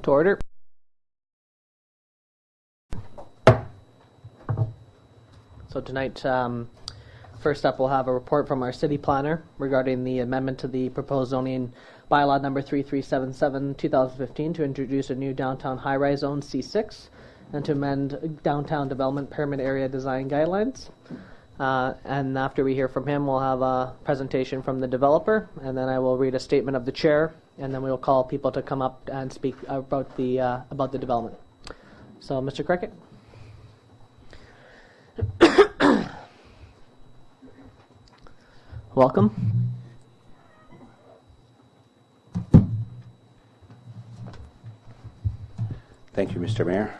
To order. So tonight, first up, we'll have a report from our city planner regarding the amendment to the proposed zoning bylaw number 3377-2015 to introduce a new downtown high-rise zone C6 and to amend downtown development permit area design guidelines. And after we hear from him, we'll have a presentation from the developer, and then I will read a statement of the chair, and then we will call people to come up and speak about the development. So, Mr. Cricket. Welcome. Thank you, Mr. Mayor.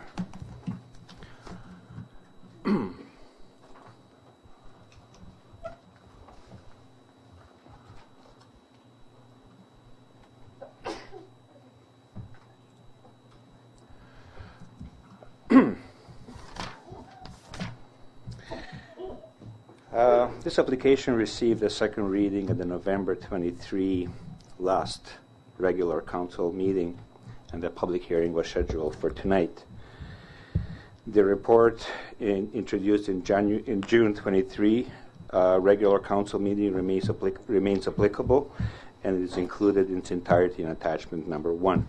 This application received a second reading at the November 23 last regular council meeting, and the public hearing was scheduled for tonight. The report introduced in June 23 regular council meeting remains applicable and is included in its entirety in attachment number 1.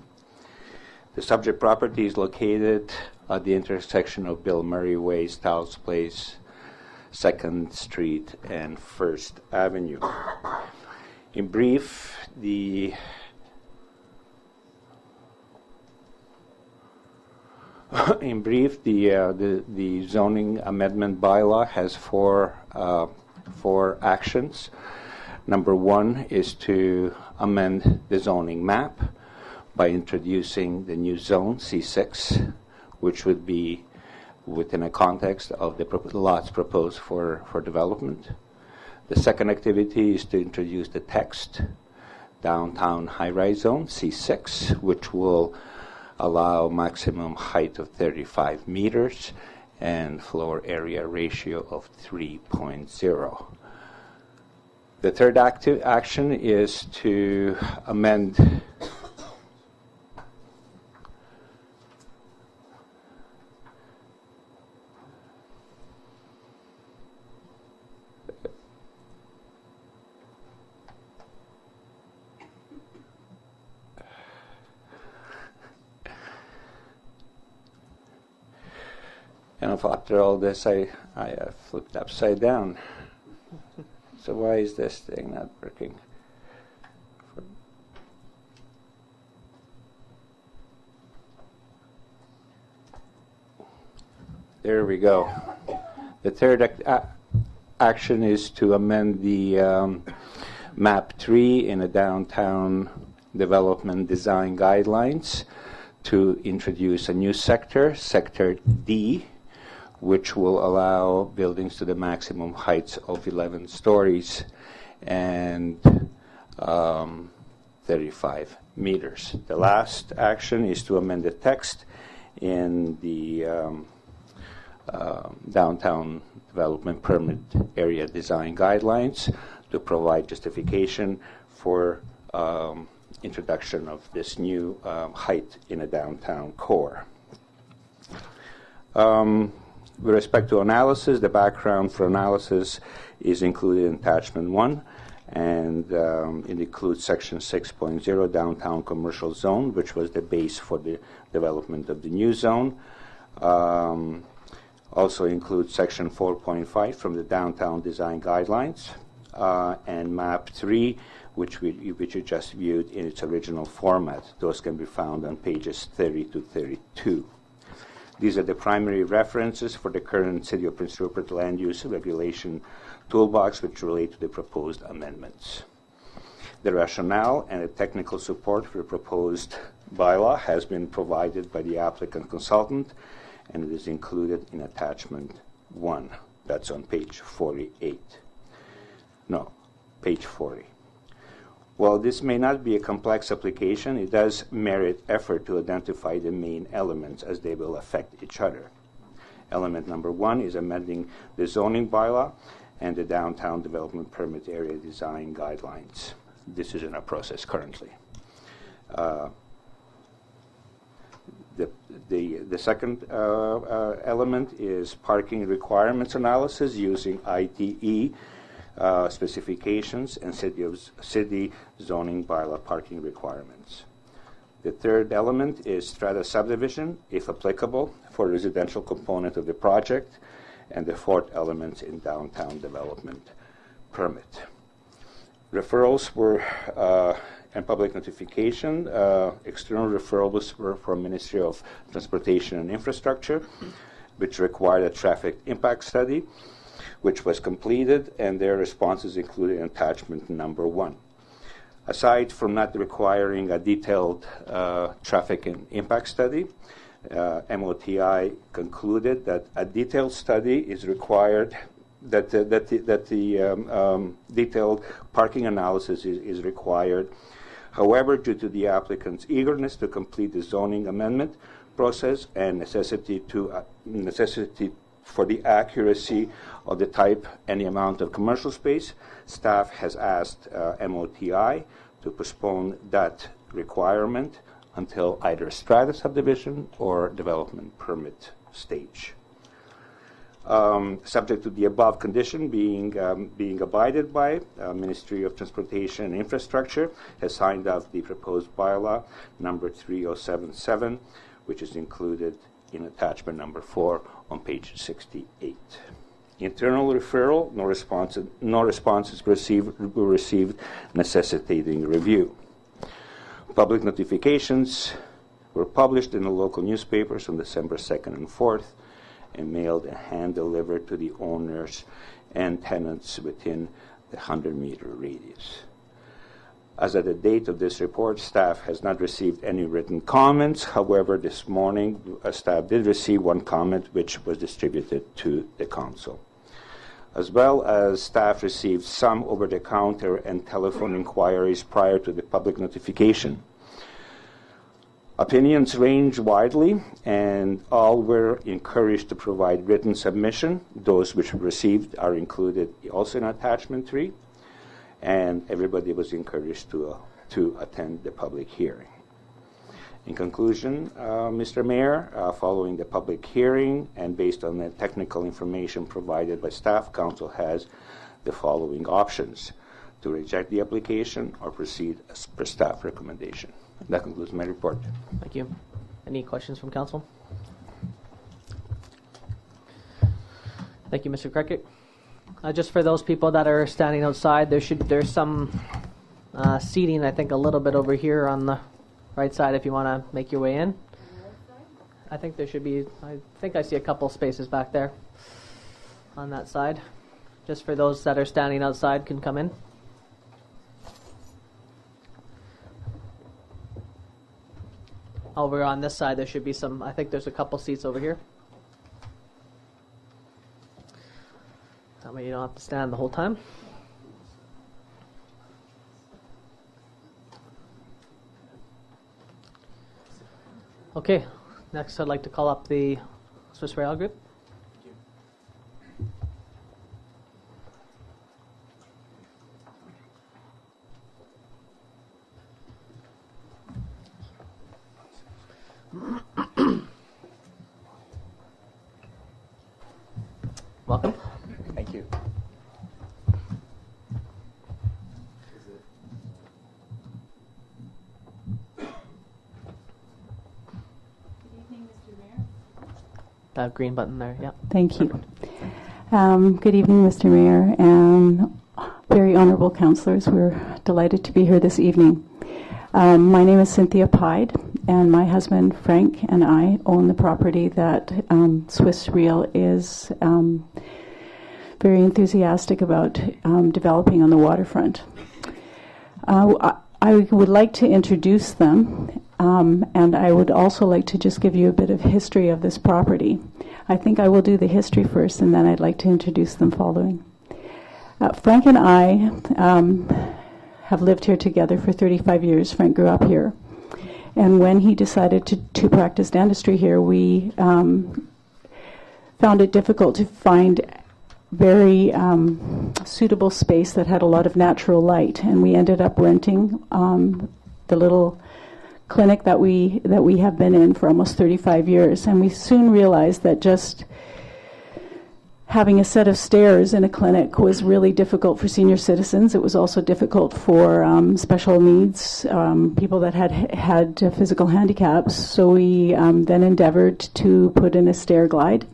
The subject property is located at the intersection of Bill Murray Way, Styles Place, 2nd Street, and 1st Avenue. In brief, the zoning amendment bylaw has four actions. Number 1 is to amend the zoning map by introducing the new zone C6, which would be within a context of the lots proposed for development. The second activity is to introduce the text downtown high-rise zone C6, which will allow maximum height of 35 meters and floor area ratio of 3.0. The third action is to amend and after all this, I flipped upside down. So why is this thing not working? There we go. The third action is to amend the map 3 in the downtown development design guidelines to introduce a new sector, sector D, which will allow buildings to the maximum heights of 11 stories and 35 meters. The last action is to amend the text in the downtown development permit area design guidelines to provide justification for introduction of this new height in a downtown core. With respect to analysis, the background for analysis is included in attachment 1, and it includes section 6.0 downtown commercial zone, which was the base for the development of the new zone. Also includes section 4.5 from the downtown design guidelines, and map 3, which you just viewed in its original format. Those can be found on pages 30 to 32. These are the primary references for the current City of Prince Rupert land use regulation toolbox, which relate to the proposed amendments. The rationale and the technical support for the proposed bylaw has been provided by the applicant consultant, and it is included in attachment 1. That's on page 48. No, page 40. While this may not be a complex application, it does merit effort to identify the main elements as they will affect each other. Element number 1 is amending the zoning bylaw and the downtown development permit area design guidelines. This is in a process currently. The second element is parking requirements analysis using ITE specifications and city zoning bylaw parking requirements. The third element is strata subdivision, if applicable, for residential component of the project, and the fourth element in downtown development permit. Referrals were and public notification. External referrals were from Ministry of Transportation and Infrastructure, which required a traffic impact study, which was completed, and their responses included attachment number 1. Aside from not requiring a detailed traffic and impact study, MOTI concluded that a detailed study is required, that the detailed parking analysis is required. However, due to the applicant's eagerness to complete the zoning amendment process and necessity for the accuracy of the type and the amount of commercial space, staff has asked MOTI to postpone that requirement until either strata subdivision or development permit stage. Subject to the above condition being abided by, Ministry of Transportation and Infrastructure has signed off the proposed bylaw number 3077, which is included in attachment number 4 on page 68. Internal referral, no responses were received, necessitating review. Public notifications were published in the local newspapers on December 2nd and 4th, and mailed and hand-delivered to the owners and tenants within the 100-meter radius. As of the date of this report, staff has not received any written comments. However, this morning, staff did receive one comment, which was distributed to the council. As well as staff received some over-the-counter and telephone inquiries prior to the public notification. Opinions range widely, and all were encouraged to provide written submission. Those which were received are included also in attachment 3, and everybody was encouraged to attend the public hearing. In conclusion, Mr. Mayor, following the public hearing and based on the technical information provided by staff, council has the following options: to reject the application or proceed as per staff recommendation. That concludes my report. Thank you. Any questions from council? Thank you, Mr. Cricket. Just for those people that are standing outside, there's some seating, I think, a little bit over here on the right side if you want to make your way in. I think there should be, I think I see a couple spaces back there on that side. Just for those that are standing outside can come in. Over on this side, there should be some, I think there's a couple seats over here. That way you don't have to stand the whole time. Okay, next I'd like to call up the Swiss Rail Group. Welcome. Thank you. That green button there, yeah. Thank you. Good evening, Mr. Mayor, and very honorable councillors. We're delighted to be here this evening. My name is Cynthia Pide, and my husband Frank and I own the property that Swiss Rail is very enthusiastic about developing on the waterfront. I would like to introduce them, and I would also like to just give you a bit of history of this property. I think I will do the history first, and then I'd like to introduce them following. Frank and I have lived here together for 35 years. Frank grew up here. And when he decided to practice dentistry here, we found it difficult to find very suitable space that had a lot of natural light. And we ended up renting the little clinic that we have been in for almost 35 years, and we soon realized that just having a set of stairs in a clinic was really difficult for senior citizens. It was also difficult for special needs, people that had physical handicaps. So we then endeavored to put in a stair glide.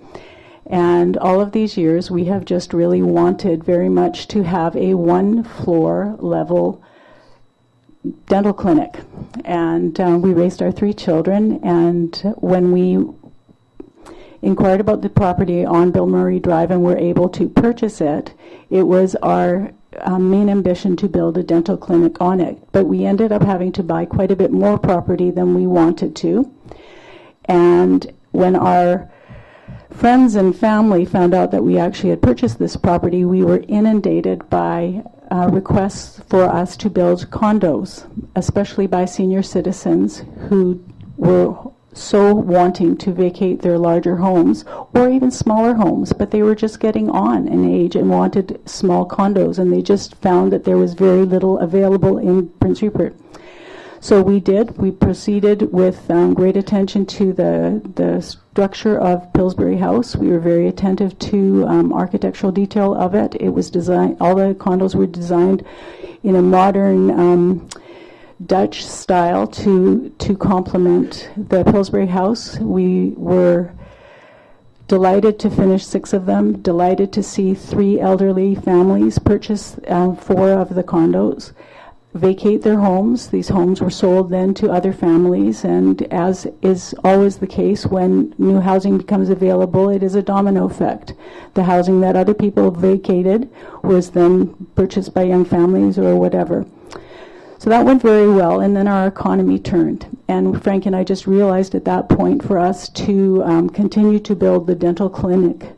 And all of these years, we have just really wanted very much to have a one-floor level dental clinic. And we raised our 3 children, and when we inquired about the property on Bill Murray Drive and were able to purchase it, it was our main ambition to build a dental clinic on it. But we ended up having to buy quite a bit more property than we wanted to. And when our friends and family found out that we actually had purchased this property, we were inundated by requests for us to build condos, especially by senior citizens who were so wanting to vacate their larger homes or even smaller homes, but they were just getting on in age and wanted small condos, and they just found that there was very little available in Prince Rupert. So we proceeded with great attention to the structure of Pillsbury House. We were very attentive to architectural detail of it. It was designed, all the condos were designed in a modern Dutch style to complement the Pillsbury House. We were delighted to finish 6 of them, delighted to see 3 elderly families purchase 4 of the condos, vacate their homes. These homes were sold then to other families, and as is always the case when new housing becomes available, it is a domino effect. The housing that other people vacated was then purchased by young families or whatever. So that went very well, and then our economy turned. And Frank and I just realized at that point for us to continue to build the dental clinic,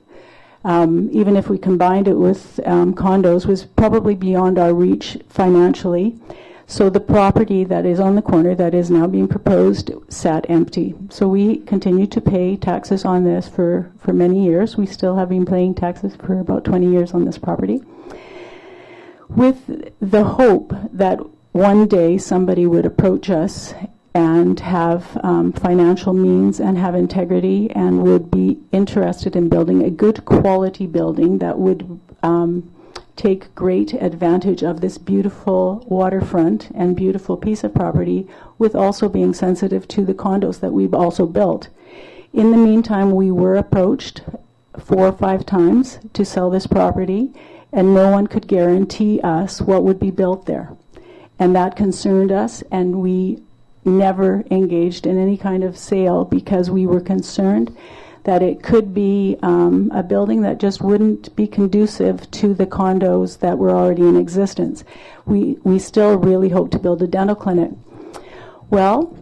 even if we combined it with condos, was probably beyond our reach financially. So the property that is on the corner that is now being proposed sat empty. So we continued to pay taxes on this for many years. We still have been paying taxes for about 20 years on this property, with the hope that one day somebody would approach us and have financial means and have integrity and would be interested in building a good quality building that would take great advantage of this beautiful waterfront and beautiful piece of property, with also being sensitive to the condos that we've also built. In the meantime, we were approached 4 or 5 times to sell this property, and no one could guarantee us what would be built there. And that concerned us, and we never engaged in any kind of sale because we were concerned that it could be a building that just wouldn't be conducive to the condos that were already in existence. We still really hope to build a dental clinic. Well,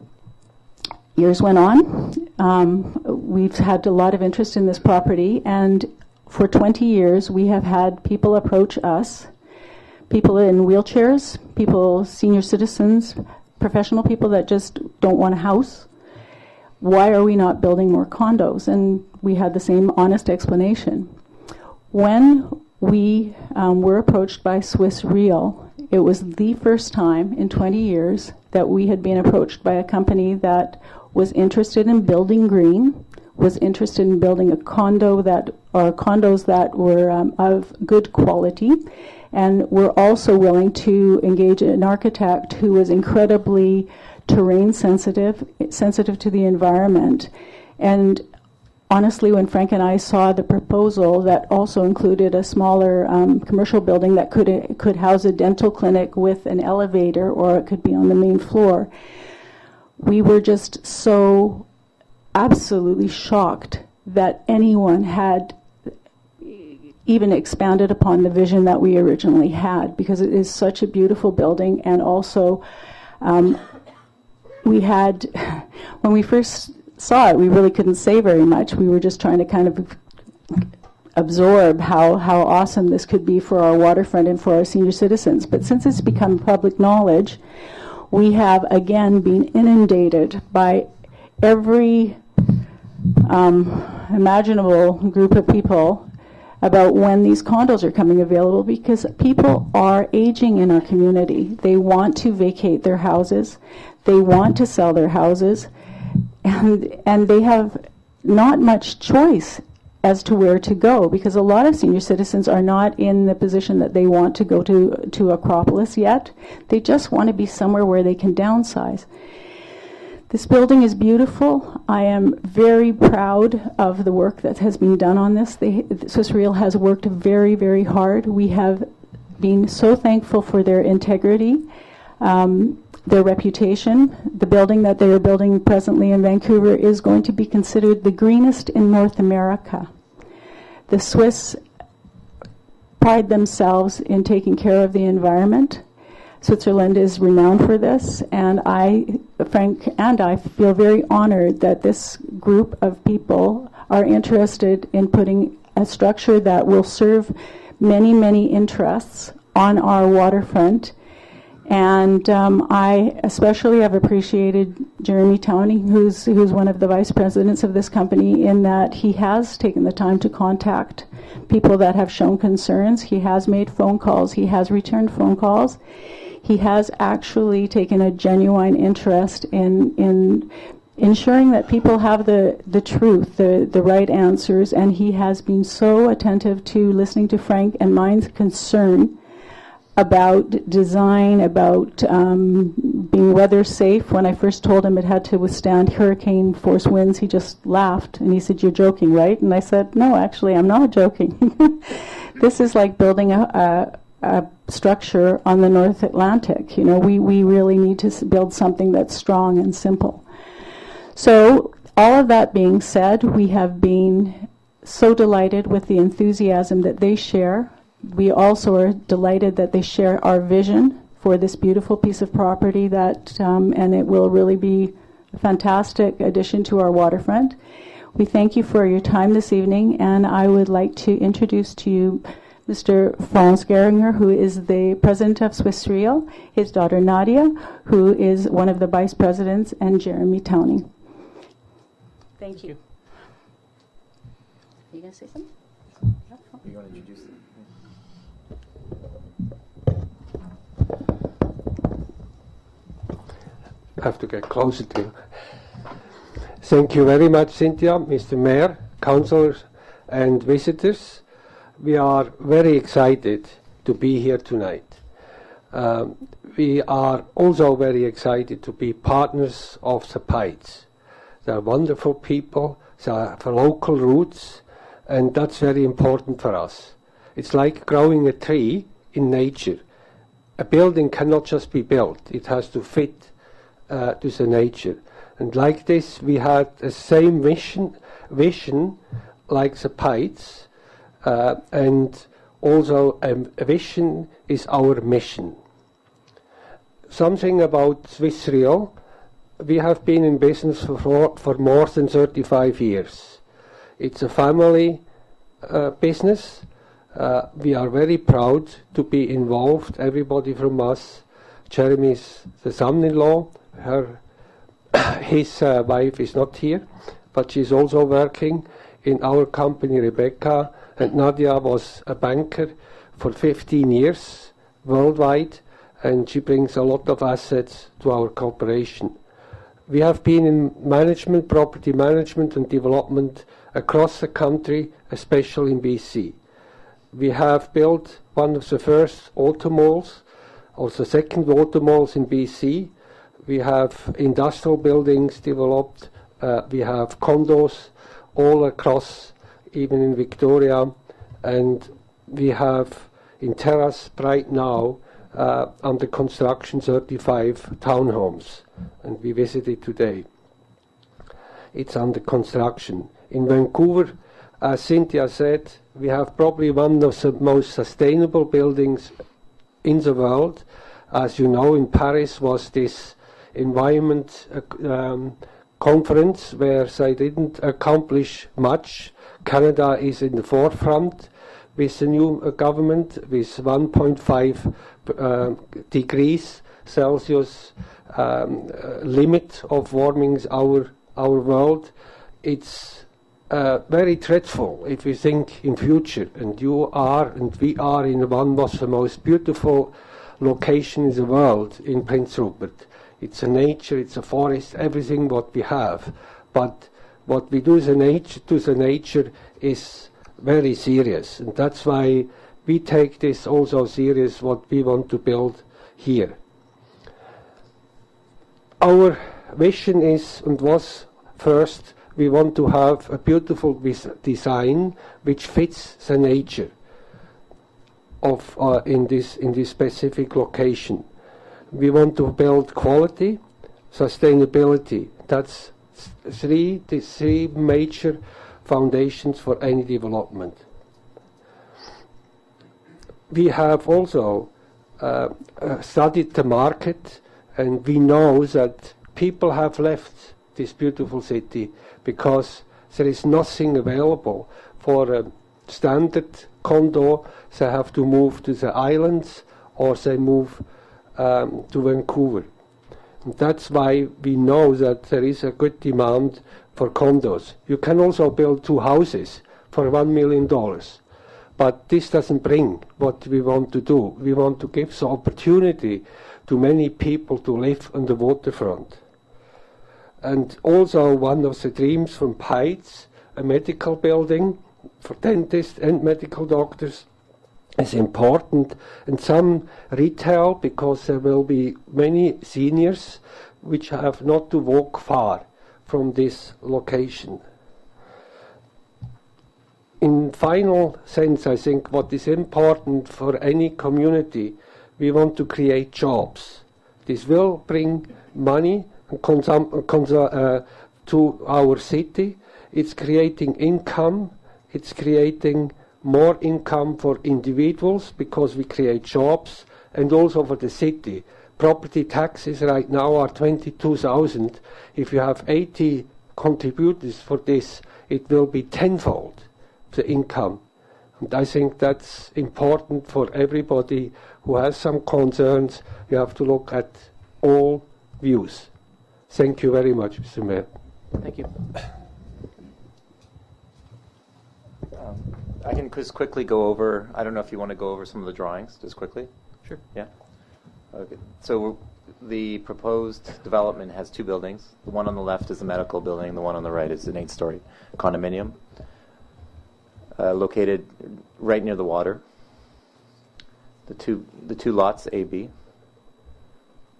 years went on. We've had a lot of interest in this property, and for 20 years we have had people approach us, people in wheelchairs, people, senior citizens, professional people that just don't want a house. Why are we not building more condos? And we had the same honest explanation. When we were approached by Swiss Real, it was the first time in 20 years that we had been approached by a company that was interested in building green, was interested in building a condo or condos that were of good quality, and were also willing to engage an architect who was incredibly terrain sensitive to the environment. And honestly, when Frank and I saw the proposal that also included a smaller commercial building that could house a dental clinic with an elevator, or it could be on the main floor, we were just so absolutely shocked that anyone had even expanded upon the vision that we originally had, because it is such a beautiful building. And also we had, when we first saw it, we really couldn't say very much. We were just trying to kind of absorb how awesome this could be for our waterfront and for our senior citizens. But since it's become public knowledge, we have again been inundated by every imaginable group of people about when these condos are coming available, because people are aging in our community. They want to vacate their houses. They want to sell their houses, and they have not much choice as to where to go, because a lot of senior citizens are not in the position that they want to go to Acropolis yet. They just want to be somewhere where they can downsize. This building is beautiful. I am very proud of the work that has been done on this. Swiss Real has worked very, very hard. We have been so thankful for their integrity, their reputation. The building that they are building presently in Vancouver is going to be considered the greenest in North America. The Swiss pride themselves in taking care of the environment. Switzerland is renowned for this, and Frank and I feel very honored that this group of people are interested in putting a structure that will serve many, many interests on our waterfront. And I especially have appreciated Jeremy Towning, who's one of the vice presidents of this company, in that he has taken the time to contact people that have shown concerns. He has made phone calls. He has returned phone calls. He has actually taken a genuine interest in ensuring that people have the truth, the right answers, and he has been so attentive to listening to Frank and mine's concern about design, about being weather safe. When I first told him it had to withstand hurricane force winds, he just laughed and he said, "You're joking, right?" And I said, "No, actually, I'm not joking." This is like building a structure on the North Atlantic. You know, we really need to build something that's strong and simple. So all of that being said, we have been so delighted with the enthusiasm that they share. We also are delighted that they share our vision for this beautiful piece of property that, and it will really be a fantastic addition to our waterfront. We thank you for your time this evening, and I would like to introduce to you Mr. Franz Geringer, who is the president of Swiss Real, his daughter Nadia, who is one of the vice presidents, and Jeremy Towning. Thank you. Are you going to say something? You want to introduce them? I have to get closer to you. Thank you very much, Cynthia, Mr. Mayor, councillors, and visitors. We are very excited to be here tonight. We are also very excited to be partners of the Pites. They are wonderful people, they have local roots, and that's very important for us. It's like growing a tree in nature. A building cannot just be built, it has to fit to the nature. And like this, we had the same vision like the Pites, and also a vision is our mission. Something about Swiss Real. We have been in business for more than 35 years. It's a family business. We are very proud to be involved, everybody from us. Jeremy's the son-in-law. His wife is not here, but she's also working in our company, Rebecca. And Nadia was a banker for 15 years worldwide, and she brings a lot of assets to our corporation. We have been in management, property management and development across the country, especially in BC. We have built one of the first auto malls, or the second auto malls in BC. We have industrial buildings developed. We have condos all across, even in Victoria. And we have in Terrace right now under construction 35 townhomes. And we visited today. It's under construction. In Vancouver, as Cynthia said, we have probably one of the most sustainable buildings in the world. As you know, in Paris was this environment conference where they didn't accomplish much. Canada is in the forefront with the new government, with 1.5 degrees Celsius limit of warming our world. It's very dreadful if we think in future, and you are and we are in one of the most beautiful locations in the world in Prince Rupert. It's a nature, it's a forest, everything what we have. But what we do to the nature is very serious. And that's why we take this also serious, what we want to build here. Our vision is, and was first, we want to have a beautiful design which fits the nature of in this specific location. We want to build quality, sustainability. That's the three major foundations for any development. We have also studied the market, and we know that people have left this beautiful city because there is nothing available for a standard condo. They have to move to the islands or they move to Vancouver. And that's why we know that there is a good demand for condos. You can also build 2 houses for $1 million. But this doesn't bring what we want to do. We want to give the opportunity to many people to live on the waterfront. And also one of the dreams from Pites, a medical building for dentists and medical doctors, is important. And some retail, because there will be many seniors which have not to walk far from this location. In final sense, I think what is important for any community, we want to create jobs. This will bring money to our city. It's creating income. It's creating more income for individuals because we create jobs, and also for the city. Property taxes right now are $22,000. If you have 80 contributors for this, it will be tenfold the income. And I think that's important for everybody who has some concerns. You have to look at all views. Thank you very much, Mr. Mayor. Thank you. I can just quickly go over, I don't know if you want to go over some of the drawings, just quickly? Sure. Yeah? Okay. So the proposed development has 2 buildings. The one on the left is the medical building, the one on the right is an 8-story condominium. Located right near the water. The two lots, A, B.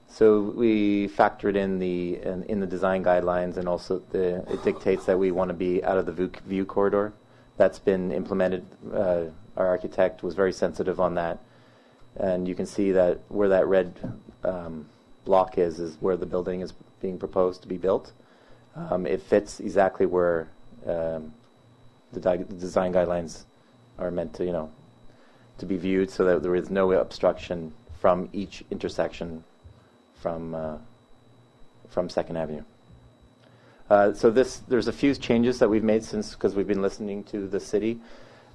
So we factored in the design guidelines, and also it dictates that we want to be out of the view corridor. That's been implemented. Our architect was very sensitive on that, and you can see that where that red block is where the building is being proposed to be built. It fits exactly where the design guidelines are meant to, to be viewed, so that there is no obstruction from each intersection from 2nd Avenue. So there's a few changes that we've made because we've been listening to the city.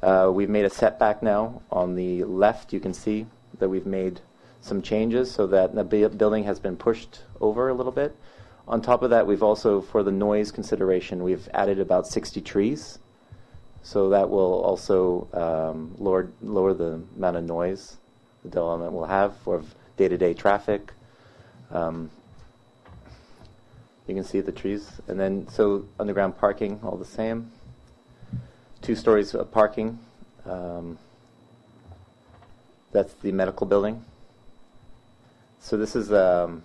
We've made a setback now. On the left, you can see that we've made some changes so that the building has been pushed over a little bit. On top of that, we've also, for the noise consideration, we've added about 60 trees. So that will also lower the amount of noise the development will have for day-to-day traffic. You can see the trees. And then, so underground parking, all the same. 2 stories of parking. That's the medical building. So this is one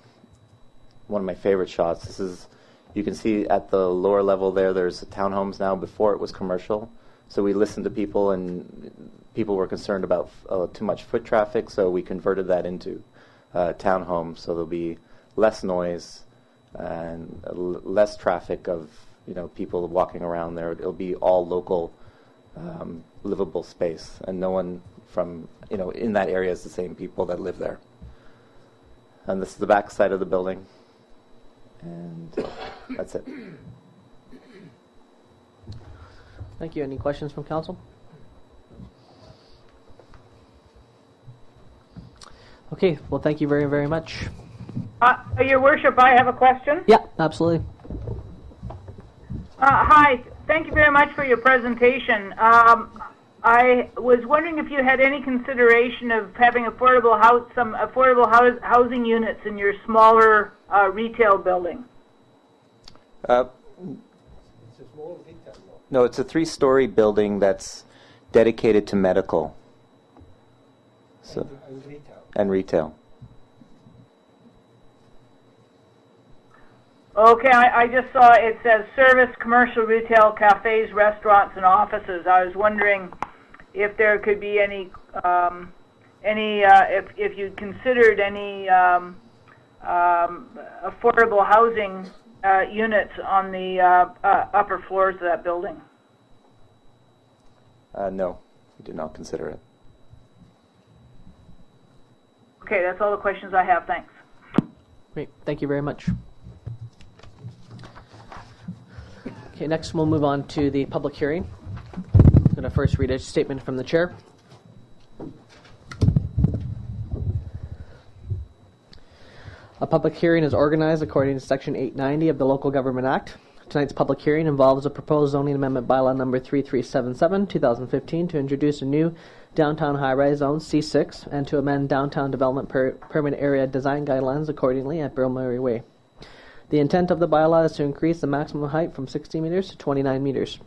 of my favorite shots. This is, you can see at the lower level there's townhomes now. Before it was commercial. So we listened to people, and people were concerned about too much foot traffic, so we converted that into townhomes. So there'll be less noise and less traffic of people walking around there. It'll be all local, livable space, and no one from in that area is the same people that live there. And this is the back side of the building, and that's it. Thank you. Any questions from council? Okay. Well, thank you very, very much. Your Worship, I have a question. Yeah, absolutely. Hi. Thank you very much for your presentation. I was wondering if you had any consideration of having some affordable housing units in your smaller retail building. No, it's a 3-story building that's dedicated to medical. So, and retail. Okay, I just saw it says service, commercial, retail, cafes, restaurants, and offices. I was wondering if there could be any if you considered any affordable housing units on the upper floors of that building. No, we did not consider it. Okay, that's all the questions I have. Thanks. Great. Thank you very much. Okay, next we'll move on to the public hearing. I'm going to first read a statement from the chair. A public hearing is organized according to Section 890 of the Local Government Act. Tonight's public hearing involves a proposed zoning amendment bylaw number 3377, 2015, to introduce a new downtown high-rise zone, C6, and to amend downtown development permit area design guidelines accordingly at Bill Murray Way. The intent of the bylaw is to increase the maximum height from 60 meters to 29 meters.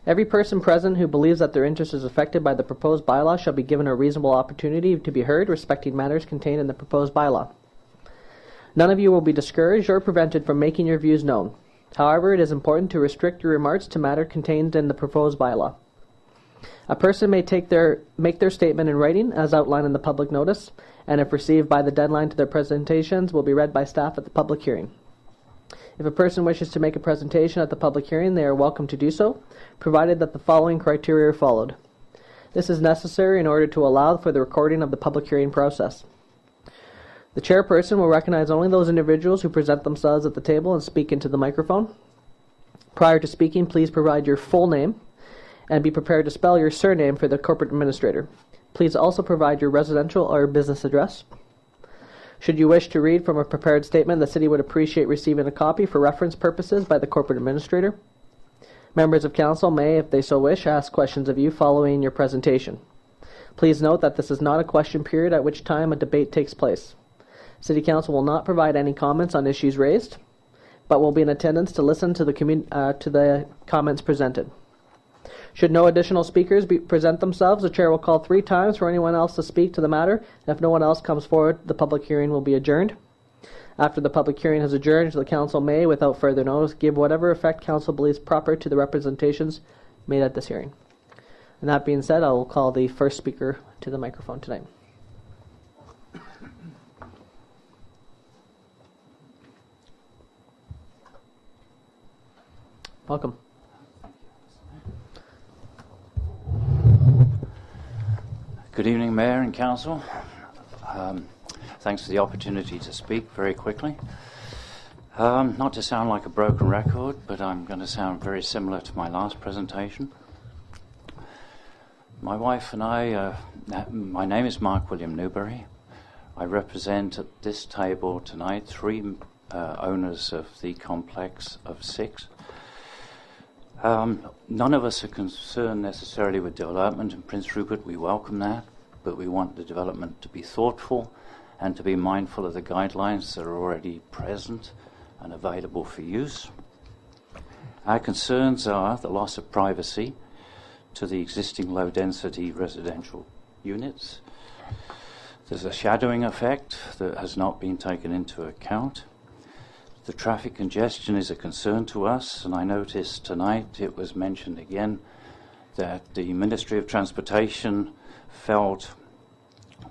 Every person present who believes that their interest is affected by the proposed bylaw shall be given a reasonable opportunity to be heard respecting matters contained in the proposed bylaw. None of you will be discouraged or prevented from making your views known. However, it is important to restrict your remarks to matter contained in the proposed bylaw. A person may make their statement in writing as outlined in the public notice, and if received by the deadline to their presentations, will be read by staff at the public hearing. If a person wishes to make a presentation at the public hearing, they are welcome to do so, provided that the following criteria are followed. This is necessary in order to allow for the recording of the public hearing process. The chairperson will recognize only those individuals who present themselves at the table and speak into the microphone. Prior to speaking, please provide your full name and be prepared to spell your surname for the corporate administrator. Please also provide your residential or business address. Should you wish to read from a prepared statement, the city would appreciate receiving a copy for reference purposes by the corporate administrator. Members of council may, if they so wish, ask questions of you following your presentation. Please note that this is not a question period at which time a debate takes place. City Council will not provide any comments on issues raised, but will be in attendance to listen to the comments presented. Should no additional speakers present themselves, the chair will call 3 times for anyone else to speak to the matter, and if no one else comes forward, the public hearing will be adjourned. After the public hearing has adjourned, the council may, without further notice, give whatever effect council believes proper to the representations made at this hearing. And that being said, I will call the first speaker to the microphone tonight. Welcome. Good evening, Mayor and Council. Thanks for the opportunity to speak very quickly. Not to sound like a broken record, but I'm going to sound very similar to my last presentation. My wife and I, my name is Mark William Newberry. I represent at this table tonight 3 owners of the complex of 6. None of us are concerned necessarily with development in Prince Rupert. We welcome that, but we want the development to be thoughtful and to be mindful of the guidelines that are already present and available for use. Our concerns are the loss of privacy to the existing low-density residential units. There's a shadowing effect that has not been taken into account. The traffic congestion is a concern to us, and I noticed tonight it was mentioned again that the Ministry of Transportation felt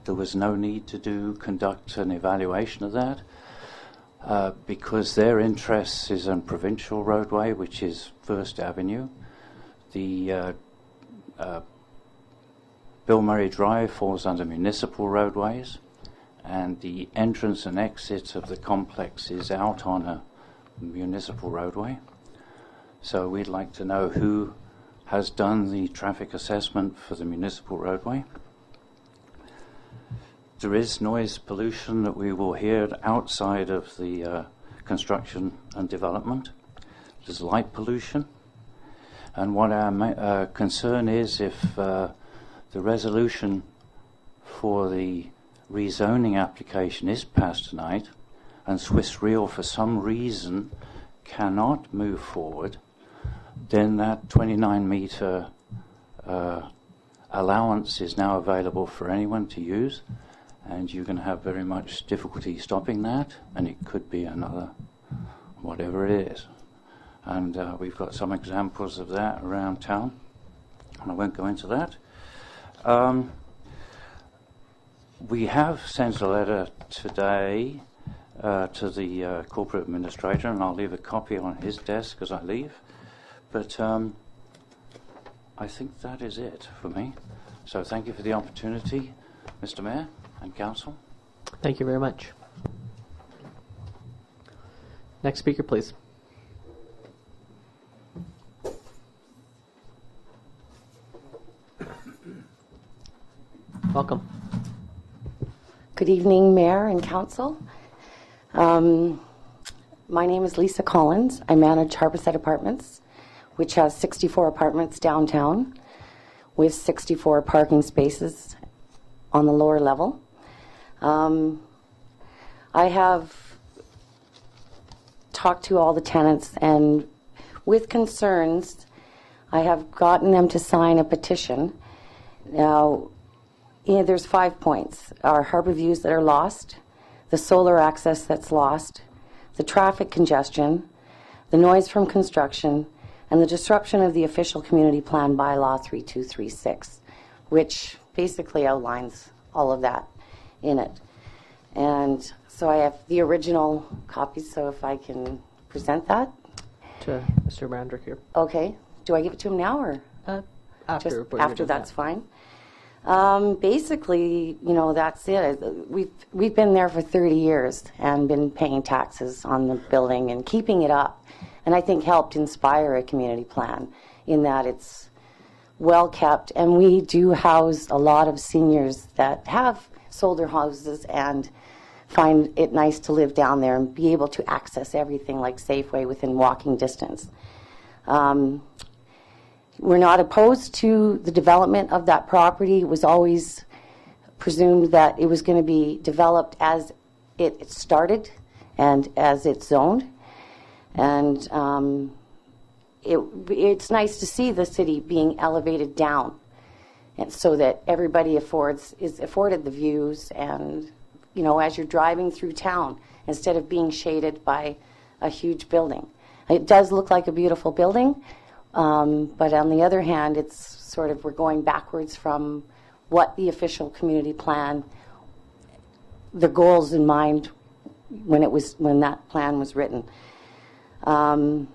there was no need to conduct an evaluation of that because their interest is on provincial roadway, which is First Avenue. The Bill Murray Drive falls under municipal roadways, and the entrance and exit of the complex is out on a municipal roadway. So we'd like to know who has done the traffic assessment for the municipal roadway. There is noise pollution that we will hear outside of the construction and development. There's light pollution. And what our concern is, if the resolution for the rezoning application is passed tonight, and Swiss Real for some reason cannot move forward, then that 29-metre allowance is now available for anyone to use, and you can have very much difficulty stopping that, and it could be another whatever it is. And we've got some examples of that around town, and I won't go into that. We have sent a letter today to the corporate administrator, and I'll leave a copy on his desk as I leave. But I think that is it for me. So thank you for the opportunity, Mr. Mayor and Council. Thank you very much. Next speaker, please. Welcome. Good evening, Mayor and Council. My name is Lisa Collins. I manage Harborside Apartments, which has 64 apartments downtown with 64 parking spaces on the lower level. I have talked to all the tenants, and with concerns, I have gotten them to sign a petition. Now, there's 5 points. Our harbor views that are lost, the solar access that's lost, the traffic congestion, the noise from construction, and the disruption of the official community plan bylaw 3236, which basically outlines all of that in it. And so I have the original copy, so if I can present that. To Mr. Brandrick here. Okay. Do I give it to him now, or? After. Just after, that's fine. Basically, that's it. We've been there for 30 years and been paying taxes on the building and keeping it up, and I think helped inspire a community plan in that it's well kept, and we do house a lot of seniors that have sold their houses and find it nice to live down there and be able to access everything like Safeway within walking distance. We're not opposed to the development of that property. It was always presumed that it was going to be developed as it started and as it's zoned. And it's nice to see the city being elevated down, and so that everybody is afforded the views, and as you're driving through town, instead of being shaded by a huge building. It does look like a beautiful building, but on the other hand, it's sort of, we're going backwards from what the official community plan, the goals in mind when that plan was written. I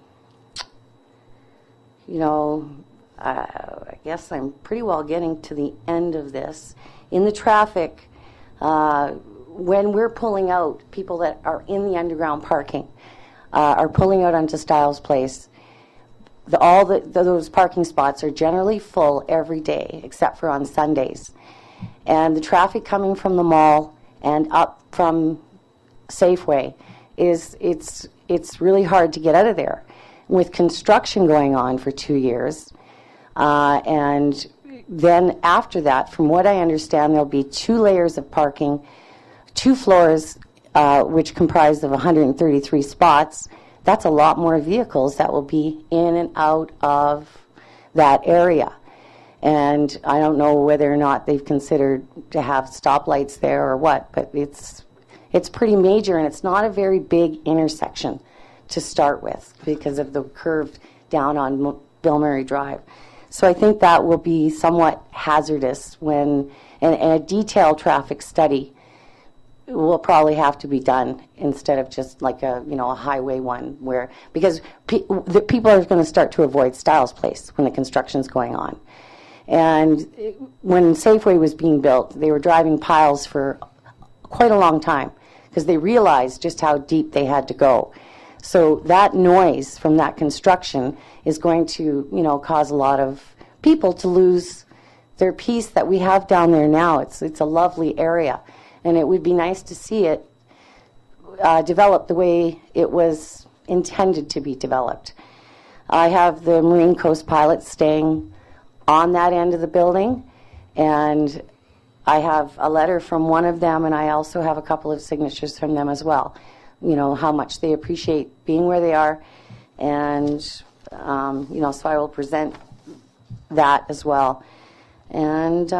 guess I'm pretty well getting to the end of this. In the traffic, when we're pulling out, people that are in the underground parking are pulling out onto Stiles Place. Those parking spots are generally full every day, except for on Sundays. And the traffic coming from the mall and up from Safeway it's really hard to get out of there. With construction going on for 2 years, and then after that, from what I understand, there'll be 2 layers of parking, 2 floors, which comprise of 133 spots. That's a lot more vehicles that will be in and out of that area. And I don't know whether or not they've considered to have stoplights there or what, but it's pretty major, and it's not a very big intersection to start with because of the curve down on Bill Murray Drive. So I think that will be somewhat hazardous and a detailed traffic study will probably have to be done instead of just like a highway one, because the people are going to start to avoid Stiles Place when the construction's going on. And when Safeway was being built, they were driving piles for quite a long time because they realized just how deep they had to go. So that noise from that construction is going to, cause a lot of people to lose their peace that we have down there now. It's a lovely area, and it would be nice to see it develop the way it was intended to be developed. I have the Marine Coast pilots staying on that end of the building, and I have a letter from one of them, and I also have a couple of signatures from them as well. You know, how much they appreciate being where they are, and, you know, so I will present that as well. And,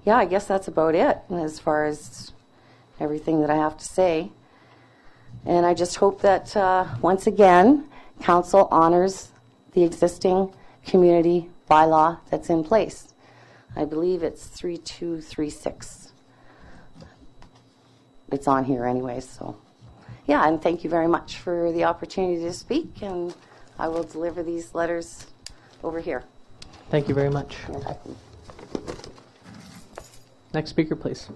yeah, I guess that's about it as far as everything that I have to say. And I just hope that, once again, Council honors the existing community bylaw that's in place. I believe it's 3236. It's on here anyways, so. Yeah, and thank you very much for the opportunity to speak, and I will deliver these letters over here. Thank you very much. Next speaker, please.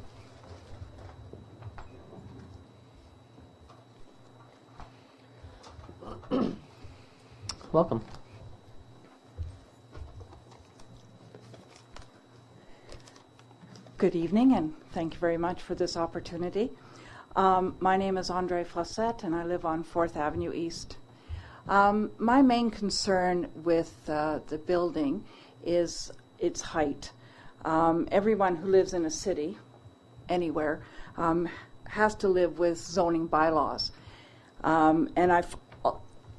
Welcome. Good evening, and thank you very much for this opportunity. My name is Andre Flossette, and I live on 4th Avenue East. My main concern with the building is its height. Everyone who lives in a city, anywhere, has to live with zoning bylaws. And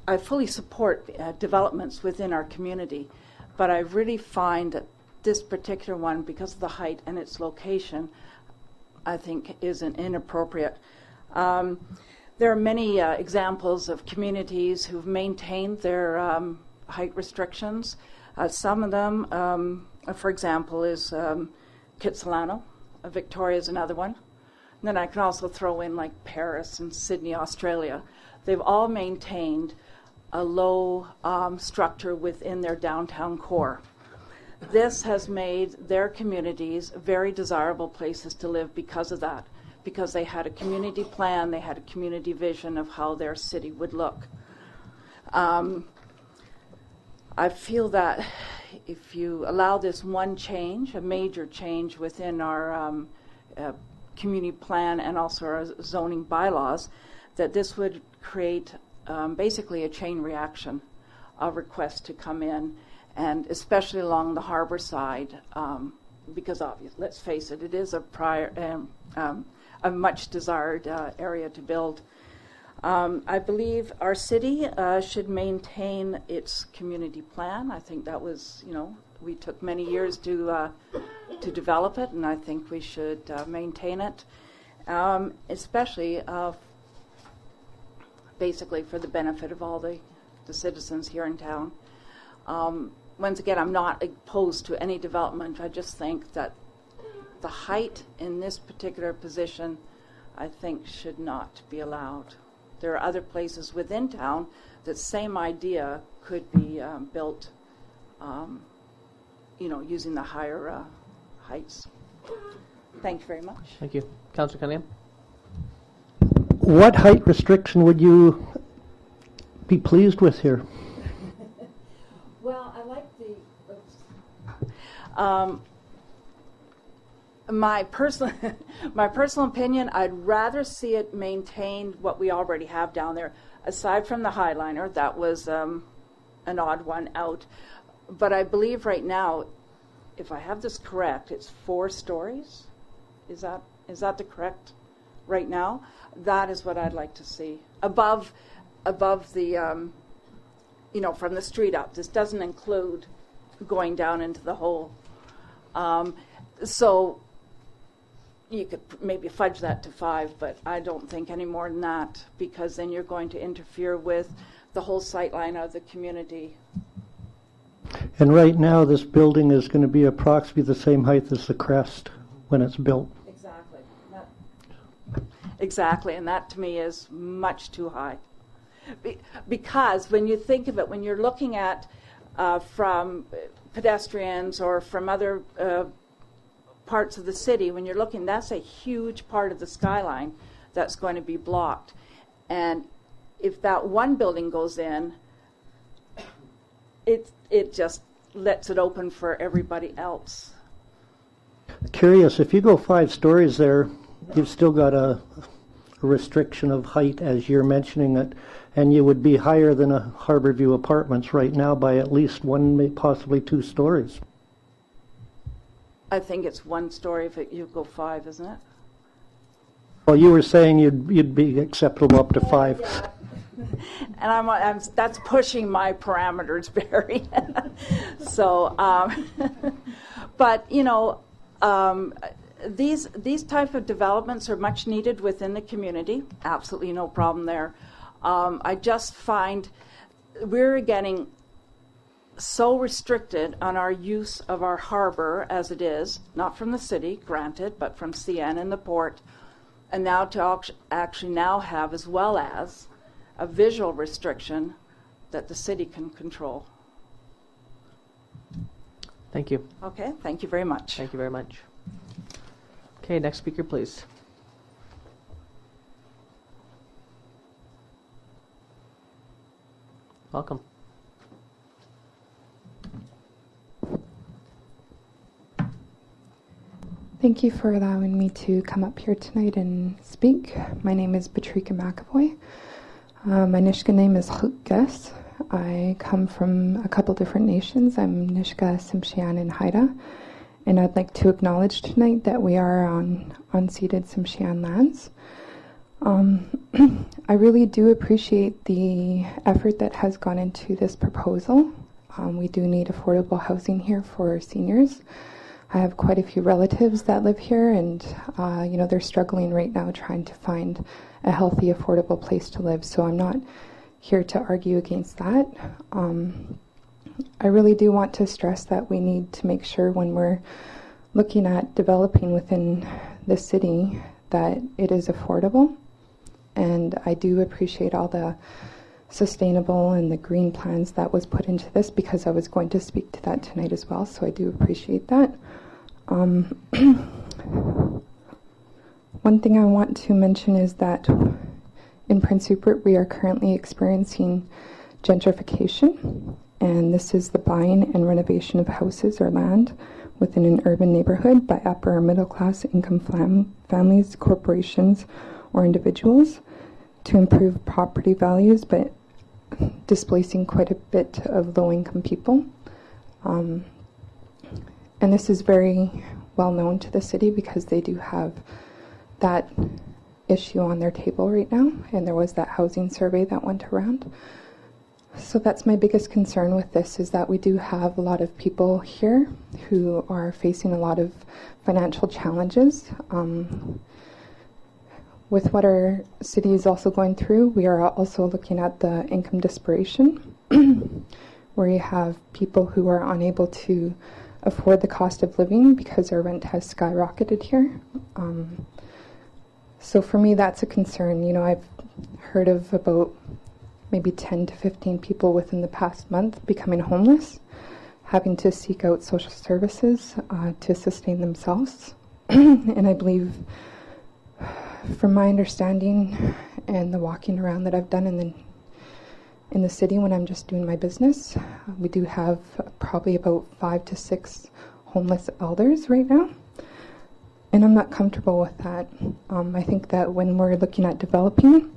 I fully support developments within our community, but I really find that this particular one, because of the height and its location, I think is inappropriate. There are many examples of communities who've maintained their height restrictions. Some of them, for example, is Kitsilano. Victoria is another one. And then I can also throw in like Paris and Sydney, Australia. They've all maintained a low structure within their downtown core. This has made their communities very desirable places to live because of that, because they had a community plan, they had a community vision of how their city would look. I feel that if you allow this one change, a major change within our community plan and also our zoning bylaws, that this would create basically a chain reaction of requests to come in, and especially along the harbor side, because obviously, let's face it, it is a much desired area to build. I believe our city should maintain its community plan. I think that was, we took many years to develop it, and I think we should maintain it, especially basically for the benefit of all the citizens here in town. Once again, I'm not opposed to any development. I just think that the height in this particular position, I think, should not be allowed. There are other places within town that same idea could be built, using the higher heights. Thank you very much. Thank you. Councillor Cunningham? What height restriction would you be pleased with here? Well, I like my personal opinion, I'd rather see it maintained what we already have down there. Aside from the Highliner, that was an odd one out. But I believe right now, if I have this correct, it's 4 stories. Is that the correct right now? That is what I'd like to see above the from the street up. This doesn't include going down into the hole. So you could maybe fudge that to 5, but I don't think any more than that, because then you're going to interfere with the whole sight line of the community. And right now, this building is going to be approximately the same height as the crest when it's built. Exactly, and that to me is much too high. Because when you think of it, when you're looking at from pedestrians or from other parts of the city, when you're looking, that's a huge part of the skyline that's going to be blocked. And if that one building goes in, it just lets it open for everybody else. Curious, if you go 5 stories there, you've still got a restriction of height as you're mentioning it, and you would be higher than a Harborview Apartments right now by at least one, possibly 2 stories. I think it's 1 story if you go 5, isn't it? Well, you were saying you'd be acceptable up to 5. And that's pushing my parameters, Barry. So, but you know, these type of developments are much needed within the community. Absolutely no problem there. I just find we're getting so restricted on our use of our harbor as it is, not from the city, granted, but from CN and the port, and now to actually now have as well as a visual restriction that the city can control. Thank you. Okay, thank you very much. Thank you very much. Okay, next speaker, please. Welcome. Thank you for allowing me to come up here tonight and speak. My name is Patrika McAvoy. My Nisga'a name is Hukgas. I come from a couple different nations. I'm Nisga'a, Tsimshian, and Haida. And I'd like to acknowledge tonight that we are on unceded Tsimshian lands. I really do appreciate the effort that has gone into this proposal. We do need affordable housing here for seniors. I have quite a few relatives that live here, and you know, they're struggling right now trying to find a healthy, affordable place to live. So I'm not here to argue against that. I really do want to stress that we need to make sure when we're looking at developing within the city that it is affordable. And I do appreciate all the sustainable and the green plans that was put into this, because I was going to speak to that tonight as well, so I do appreciate that. One thing I want to mention is that in Prince Rupert we are currently experiencing gentrification, and this is the buying and renovation of houses or land within an urban neighborhood by upper or middle class income families, corporations, or individuals to improve property values, but displacing quite a bit of low-income people. And this is very well known to the city because they do have that issue on their table right now, and there was that housing survey that went around. So that's my biggest concern with this, is that we do have a lot of people here who are facing a lot of financial challenges. With what our city is also going through, we are also looking at the income desperation, where you have people who are unable to afford the cost of living because our rent has skyrocketed here. So for me, that's a concern. You know, I've heard of about maybe 10 to 15 people within the past month becoming homeless, having to seek out social services to sustain themselves. And I believe, from my understanding and the walking around that I've done in the city when I'm just doing my business, we do have probably about 5 to 6 homeless elders right now. And I'm not comfortable with that. I think that when we're looking at developing,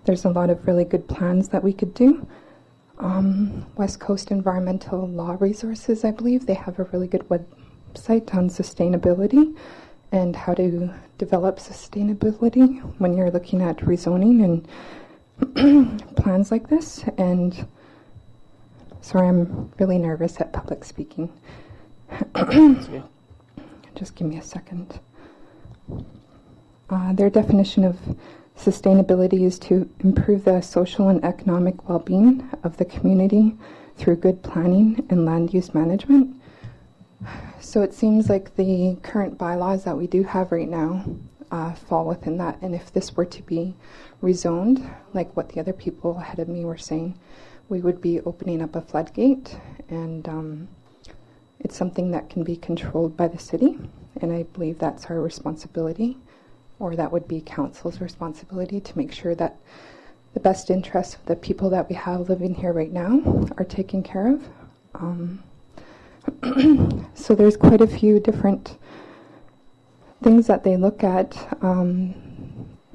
there's a lot of really good plans that we could do. West Coast Environmental Law Resources, I believe, they have a really good website on sustainability and how to develop sustainability when you're looking at rezoning and plans like this. And sorry, I'm really nervous at public speaking. Just give me a second. Their definition of sustainability is to improve the social and economic well-being of the community through good planning and land use management. So it seems like the current bylaws that we do have right now fall within that. And if this were to be rezoned, like what the other people ahead of me were saying, we would be opening up a floodgate, and it's something that can be controlled by the city, and I believe that's our responsibility, or that would be council's responsibility, to make sure that the best interests of the people that we have living here right now are taken care of. So there's quite a few different things that they look at.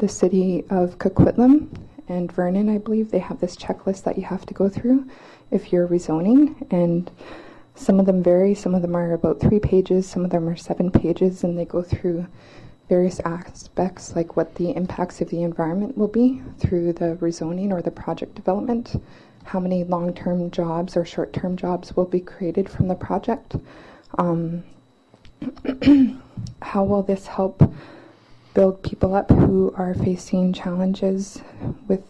the city of Coquitlam and Vernon, I believe, they have this checklist that you have to go through if you're rezoning, and some of them vary. Some of them are about 3 pages, some of them are 7 pages, and they go through various aspects like what the impacts of the environment will be through the rezoning or the project development, how many long-term jobs or short-term jobs will be created from the project, how will this help build people up who are facing challenges with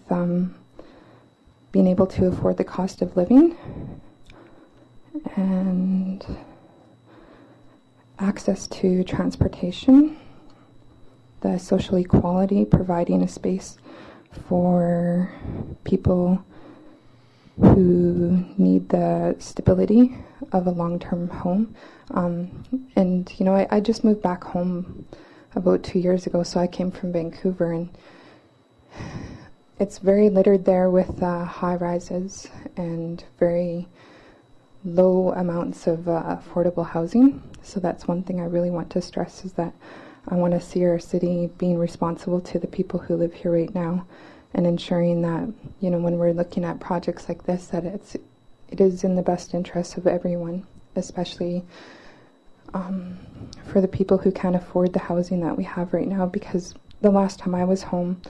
being able to afford the cost of living, and access to transportation, the social equality, providing a space for people who need the stability of a long-term home. And, you know, I just moved back home about 2 years ago, so I came from Vancouver, and it's very littered there with high-rises and very low amounts of affordable housing. So that's one thing I really want to stress, is that I want to see our city being responsible to the people who live here right now, and ensuring that, you know, when we're looking at projects like this, that it is in the best interest of everyone, especially for the people who can't afford the housing that we have right now. Because the last time I was home,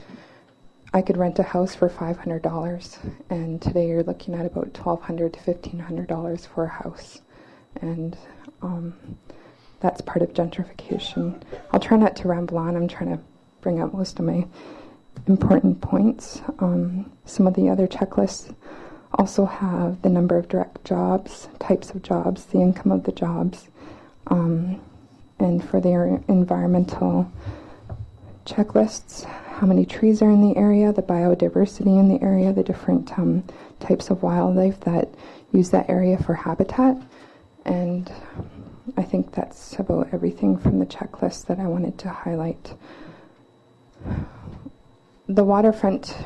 I could rent a house for $500, and today you're looking at about $1,200 to $1,500 for a house, and that's part of gentrification. I'll try not to ramble on. I'm trying to bring up most of my important points. Some of the other checklists also have the number of direct jobs, types of jobs, the income of the jobs, and for their environmental checklists, how many trees are in the area, the biodiversity in the area, the different types of wildlife that use that area for habitat. And I think that's about everything from the checklist that I wanted to highlight. The waterfront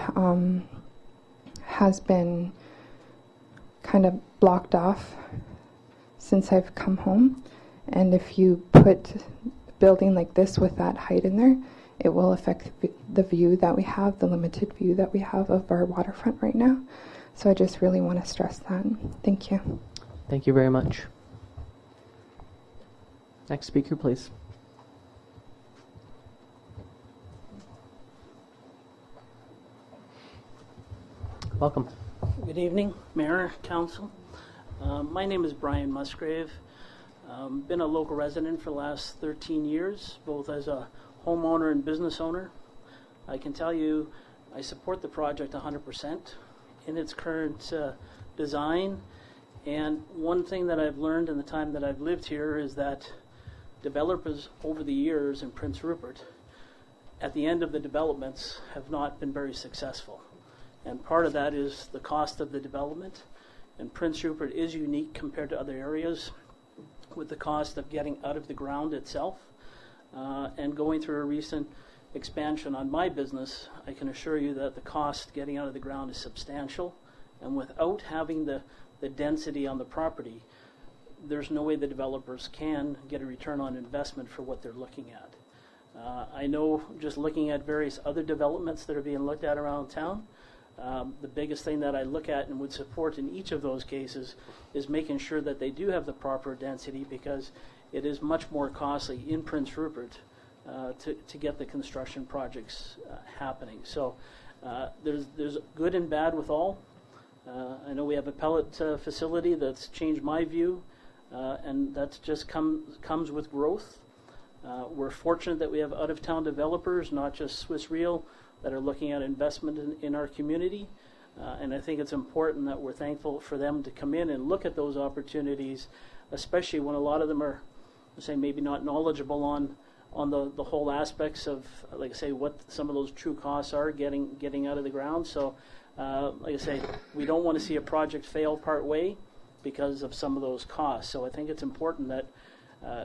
has been kind of blocked off since I've come home, and if you put a building like this with that height in there, it will affect the view that we have, the limited view that we have of our waterfront right now. So I just really want to stress that. Thank you. Thank you very much. Next speaker, please. Welcome. Good evening, Mayor, Council. My name is Brian Musgrave. Been a local resident for the last 13 years, both as a homeowner and business owner. I can tell you I support the project 100% in its current design. And one thing that I've learned in the time that I've lived here is that developers over the years in Prince Rupert, at the end of the developments, have not been very successful. And part of that is the cost of the development. And Prince Rupert is unique compared to other areas with the cost of getting out of the ground itself. And going through a recent expansion on my business, I can assure you that the cost getting out of the ground is substantial. And without having the density on the property, there's no way the developers can get a return on investment for what they're looking at. I know, just looking at various other developments that are being looked at around town, the biggest thing that I look at and would support in each of those cases is making sure that they do have the proper density, because it is much more costly in Prince Rupert to get the construction projects happening. So there's good and bad with all. I know we have a pellet facility that's changed my view, and that's just comes with growth. We're fortunate that we have out-of-town developers, not just Swiss Real, that are looking at investment in our community. And I think it's important that we're thankful for them to come in and look at those opportunities, especially when a lot of them are, say, maybe not knowledgeable on the whole aspects of, like I say, what some of those true costs are getting out of the ground. So, like I say, we don't want to see a project fail part way because of some of those costs. So I think it's important that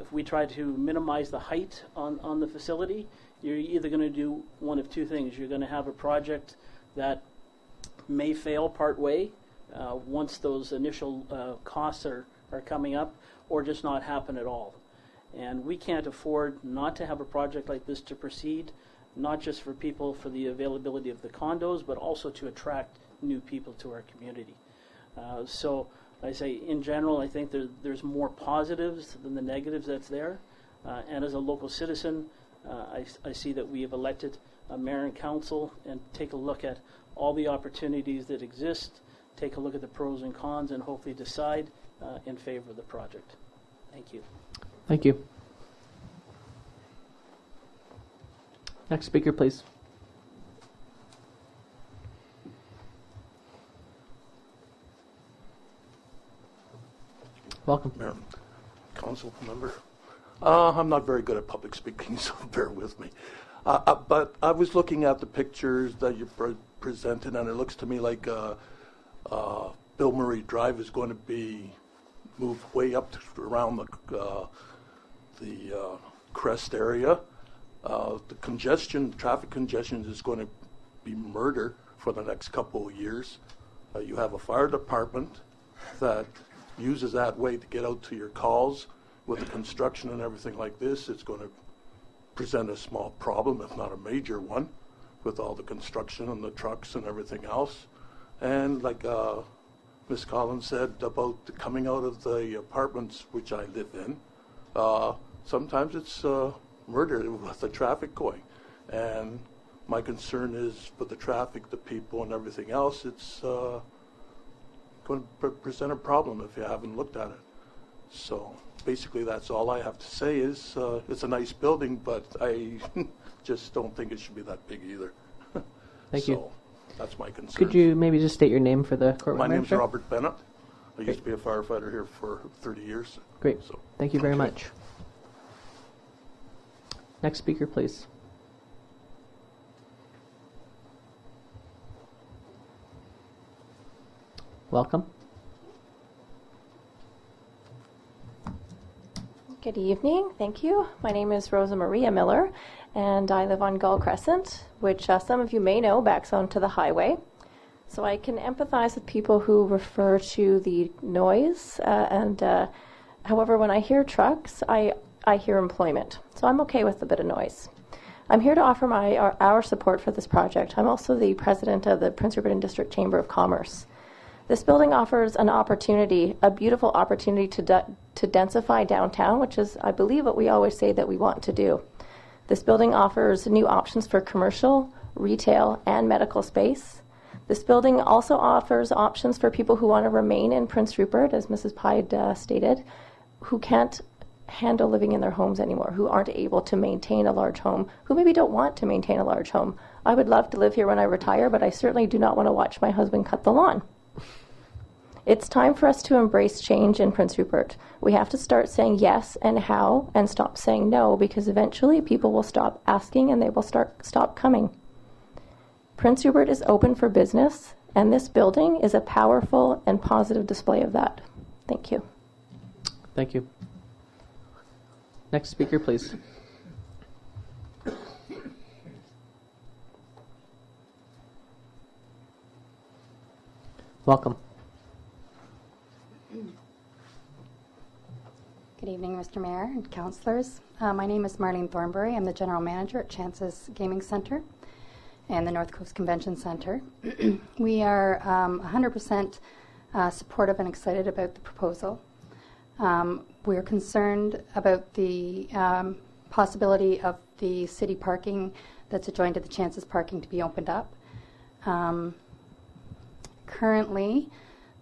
if we try to minimize the height on the facility, you're either going to do one of two things. You're going to have a project that may fail part way once those initial costs are coming up, or just not happen at all. And we can't afford not to have a project like this to proceed. not just for people for the availability of the condos, but also to attract new people to our community. So I say, in general, I think there's more positives than the negatives that's there. And as a local citizen, I see that we have elected a mayor and council and take a look at all the opportunities that exist, take a look at the pros and cons, and hopefully decide in favor of the project. Thank you. Thank you. Next speaker, please. Welcome. Mayor, council member. I'm not very good at public speaking, so bear with me. But I was looking at the pictures that you presented, and it looks to me like Bill Murray Drive is going to be moved way up to around the crest area. The congestion, traffic congestion, is going to be murder for the next couple of years. You have a fire department that uses that way to get out to your calls. With the construction and everything like this, it's going to present a small problem, if not a major one, with all the construction and the trucks and everything else. And like Ms. Collins said about the coming out of the apartments which I live in, sometimes it's murder with the traffic going. And my concern is with the traffic, the people, and everything else, it's going to present a problem if you haven't looked at it. So basically that's all I have to say is it's a nice building, but I just don't think it should be that big either. Thank you. That's my concern. Could you maybe just state your name for the court? My name's Robert Bennett. I used to be a firefighter here for 30 years. Great. So, thank you very much. Next speaker, please. Welcome. Good evening. Thank you. My name is Rosa Maria Miller, and I live on Gull Crescent, which some of you may know backs onto the highway. So I can empathize with people who refer to the noise, however, when I hear trucks, I hear employment. So I'm okay with a bit of noise. I'm here to offer our support for this project. I'm also the president of the Prince Rupert and District Chamber of Commerce. This building offers an opportunity, a beautiful opportunity to densify downtown, which is, I believe, what we always say that we want to do. This building offers new options for commercial, retail, and medical space. This building also offers options for people who want to remain in Prince Rupert, as Mrs. Pyde stated, who can't handle living in their homes anymore, who aren't able to maintain a large home, who maybe don't want to maintain a large home. I would love to live here when I retire, but I certainly do not want to watch my husband cut the lawn. It's time for us to embrace change in Prince Rupert. We have to start saying yes and how and stop saying no, because eventually people will stop asking and they will stop coming. Prince Rupert is open for business, and this building is a powerful and positive display of that. Thank you. Thank you. Next speaker, please. Welcome. Good evening, Mr. Mayor and councillors. My name is Marlene Thornbury. I'm the General Manager at Chances Gaming Centre and the North Coast Convention Centre. We are 100% supportive and excited about the proposal. We're concerned about the possibility of the city parking that's adjoined to the Chances parking to be opened up. Currently,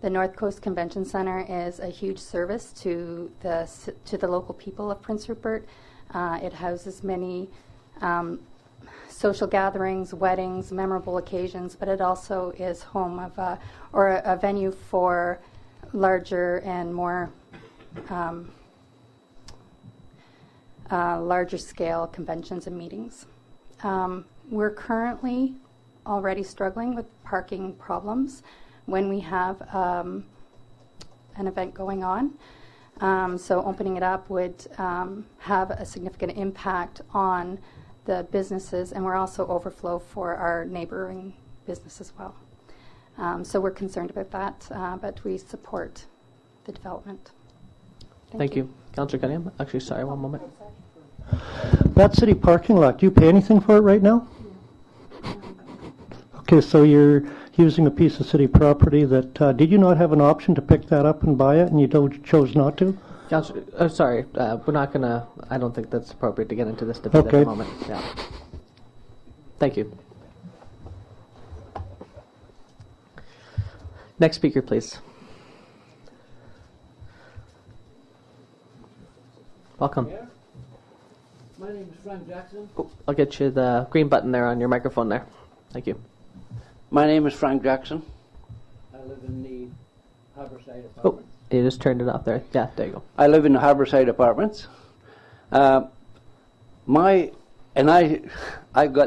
the North Coast Convention Centre is a huge service to the local people of Prince Rupert. It houses many social gatherings, weddings, memorable occasions, but it also is home of a venue for larger and more larger scale conventions and meetings. We're currently already struggling with parking problems when we have an event going on. So opening it up would have a significant impact on the businesses, and we're also overflow for our neighboring business as well. So we're concerned about that, but we support the development. Thank you. Councillor Cunningham. Actually, sorry, one moment. That city parking lot, do you pay anything for it right now? Okay, so you're using a piece of city property that, did you not have an option to pick that up and buy it, and you chose not to? Councillor, sorry, we're not going to, I don't think that's appropriate to get into this debate at the moment. Yeah. Thank you. Next speaker, please. Welcome. My name is Frank Jackson. Oh, I'll get you the green button there on your microphone there. Thank you. My name is Frank Jackson. I live in the Harborside Apartments. Oh, you just turned it off there. Yeah, there you go. I live in the Harborside Apartments. I've got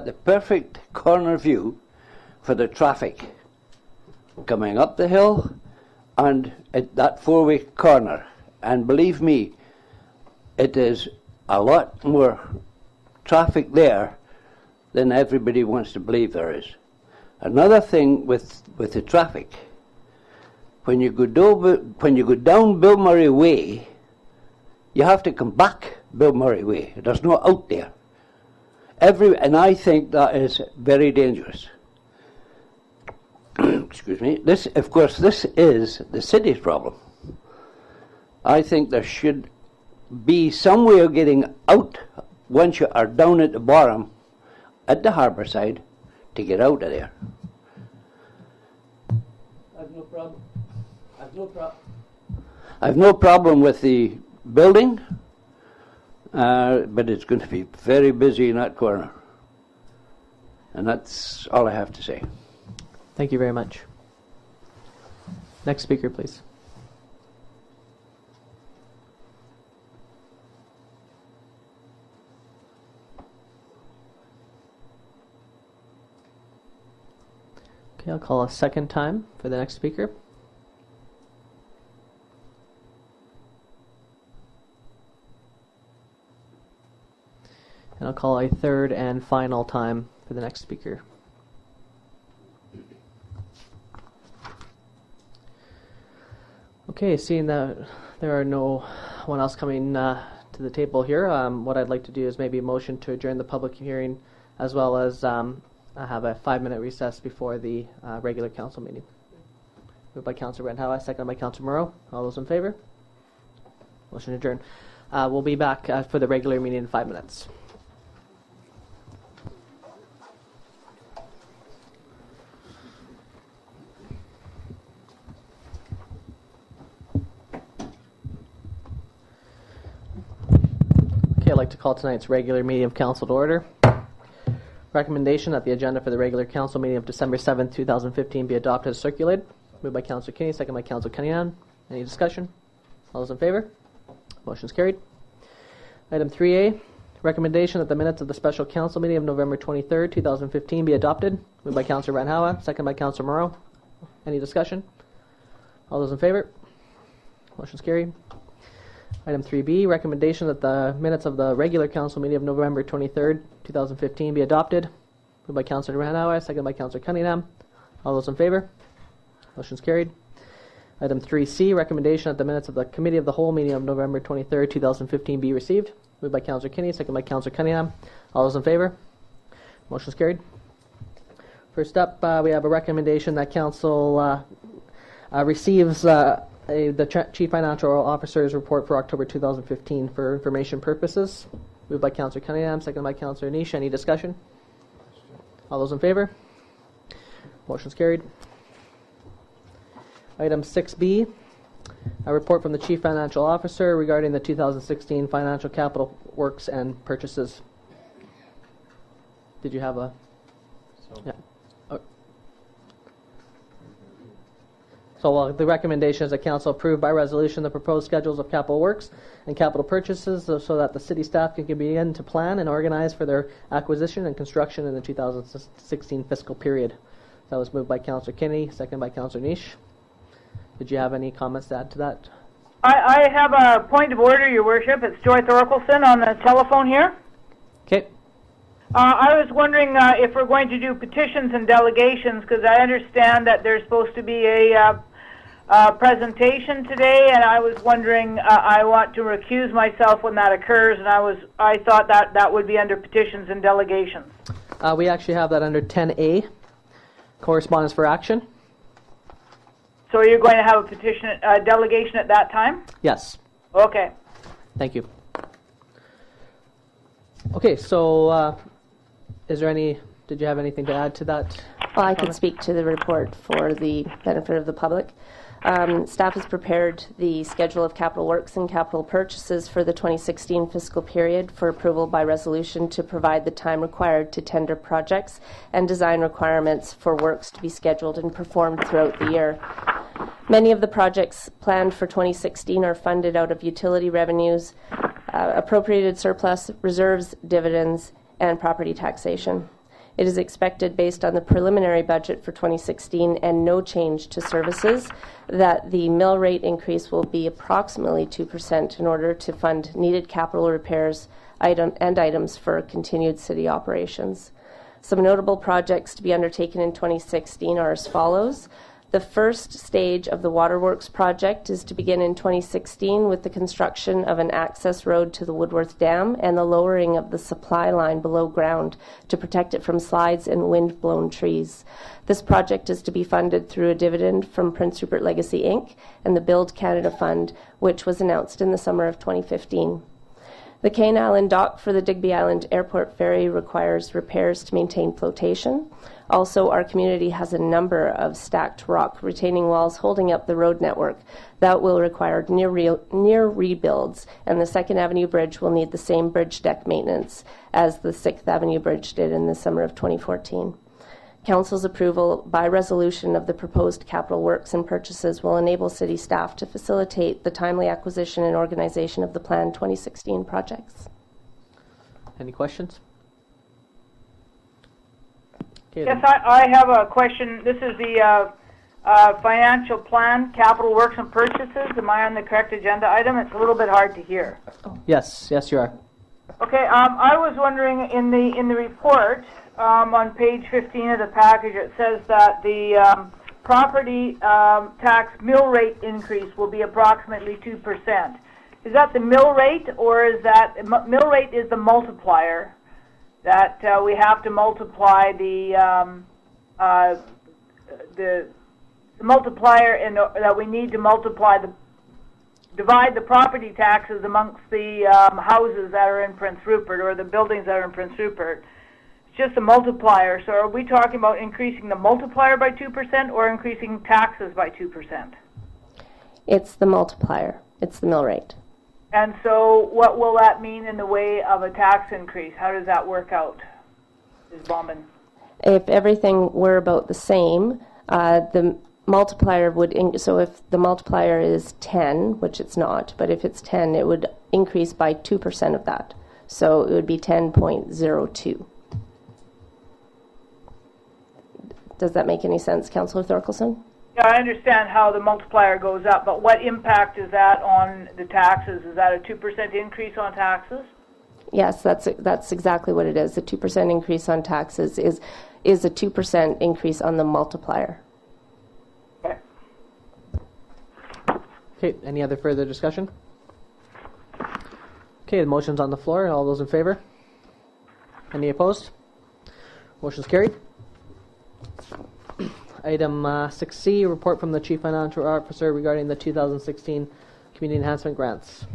the perfect corner view for the traffic coming up the hill and at that four-way corner. And believe me, it is a lot more traffic there than everybody wants to believe there is. Another thing with the traffic, when you go down Bill Murray Way, you have to come back Bill Murray Way. There's no out there. And I think that is very dangerous. Excuse me. This, of course, this is the city's problem. I think there should be some way of getting out once you are down at the bottom at the harbour side to get out of there. I've no problem. I've no problem with the building, but it's going to be very busy in that corner. And that's all I have to say. Thank you very much. Next speaker, please. Okay, I'll call a second time for the next speaker. And I'll call a third and final time for the next speaker. Okay, seeing that there are no one else coming to the table here, what I'd like to do is maybe a motion to adjourn the public hearing, as well as have a 5-minute recess before the regular council meeting. Moved by Councillor Randhawa, seconded by Councillor Moreau. All those in favor? Motion adjourned. We'll be back for the regular meeting in 5 minutes. I'd like to call tonight's regular meeting of council to order. Recommendation that the agenda for the regular council meeting of December 7th, 2015 be adopted as circulated. Moved by Councillor Kinney, second by Councillor Cunningham. Any discussion? All those in favor? Motion's carried. Item 3A, recommendation that the minutes of the special council meeting of November 23rd, 2015 be adopted. Moved by Councillor Randhawa, second by Councillor Moreau. Any discussion? All those in favor? Motion's carried. Item 3B, recommendation that the minutes of the regular council meeting of November 23rd, 2015 be adopted. Moved by Councillor Randhawa, second by Councillor Cunningham. All those in favor? Motion's carried. Item 3C, recommendation that the minutes of the committee of the whole meeting of November 23rd, 2015 be received. Moved by Councillor Kinney, second by Councillor Cunningham. All those in favor? Motion's carried. First up, we have a recommendation that council receives the Chief Financial Officer's report for October 2015 for information purposes. Moved by Councillor Cunningham, second by Councillor Nish. Any discussion? All those in favor? Motion's carried. Item 6B, a report from the Chief Financial Officer regarding the 2016 financial capital works and purchases. Did you have a... Yeah. So the recommendation is that council approve by resolution the proposed schedules of capital works and capital purchases so that the city staff can begin to plan and organize for their acquisition and construction in the 2016 fiscal period. That was moved by Councillor Kinney, second by Councillor Nish. Did you have any comments to add to that? I have a point of order, Your Worship. It's Joy Thorkelson on the telephone here. Okay. I was wondering if we're going to do petitions and delegations, because I understand that there's supposed to be a presentation today, and I was wondering, I want to recuse myself when that occurs, and I thought that would be under petitions and delegations. We actually have that under 10A, correspondence for action. So you're going to have a delegation at that time? Yes. Okay. Thank you. Okay, so did you have anything to add to that? Well, I can speak to the report for the benefit of the public. Staff has prepared the schedule of capital works and capital purchases for the 2016 fiscal period for approval by resolution to provide the time required to tender projects and design requirements for works to be scheduled and performed throughout the year. Many of the projects planned for 2016 are funded out of utility revenues, appropriated surplus, reserves, dividends, and property taxation. It is expected, based on the preliminary budget for 2016 and no change to services, that the mill rate increase will be approximately 2% in order to fund needed capital repairs and items for continued city operations. Some notable projects to be undertaken in 2016 are as follows. The first stage of the Waterworks project is to begin in 2016 with the construction of an access road to the Woodworth Dam and the lowering of the supply line below ground to protect it from slides and wind-blown trees. This project is to be funded through a dividend from Prince Rupert Legacy Inc. and the Build Canada Fund, which was announced in the summer of 2015. The Cane Island dock for the Digby Island Airport ferry requires repairs to maintain flotation. Also, our community has a number of stacked rock retaining walls holding up the road network that will require near rebuilds, and the 2nd Avenue Bridge will need the same bridge deck maintenance as the 6th Avenue Bridge did in the summer of 2014. Council's approval by resolution of the proposed capital works and purchases will enable city staff to facilitate the timely acquisition and organization of the planned 2016 projects. Any questions? Okay, yes, I have a question. This is the financial plan, capital works and purchases. Am I on the correct agenda item? It's a little bit hard to hear. Yes, you are. Okay, I was wondering, in the report, on page 15 of the package, it says that the property tax mill rate increase will be approximately 2%. Is that the mill rate, or is that mill rate is the multiplier that we have to multiply the multiplier that we need to divide the property taxes amongst the houses that are in Prince Rupert, or the buildings that are in Prince Rupert? It's just a multiplier. So are we talking about increasing the multiplier by 2% or increasing taxes by 2%? It's the multiplier. It's the mill rate. And so what will that mean in the way of a tax increase? How does that work out, Ms. Bauman? If everything were about the same, the multiplier would, so if the multiplier is 10, which it's not, but if it's 10, it would increase by 2% of that. So it would be 10.02. Does that make any sense, Councillor Thorkelson? Yeah, I understand how the multiplier goes up, but what impact is that on the taxes? Is that a 2% increase on taxes? Yes, that's exactly what it is. The 2% increase on taxes is a 2% increase on the multiplier. Okay, any other further discussion? Okay, the motion's on the floor. All those in favor? Any opposed? Motion's carried. Item 6C, report from the Chief Financial Officer regarding the 2016 Community Enhancement Grants.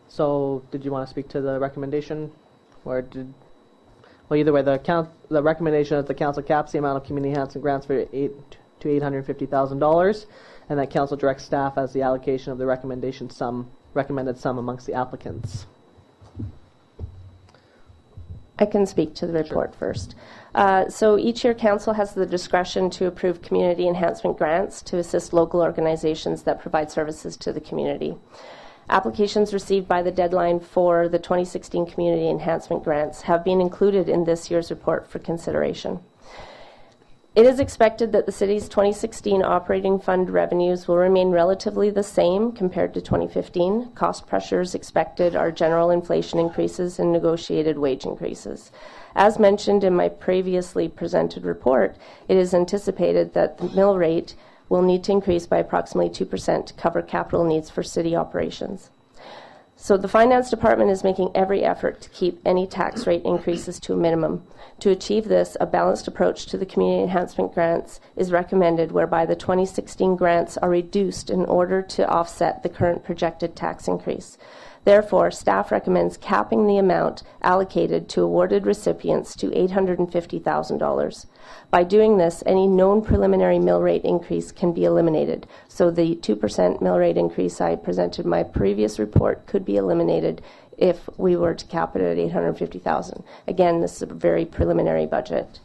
So, did you want to speak to the recommendation? Well, either way, the recommendation is the Council caps the amount of Community Enhancement Grants for $850,000, and that Council directs staff as the allocation of the recommended sum amongst the applicants. I can speak to the report first. So each year Council has the discretion to approve community enhancement grants to assist local organizations that provide services to the community. Applications received by the deadline for the 2016 community enhancement grants have been included in this year's report for consideration. It is expected that the City's 2016 operating fund revenues will remain relatively the same compared to 2015. Cost pressures expected are general inflation increases and negotiated wage increases. As mentioned in my previously presented report, it is anticipated that the mill rate will need to increase by approximately 2% to cover capital needs for city operations. So the Finance Department is making every effort to keep any tax rate increases to a minimum. To achieve this, a balanced approach to the community enhancement grants is recommended, whereby the 2016 grants are reduced in order to offset the current projected tax increase. Therefore, staff recommends capping the amount allocated to awarded recipients to $850,000. By doing this, any known preliminary mill rate increase can be eliminated. So the 2% mill rate increase I presented in my previous report could be eliminated if we were to cap it at $850,000. Again, this is a very preliminary budget.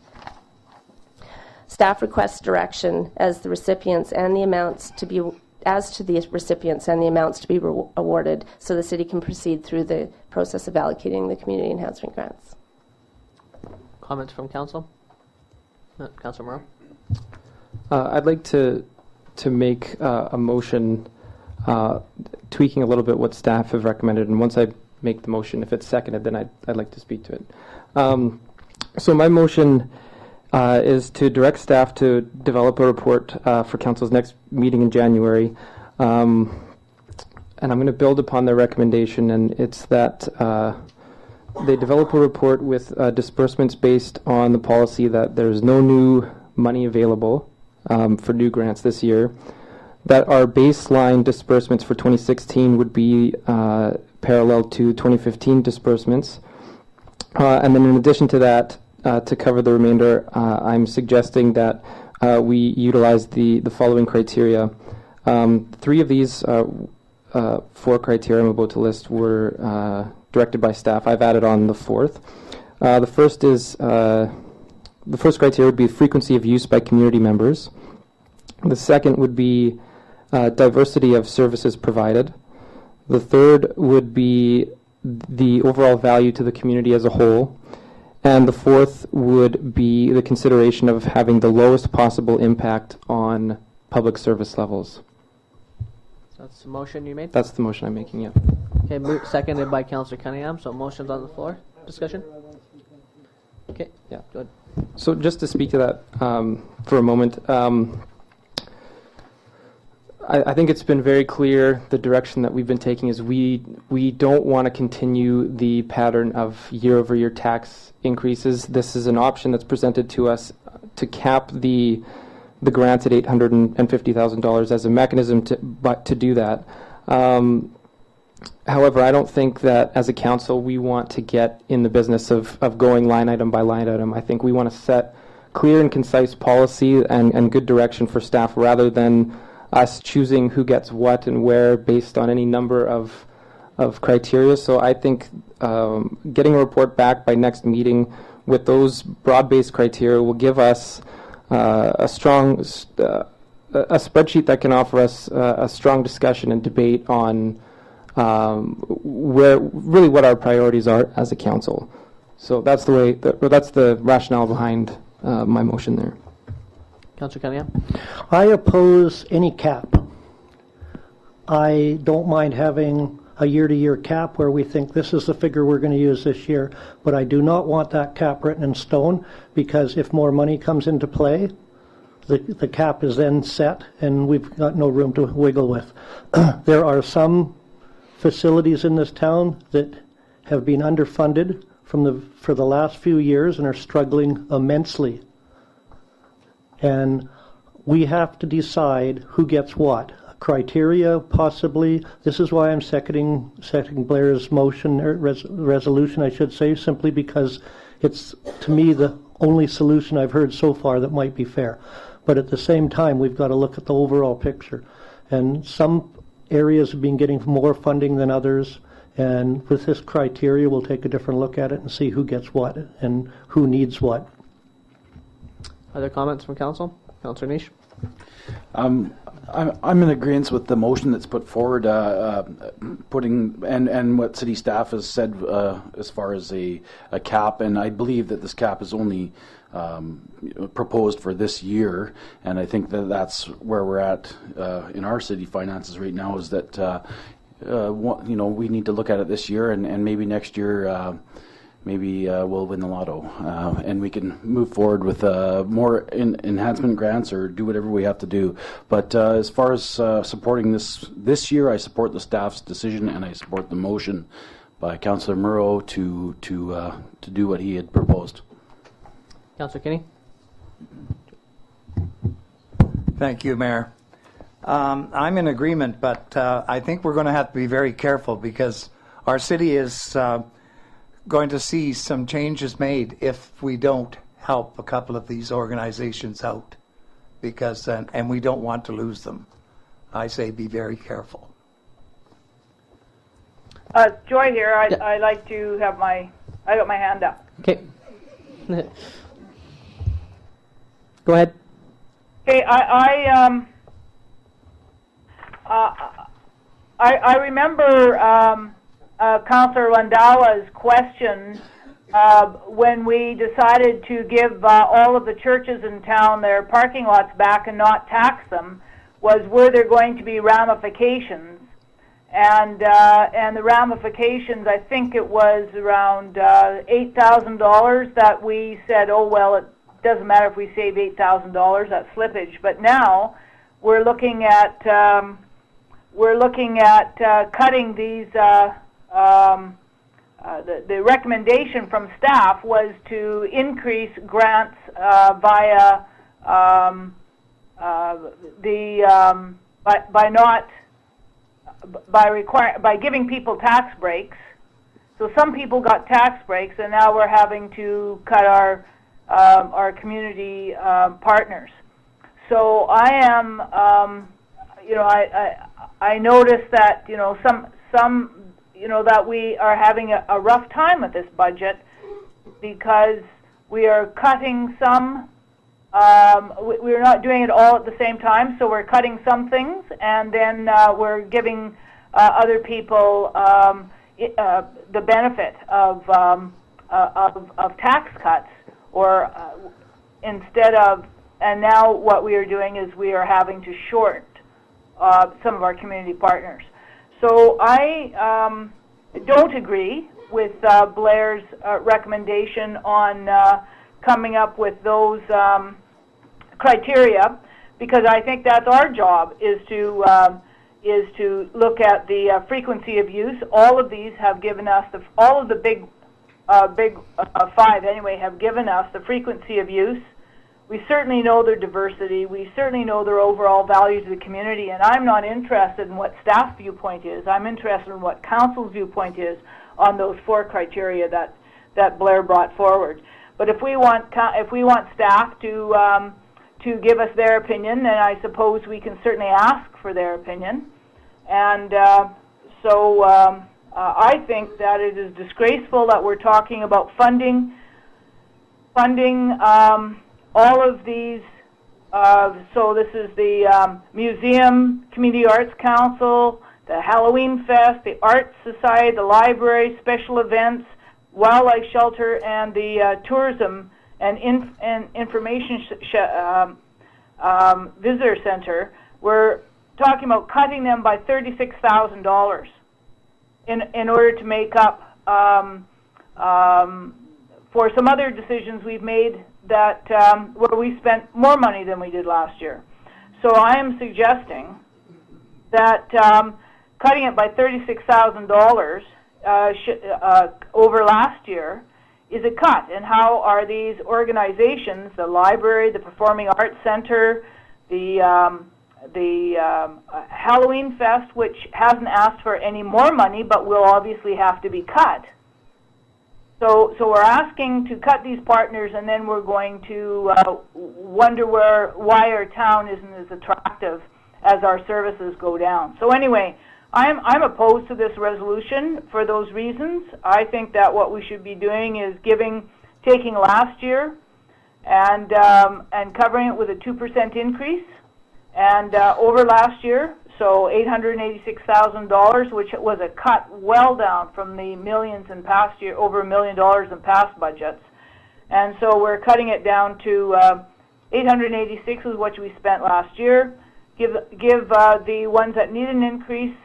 Staff requests direction as the recipients and the amounts to be awarded, so the city can proceed through the process of allocating the community enhancement grants. Comments from council? Councilor Morrow? I'd like to make a motion tweaking a little bit what staff have recommended, and once I make the motion, if it's seconded, then I'd like to speak to it. So my motion is to direct staff to develop a report for council's next meeting in January, and I'm going to build upon their recommendation, and it's that they develop a report with disbursements based on the policy that there's no new money available for new grants this year, that our baseline disbursements for 2016 would be parallel to 2015 disbursements, and then in addition to that, to cover the remainder, I'm suggesting that we utilize the following criteria. Three of these 4 criteria I'm about to list were directed by staff. I've added on the fourth. The first criteria would be frequency of use by community members. The second would be diversity of services provided. The third would be the overall value to the community as a whole. And the fourth would be the consideration of having the lowest possible impact on public service levels. So that's the motion you made? That's the motion I'm making, yeah. Okay, seconded by Councillor Cunningham, so motion's on the floor. Discussion? Okay, yeah. Go ahead. So just to speak to that for a moment, I think it's been very clear the direction that we've been taking is we don't want to continue the pattern of year-over-year tax increases. This is an option that's presented to us to cap the grants at $850,000 as a mechanism to do that. However, I don't think that as a council we want to get in the business of going line item by line item. I think we want to set clear and concise policy and good direction for staff rather than us choosing who gets what and where based on any number of criteria. So I think getting a report back by next meeting with those broad-based criteria will give us a strong a spreadsheet that can offer us a strong discussion and debate on what our priorities are as a council. So that's the rationale behind my motion there. Councillor Cunningham? I oppose any cap. I don't mind having a year-to-year cap where we think this is the figure we're going to use this year, but I do not want that cap written in stone, because if more money comes into play, the cap is then set and we've got no room to wiggle with. There are some facilities in this town that have been underfunded for the last few years and are struggling immensely. And we have to decide who gets what. Criteria, possibly. This is why I'm seconding Blair's motion, or resolution, I should say, simply because it's, to me, the only solution I've heard so far that might be fair. But at the same time, we've got to look at the overall picture. And some areas have been getting more funding than others. And with this criteria, we'll take a different look at it and see who gets what and who needs what. Other comments from council? Councillor Niche? I'm in agreement with the motion that's put forward, putting and what city staff has said as far as a cap, and I believe that this cap is only proposed for this year, and I think that that's where we're at in our city finances right now. Is that we need to look at it this year, and maybe next year. maybe we'll win the lotto, and we can move forward with more enhancement grants or do whatever we have to do. But as far as supporting this year, I support the staff's decision, and I support the motion by Councillor Murrow to do what he had proposed. Councillor Kinney. Thank you, Mayor. I'm in agreement, but I think we're going to have to be very careful because our city is going to see some changes made if we don't help a couple of these organizations out, because and we don't want to lose them. I say be very careful. Joy here. I like to have I got my hand up. Okay. Go ahead. Okay, I remember Councillor Wandawa's question when we decided to give all of the churches in town their parking lots back and not tax them, was were there going to be ramifications? And the ramifications, I think it was around $8,000 that we said, oh well, it doesn't matter if we save $8,000, that's slippage. But now we're looking at cutting these. The recommendation from staff was to increase grants via by giving people tax breaks. So some people got tax breaks, and now we're having to cut our community partners. So I am, I noticed that some that we are having a rough time with this budget because we are cutting some. We're not doing it all at the same time, so we're cutting some things, and then we're giving other people the benefit of tax cuts, or instead of. And now what we are doing is we are having to short some of our community partners. So I don't agree with Blair's recommendation on coming up with those criteria, because I think that's our job, is to look at the frequency of use. All of these have given us all of the big five anyway have given us the frequency of use. We certainly know their diversity. We certainly know their overall value to the community. And I'm not interested in what staff viewpoint is. I'm interested in what council's viewpoint is on those four criteria that Blair brought forward. But if we want staff to give us their opinion, then I suppose we can certainly ask for their opinion. And so I think that it is disgraceful that we're talking about funding all of these. So this is the Museum, Community Arts Council, the Halloween Fest, the Arts Society, the Library, special events, Wildlife Shelter, and the Tourism and Information Visitor Center. We're talking about cutting them by $36,000 in order to make up for some other decisions we've made that where we spent more money than we did last year. So I am suggesting that cutting it by $36,000 over last year is a cut. And how are these organizations, the library, the Performing Arts Center, the Halloween Fest, which hasn't asked for any more money but will obviously have to be cut. So we're asking to cut these partners, and then we're going to wonder why our town isn't as attractive as our services go down. So anyway, I'm opposed to this resolution for those reasons. I think that what we should be doing is taking last year and covering it with a 2% increase, and over last year, so $886,000, which was a cut well down from the millions in past year, over $1 million in past budgets. And so we're cutting it down to $886 is what we spent last year. Give the ones that need an increase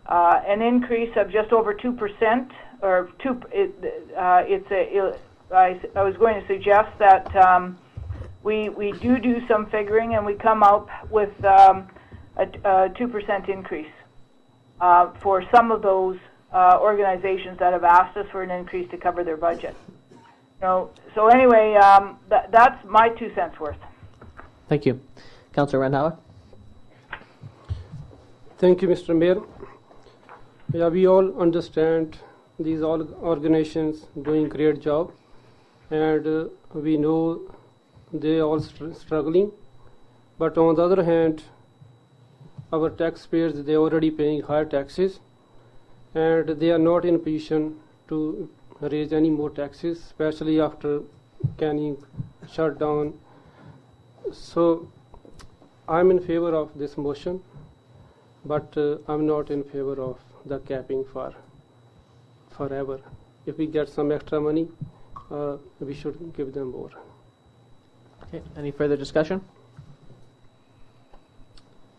an increase of just over 2%, or two. I was going to suggest that we do some figuring and we come up with a 2% increase for some of those organizations that have asked us for an increase to cover their budget. So anyway, that's my 2 cents worth. Thank you. Councillor Randhawa. Thank you, Mr. Mayor. Yeah, we all understand these all organizations doing great job, and we know they all struggling. But on the other hand, our taxpayers, they already paying higher taxes, and they are not in a position to raise any more taxes, especially after canning shut down. So I'm in favor of this motion, but I'm not in favor of the capping for forever. If we get some extra money, we should give them more. Okay. Any further discussion?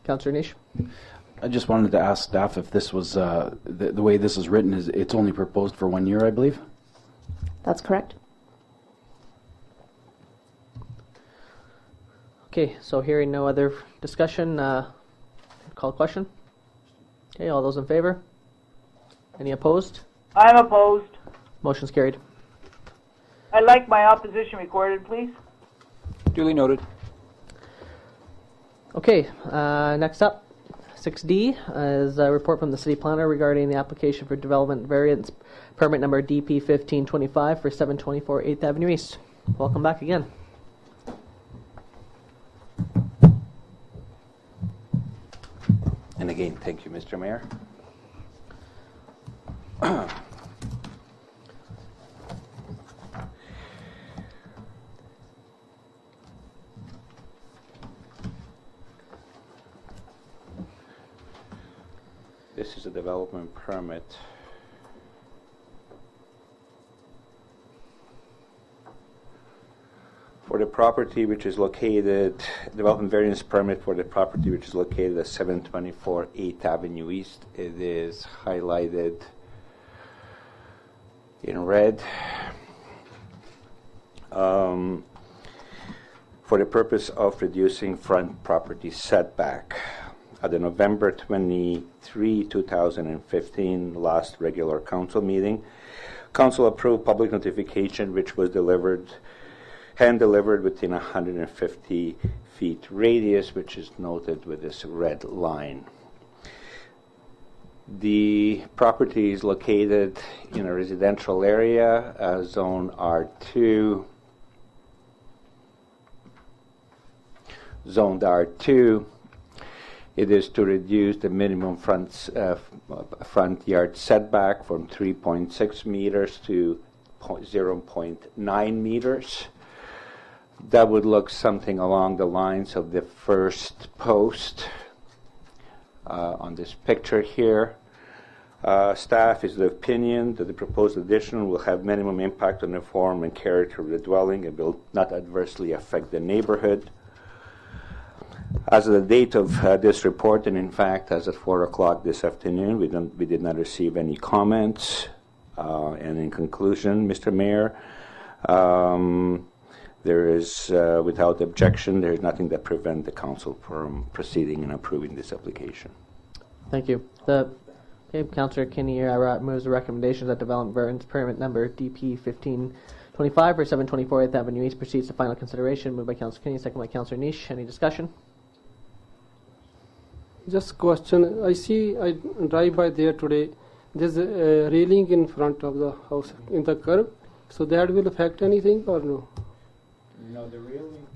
Councillor Nish. I just wanted to ask staff if this was the way this is written. Is it's only proposed for 1 year, I believe. That's correct. Okay, so hearing no other discussion, call question. Okay, all those in favor? Any opposed? I'm opposed. Motion's carried. I'd like my opposition recorded, please. Duly noted. Okay, Next up, 6D is a report from the city planner regarding the application for development variance permit number DP 1525 for 724 8th Avenue East. Welcome back again. And again, thank you, Mr. Mayor. This is a development permit for the property which is located, development variance permit for the property which is located at 724 8th Avenue East. It is highlighted in red. For the purpose of reducing front property setback. At the November 23, 2015 last regular council meeting, council approved public notification which was hand-delivered within 150 feet radius, which is noted with this red line. The property is located in a residential area, zone R2, zoned R2. It is to reduce the minimum front yard setback from 3.6 meters to 0.9 meters. That would look something along the lines of the first post on this picture here. Staff is of the opinion that the proposed addition will have minimum impact on the form and character of the dwelling and will not adversely affect the neighborhood. As of the date of this report, and in fact, as at 4 o'clock this afternoon, we did not receive any comments. And in conclusion, Mr. Mayor, there is, without objection, there is nothing that prevents the council from proceeding and approving this application. Thank you. Councillor Kinney moves the recommendation that development variance permit number DP 1525 for 724 8th Avenue East proceeds to final consideration. Moved by Councillor Kinney, second by Councillor Nish. Any discussion? Just question. I see, I drive by there today. There's a railing in front of the house in the curb. So that will affect anything or no? No,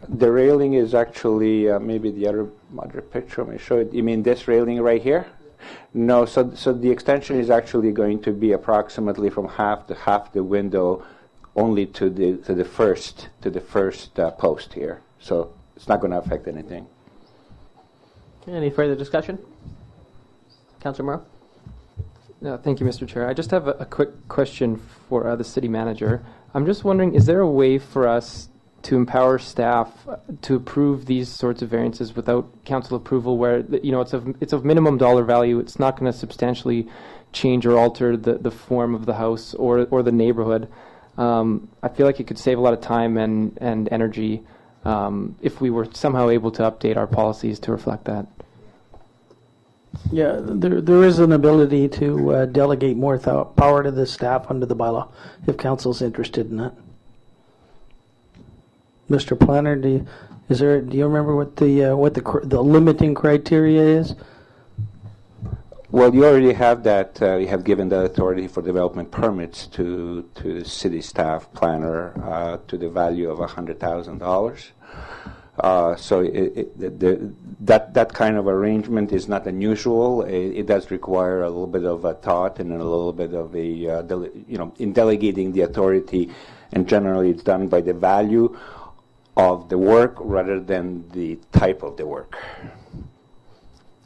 the railing is actually maybe the other picture. Let me show it. You mean this railing right here? No. So the extension is actually going to be approximately from half the window, only to the first post here. So it's not going to affect anything. Any further discussion? Councillor Morrow? No, thank you, Mr. Chair. I just have a quick question for the city manager. I'm just wondering, is there a way for us to empower staff to approve these sorts of variances without council approval, where it's of minimum dollar value. It's not going to substantially change or alter the form of the house or the neighborhood. I feel like it could save a lot of time and energy if we were somehow able to update our policies to reflect that. Yeah, there is an ability to delegate more power to the staff under the bylaw if council's interested in that. Mr. Planner, do you remember what the limiting criteria is? Well, you already have that. You have given the authority for development permits to the city staff planner to the value of $100,000. So that kind of arrangement is not unusual. It does require a little bit of a thought and a little bit of in delegating the authority, and generally it's done by the value of the work rather than the type of the work.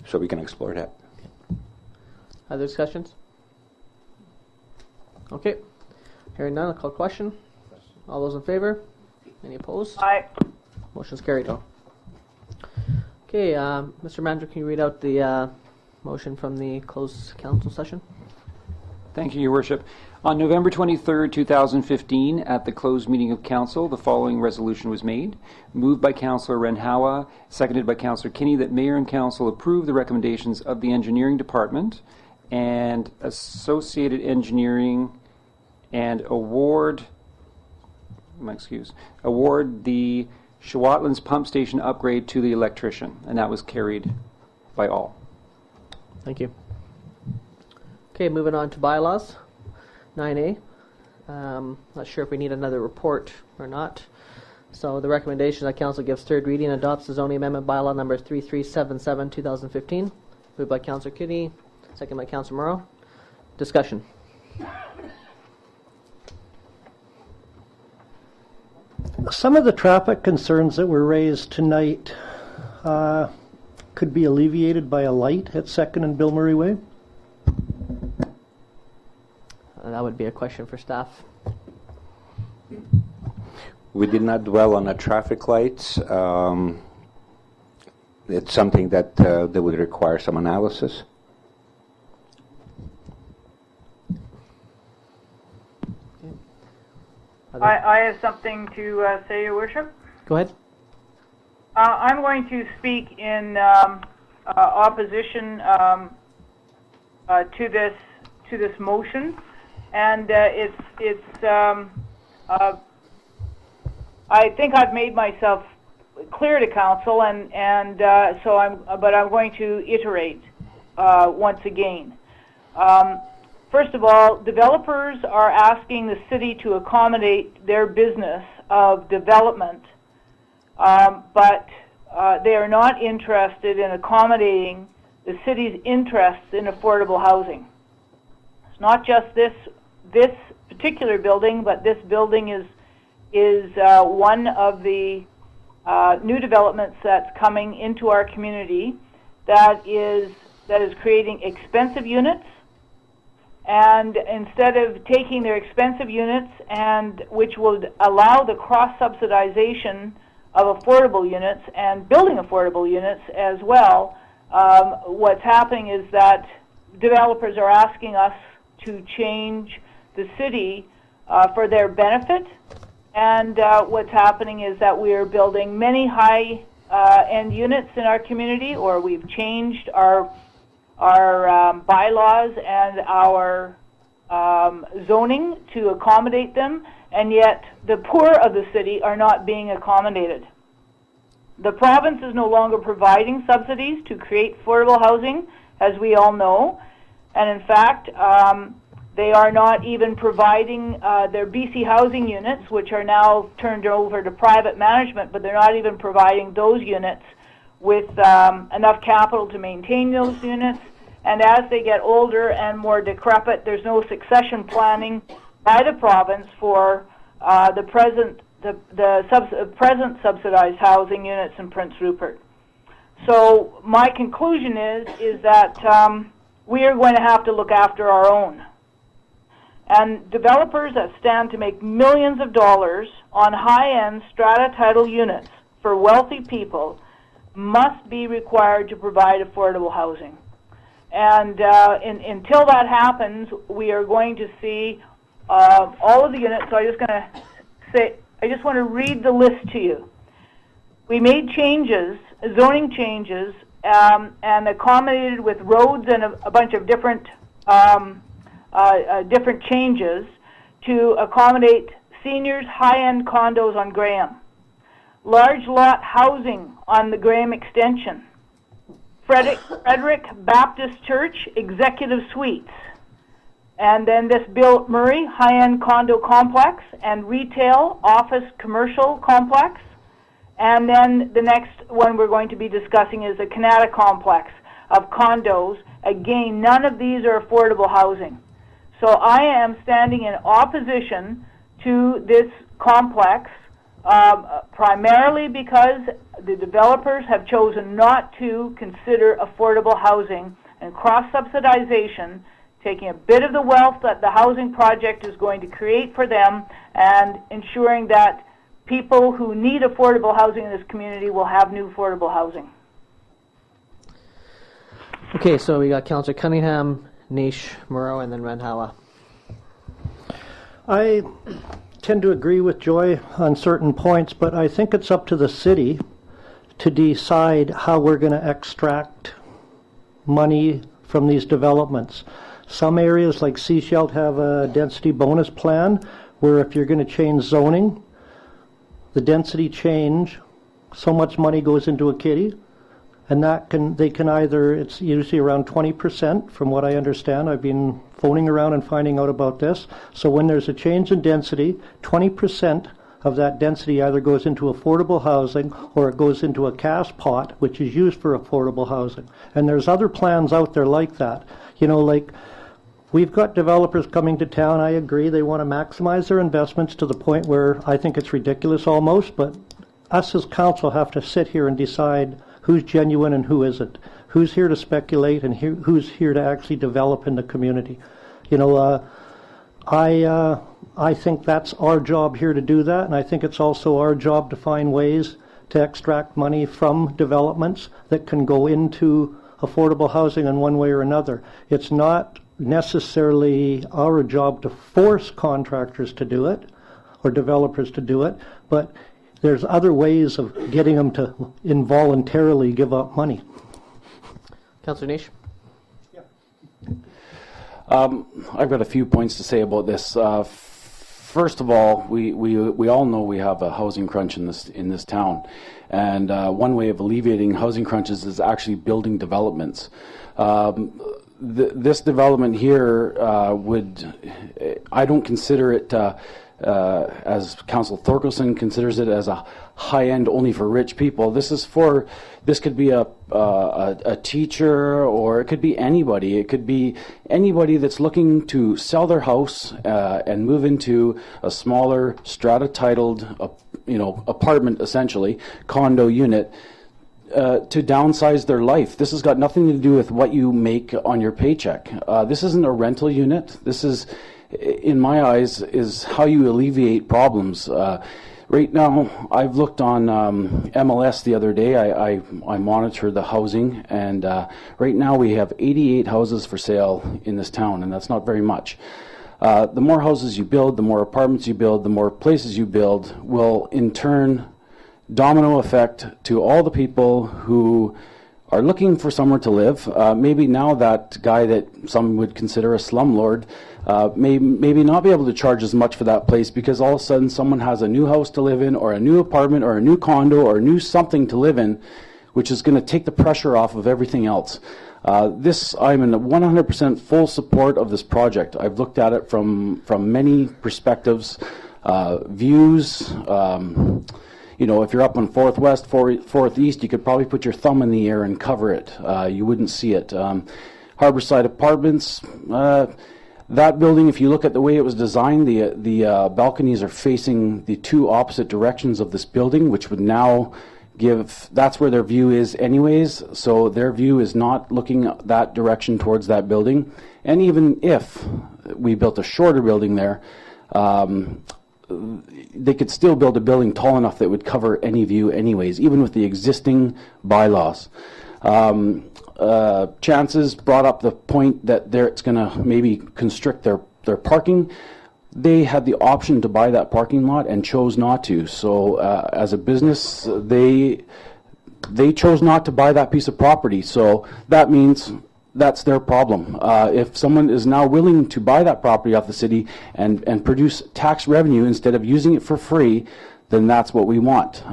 So we can explore that. Other discussions? Okay. Hearing none, I'll call question. All those in favor? Any opposed? Aye. Motion's carried. Okay, Mr. Manager, can you read out the motion from the closed council session? Thank you, Your Worship. On November 23rd, 2015, at the closed meeting of council, the following resolution was made. Moved by Councillor Renhawa, seconded by Councillor Kinney, that Mayor and Council approve the recommendations of the Engineering Department and Associated Engineering and award the Shawatlands pump station upgrade to the electrician, and that was carried by all. Thank you. Okay, moving on to bylaws. 9A. Not sure if we need another report or not. So the recommendation that council gives third reading and adopts the zoning amendment bylaw number 3377 2015. Moved by Councillor Kinney, second by Councillor Morrow. Discussion. Some of the traffic concerns that were raised tonight could be alleviated by a light at 2nd and Bill Murray Way. That would be a question for staff. We did not dwell on the traffic lights. It's something that would require some analysis. I have something to say, Your Worship. Go ahead. I'm going to speak in opposition to this motion, and I think I've made myself clear to council, but I'm going to iterate once again. First of all, developers are asking the city to accommodate their business of development, but they are not interested in accommodating the city's interests in affordable housing. It's not just this particular building, but this building is one of the new developments that's coming into our community that is creating expensive units. And instead of taking their expensive units, and which would allow the cross-subsidization of affordable units and building affordable units as well, what's happening is that developers are asking us to change the city for their benefit. And what's happening is that we are building many high-end units in our community, or we've changed our bylaws and our zoning to accommodate them, and yet the poor of the city are not being accommodated. The province is no longer providing subsidies to create affordable housing, as we all know, and in fact, they are not even providing their BC housing units, which are now turned over to private management, but they're not even providing those units with enough capital to maintain those units. And as they get older and more decrepit, there's no succession planning by the province for the present subsidized housing units in Prince Rupert. So my conclusion is that we are going to have to look after our own. And developers that stand to make millions of dollars on high-end strata title units for wealthy people must be required to provide affordable housing. And until that happens, we are going to see all of the units. So I just want to read the list to you. We made changes, zoning changes, and accommodated with roads and a bunch of different different changes to accommodate seniors' high-end condos on Graham, large lot housing on the Graham extension, Frederick Baptist Church Executive Suites, and then this Bill Murray high-end condo complex and retail office commercial complex, and then the next one we're going to be discussing is the Canada complex of condos. Again, none of these are affordable housing. So I am standing in opposition to this complex primarily because the developers have chosen not to consider affordable housing and cross-subsidization, taking a bit of the wealth that the housing project is going to create for them and ensuring that people who need affordable housing in this community will have new affordable housing. Okay, so we got Councillor Cunningham, Nish, Moreau, and then Randhawa. I tend to agree with Joy on certain points, but I think it's up to the city to decide how we're going to extract money from these developments. Some areas like Sechelt have a density bonus plan where if you're going to change zoning, the density change, so much money goes into a kitty, and they can either, it's usually around 20% from what I understand. I've been phoning around and finding out about this. So when there's a change in density, 20% of that density either goes into affordable housing or it goes into a cash pot, which is used for affordable housing. And there's other plans out there like that. You know, like we've got developers coming to town. I agree they want to maximize their investments to the point where I think it's ridiculous almost, but us as council have to sit here and decide who's genuine and who isn't, who's here to speculate and who's here to actually develop in the community. You know, I think that's our job here to do that, and I think it's also our job to find ways to extract money from developments that can go into affordable housing in one way or another. It's not necessarily our job to force contractors to do it or developers to do it, but there's other ways of getting them to involuntarily give up money. Councillor Nish? I've got a few points to say about this. First of all, we all know we have a housing crunch in this town, and one way of alleviating housing crunches is actually building developments. This development here I don't consider it as Councillor Thorkelson considers it as a high-end only for rich people. This could be a teacher, or it could be anybody. It could be anybody that's looking to sell their house and move into a smaller strata-titled, apartment, essentially, condo unit, to downsize their life. This has got nothing to do with what you make on your paycheck. This isn't a rental unit. This is, in my eyes, is how you alleviate problems. Right now, I've looked on MLS the other day. I monitor the housing, and right now we have 88 houses for sale in this town, and that's not very much. The more houses you build, the more apartments you build, the more places you build will in turn domino effect to all the people who are looking for somewhere to live. Maybe now that guy that some would consider a slumlord maybe not be able to charge as much for that place because all of a sudden someone has a new house to live in, or a new apartment, or a new condo, or a new something to live in, which is going to take the pressure off of everything else. I'm in 100% full support of this project. I've looked at it from many perspectives, views. If you're up on 4th West, 4th East, you could probably put your thumb in the air and cover it. You wouldn't see it. Harborside Apartments, that building, if you look at the way it was designed, the balconies are facing the two opposite directions of this building, which would now that's where their view is anyways, so their view is not looking that direction towards that building. And even if we built a shorter building there, they could still build a building tall enough that would cover any view anyways, even with the existing bylaws. Chances brought up the point that it's going to maybe constrict their parking. They had the option to buy that parking lot and chose not to. So as a business, they chose not to buy that piece of property. So that means that's their problem. If someone is now willing to buy that property off the city and produce tax revenue instead of using it for free, then that's what we want.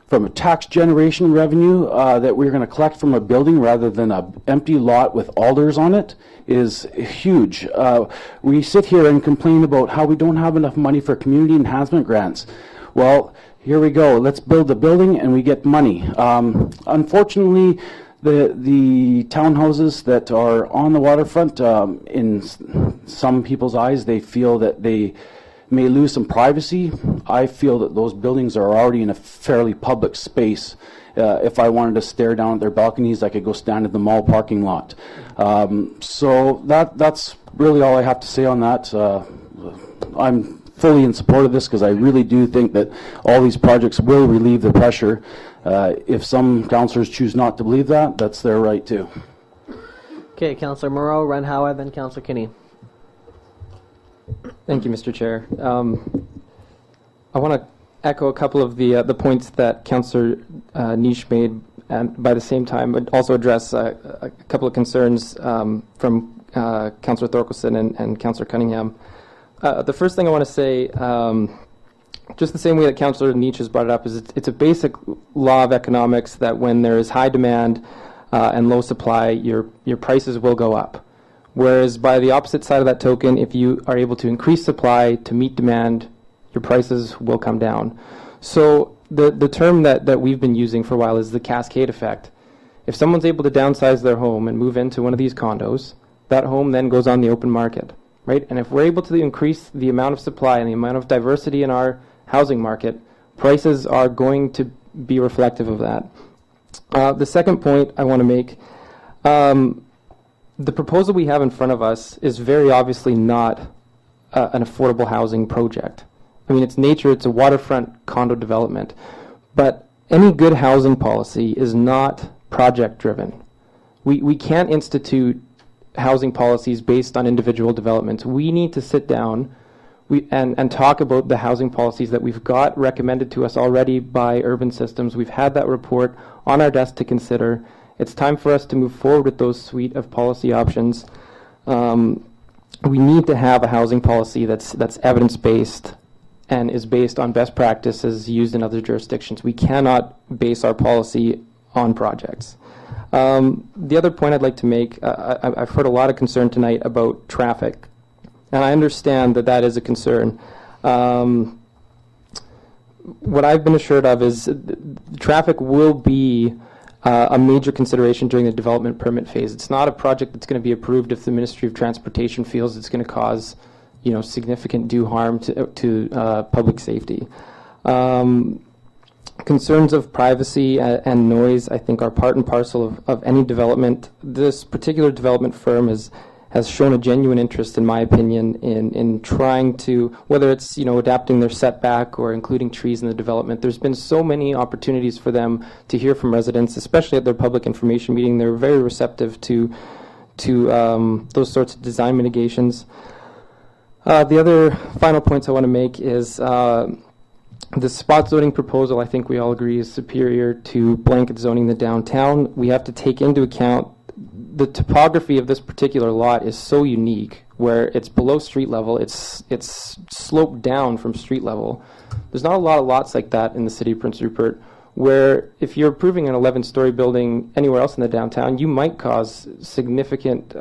From a tax generation revenue that we're going to collect from a building rather than an empty lot with alders on it is huge. We sit here and complain about how we don't have enough money for community enhancement grants. Well, here we go. Let's build a building and we get money. Unfortunately, the townhouses that are on the waterfront, in some people's eyes, they feel that they may lose some privacy. I feel that those buildings are already in a fairly public space. If I wanted to stare down at their balconies, I could go stand at the mall parking lot. So that's really all I have to say on that. I'm fully in support of this because I really do think that all these projects will relieve the pressure. If some councillors choose not to believe that, that's their right too. Okay, Councillor Moreau, Renhowa, then Councillor Kinney. Thank you, Mr. Chair. I want to echo a couple of the points that Councillor Niche made, and by the same time also address a couple of concerns from Councillor Thorkelson and Councillor Cunningham. The first thing I want to say, just the same way that Councillor Niche has brought it up, is it's a basic law of economics that when there is high demand and low supply, your prices will go up. Whereas by the opposite side of that token, if you are able to increase supply to meet demand, your prices will come down. So the term that we've been using for a while is the cascade effect. If someone's able to downsize their home and move into one of these condos, that home then goes on the open market, right? And if we're able to increase the amount of supply and the amount of diversity in our housing market, prices are going to be reflective of that. The second point I want to make, the proposal we have in front of us is very obviously not an affordable housing project. I mean, its nature, it's a waterfront condo development. But any good housing policy is not project-driven. We can't institute housing policies based on individual developments. We need to sit down and talk about the housing policies that we've got recommended to us already by Urban Systems. We've had that report on our desk to consider. It's time for us to move forward with those suite of policy options. We need to have a housing policy that's evidence-based and is based on best practices used in other jurisdictions. We cannot base our policy on projects. The other point I'd like to make, I've heard a lot of concern tonight about traffic, and I understand that that is a concern. What I've been assured of is traffic will be a major consideration during the development permit phase. It's not a project that's going to be approved if the Ministry of Transportation feels it's going to cause, significant due harm to public safety. Concerns of privacy and noise, I think, are part and parcel of any development. This particular development firm has shown a genuine interest, in my opinion, in trying to, whether it's adapting their setback or including trees in the development. There's been so many opportunities for them to hear from residents, especially at their public information meeting. They're very receptive to those sorts of design mitigations. The other final points I want to make is the spot zoning proposal, I think we all agree, is superior to blanket zoning the downtown. We have to take into account the topography of this particular lot is so unique, where it's below street level, it's sloped down from street level. There's not a lot of lots like that in the city of Prince Rupert, where if you're approving an 11-story building anywhere else in the downtown, you might cause significant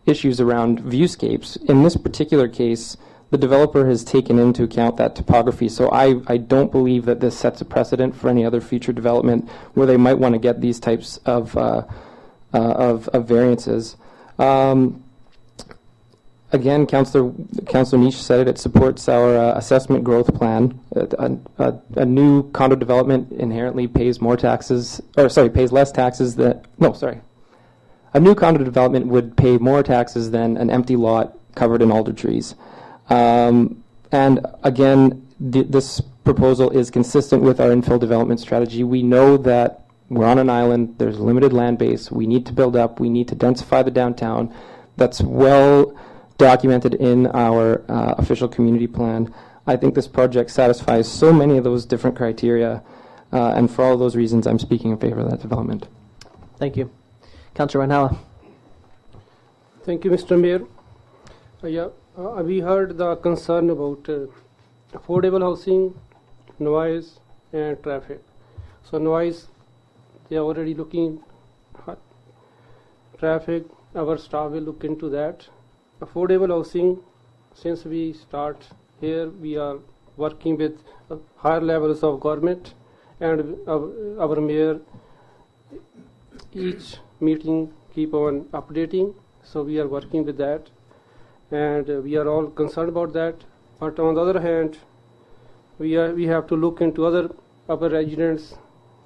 issues around viewscapes. In this particular case, the developer has taken into account that topography, so I don't believe that this sets a precedent for any other future development where they might want to get these types of variances. Again, Councillor Niche said it. It supports our assessment growth plan. A new condo development inherently pays more taxes, pays less taxes than. No, sorry. A new condo development would pay more taxes than an empty lot covered in alder trees. And again, this proposal is consistent with our infill development strategy. We know that we're on an island. There's a limited land base. We need to build up. We need to densify the downtown. That's well documented in our official community plan. I think this project satisfies so many of those different criteria, and for all those reasons, I'm speaking in favor of that development. Thank you. Councillor Renhala. Thank you, Mr. Mayor. We heard the concern about affordable housing, noise, and traffic. So noise, they are already looking at traffic. Our staff will look into that. Affordable housing, since we start here, we are working with higher levels of government, and our mayor each meeting keep on updating. So we are working with that, and we are all concerned about that. But on the other hand, we have to look into other residents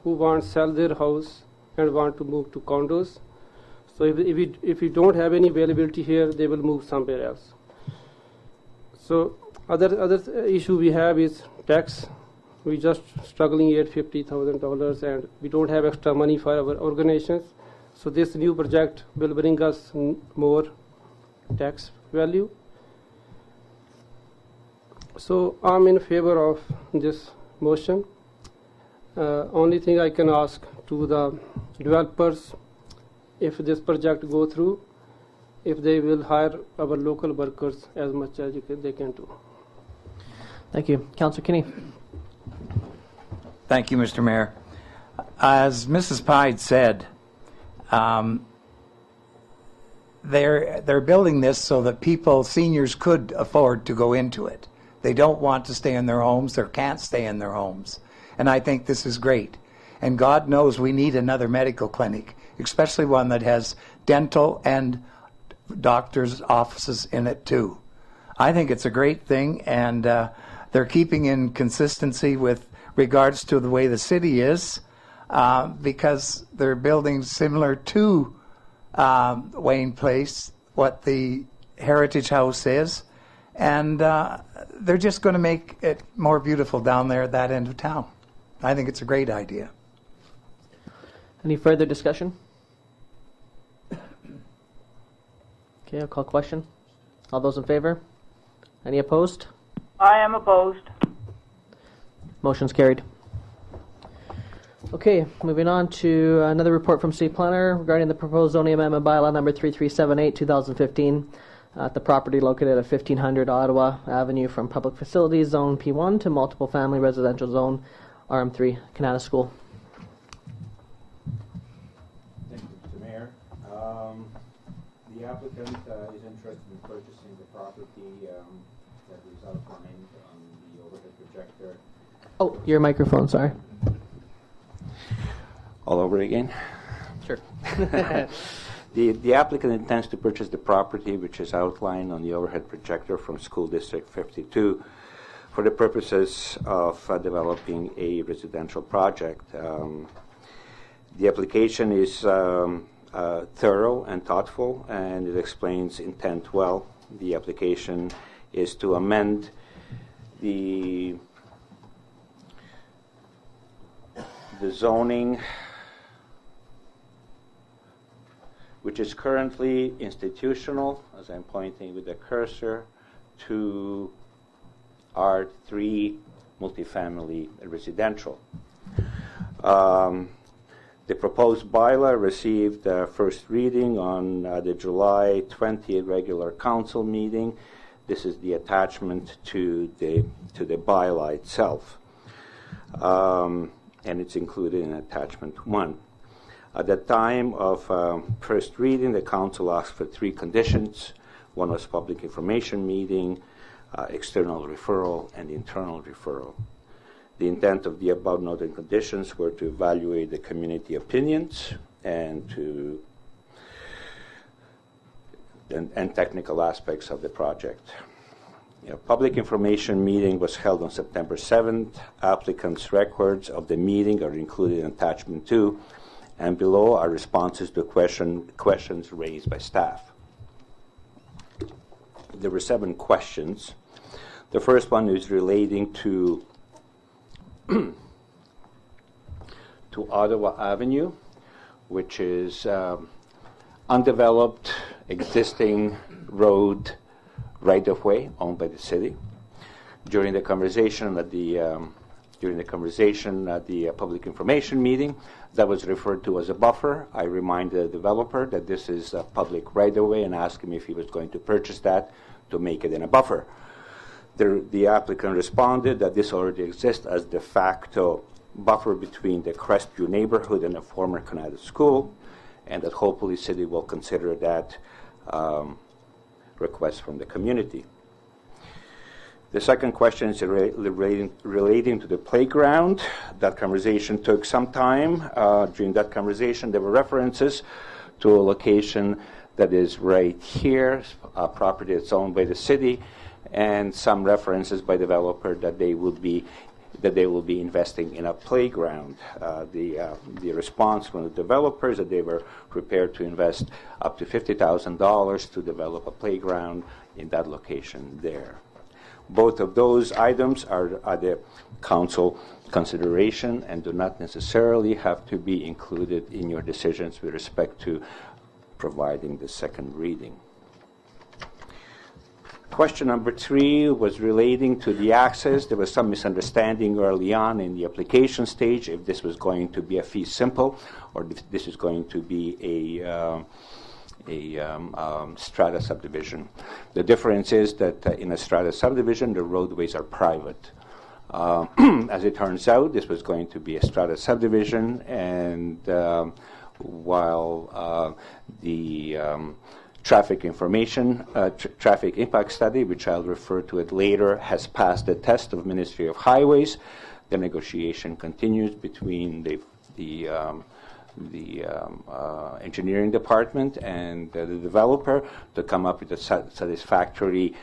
who want to sell their house and want to move to condos. So if we don't have any availability here, they will move somewhere else. So other issue we have is tax. We just struggling at $50,000, and we don't have extra money for our organizations. So this new project will bring us more tax value. So I'm in favor of this motion. Only thing I can ask to the developers, if this project go through, if they will hire our local workers as much as they can do. Thank you. Councillor Kinney. Thank you, Mr. Mayor. As Mrs. Pide said, they're building this so that seniors could afford to go into it. They don't want to stay in their homes or can't stay in their homes. And I think this is great. And God knows we need another medical clinic, especially one that has dental and doctors' offices in it too. I think it's a great thing, and they're keeping in consistency with regards to the way the city is, because they're building similar to Wayne Place, what the Heritage House is, and they're just going to make it more beautiful down there at that end of town. I think it's a great idea. Any further discussion? Okay, I'll call question. All those in favor? Any opposed? I am opposed. Motion's carried. Okay, moving on to another report from City Planner regarding the proposed zoning amendment bylaw number 3378, 2015, at the property located at 1500 Ottawa Avenue from Public Facilities Zone P1 to Multiple Family Residential Zone RM3, Canada School. Thank you, Mr. Mayor. The applicant is interested in purchasing the property that is outlined on the overhead projector. Oh, your microphone, sorry. All over again? Sure. The applicant intends to purchase the property which is outlined on the overhead projector from School District 52 for the purposes of developing a residential project. The application is thorough and thoughtful, and it explains intent well. The application is to amend the zoning, which is currently institutional, as I'm pointing with the cursor, to R3 multifamily residential. The proposed bylaw received first reading on the July 20th regular council meeting. This is the attachment to the bylaw itself, and it's included in attachment 1. At the time of first reading, the council asked for 3 conditions. One was public information meeting, external referral, and internal referral. The intent of the above noted conditions were to evaluate the community opinions and to and technical aspects of the project. Public information meeting was held on September 7th. Applicants' records of the meeting are included in attachment 2, and below are responses to questions raised by staff. There were 7 questions. The first one is relating to Ottawa Avenue, which is undeveloped existing road right-of-way owned by the city. During the conversation at the public information meeting, that was referred to as a buffer. I reminded the developer that this is a public right-of-way and asked him if he was going to purchase that to make it in a buffer. The applicant responded that this already exists as de facto buffer between the Crestview neighborhood and the former Canada School, and that hopefully city will consider that request from the community. The second question is relating to the playground. That conversation took some time. During that conversation, there were references to a location that is right here, a property that's owned by the city, and some references by developer that they will be investing in a playground. The response from the developers that they were prepared to invest up to $50,000 to develop a playground in that location there. Both of those items are at the council consideration and do not necessarily have to be included in your decisions with respect to providing the second reading. Question number 3 was relating to the access. There was some misunderstanding early on in the application stage if this was going to be a fee simple or if this is going to be a strata subdivision. The difference is that in a strata subdivision, the roadways are private. As it turns out, this was going to be a strata subdivision, and while the traffic information, traffic impact study, which I'll refer to it later, has passed the test of Ministry of Highways, the negotiation continues between the engineering department and the developer to come up with a satisfactory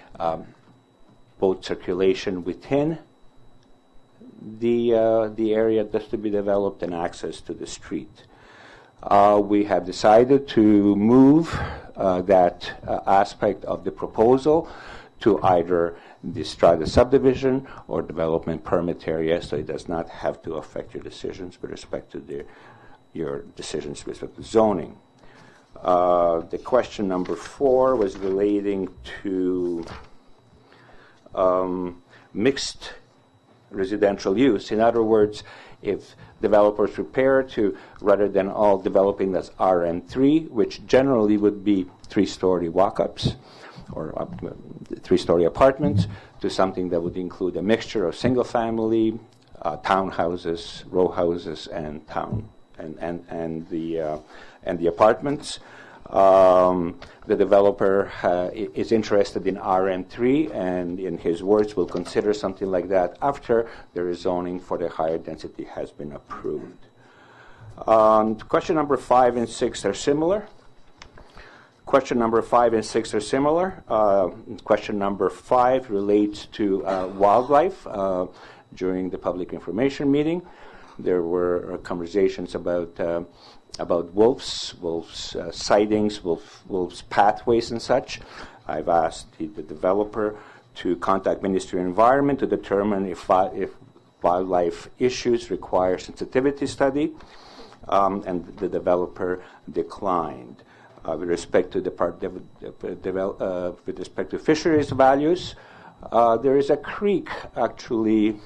boat circulation within the area that's to be developed and access to the street. We have decided to move that aspect of the proposal to either the strata subdivision or development permit area, so it does not have to affect your decisions with respect to your decisions with respect to zoning. The question number 4 was relating to mixed residential use. In other words, if developers prepare to, rather than all developing as RM3, which generally would be 3-story walk-ups or 3-story apartments, to something that would include a mixture of single-family, townhouses, row houses, and the apartments. The developer is interested in RM3, and in his words will consider something like that after the rezoning for the higher density has been approved. Question number 5 and 6 are similar. Question number 5 and 6 are similar. Question number 5 relates to wildlife. During the public information meeting, there were conversations about wolves, sightings, wolves pathways and such. I've asked the developer to contact Ministry of Environment to determine if wildlife issues require sensitivity study, and the developer declined. With respect to fisheries values, there is a creek actually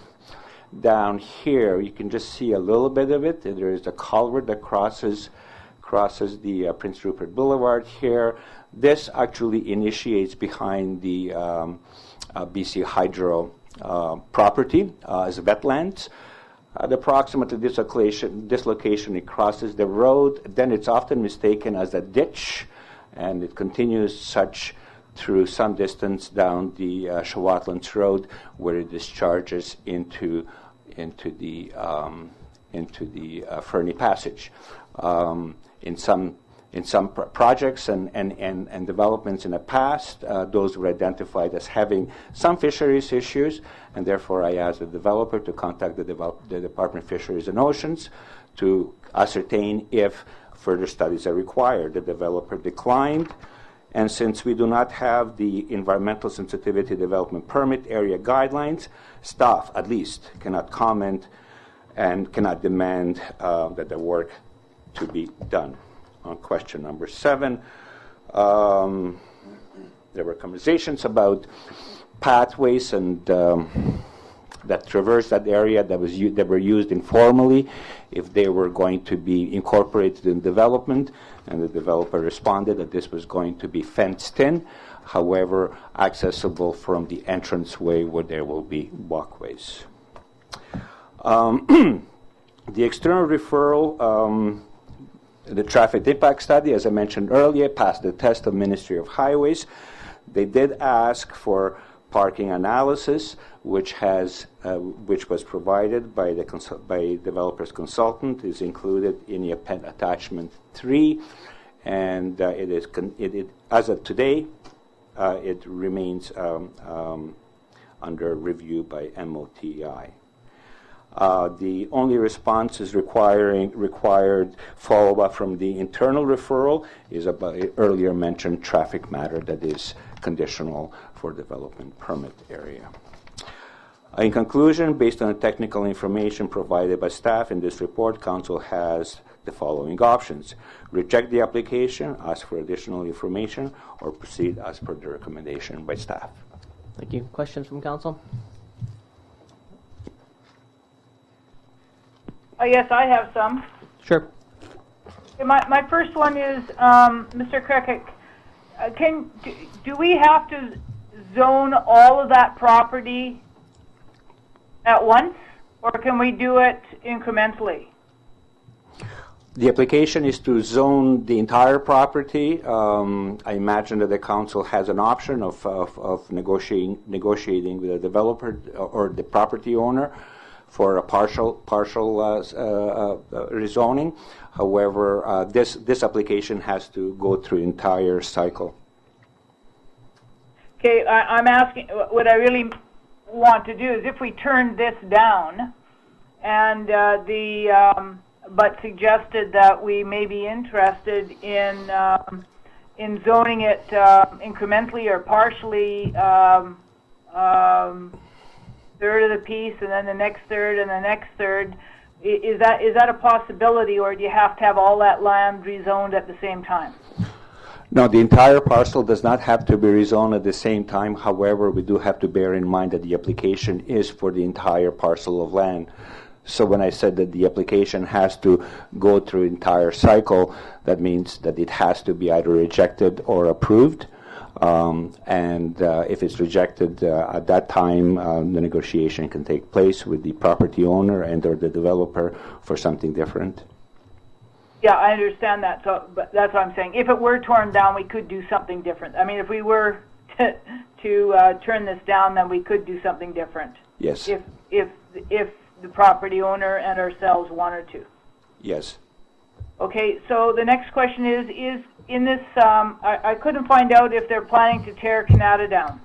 down here. You can just see a little bit of it. There is a culvert that crosses the Prince Rupert Boulevard here. This actually initiates behind the BC Hydro property as wetlands. At approximately this location, it crosses the road. Then it's often mistaken as a ditch, and it continues such through some distance down the Shawatlands Road, where it discharges into the Fernie Passage. In some In some projects and developments in the past, those were identified as having some fisheries issues, and therefore I asked the developer to contact the Department of Fisheries and Oceans to ascertain if further studies are required. The developer declined, and since we do not have the environmental sensitivity development permit area guidelines, staff at least cannot comment and cannot demand that the work to be done. On question number 7, there were conversations about pathways and that traverse that area that were used informally, if they were going to be incorporated in development, and the developer responded that this was going to be fenced in, however accessible from the entranceway where there will be walkways. The external referral, the traffic impact study, as I mentioned earlier, passed the test of Ministry of Highways. They did ask for parking analysis, which was provided by the developer's consultant, is included in the attachment 3, and it is as of today, it remains under review by MOTI. The only response is required follow-up from the internal referral is about earlier mentioned traffic matter that is conditional for development permit area. In conclusion, based on the technical information provided by staff in this report, Council has the following options: reject the application, ask for additional information, or proceed as per the recommendation by staff. Thank you. Questions from Council? Yes, I have some. Sure. Okay, my first one is, Mr. Krekic, do we have to zone all of that property at once, or can we do it incrementally? The application is to zone the entire property. I imagine that the council has an option of negotiating with the developer or the property owner for a partial rezoning. However, this application has to go through the entire cycle. Okay, I'm asking, what I really want to do is if we turn this down and but suggested that we may be interested in zoning it incrementally or partially, third of the piece and then the next third and the next third, is that a possibility, or do you have to have all that land rezoned at the same time? No, the entire parcel does not have to be rezoned at the same time. However, we do have to bear in mind that the application is for the entire parcel of land. So when I said that the application has to go through the entire cycle, that means that it has to be either rejected or approved. If it's rejected at that time, the negotiation can take place with the property owner and or the developer for something different. Yeah, I understand that. So, but that's what I'm saying. If it were torn down, we could do something different. I mean, if we were to turn this down, then we could do something different. Yes. If the property owner and ourselves wanted to. Yes. Okay. So the next question is in this? I couldn't find out if they're planning to tear Canada down.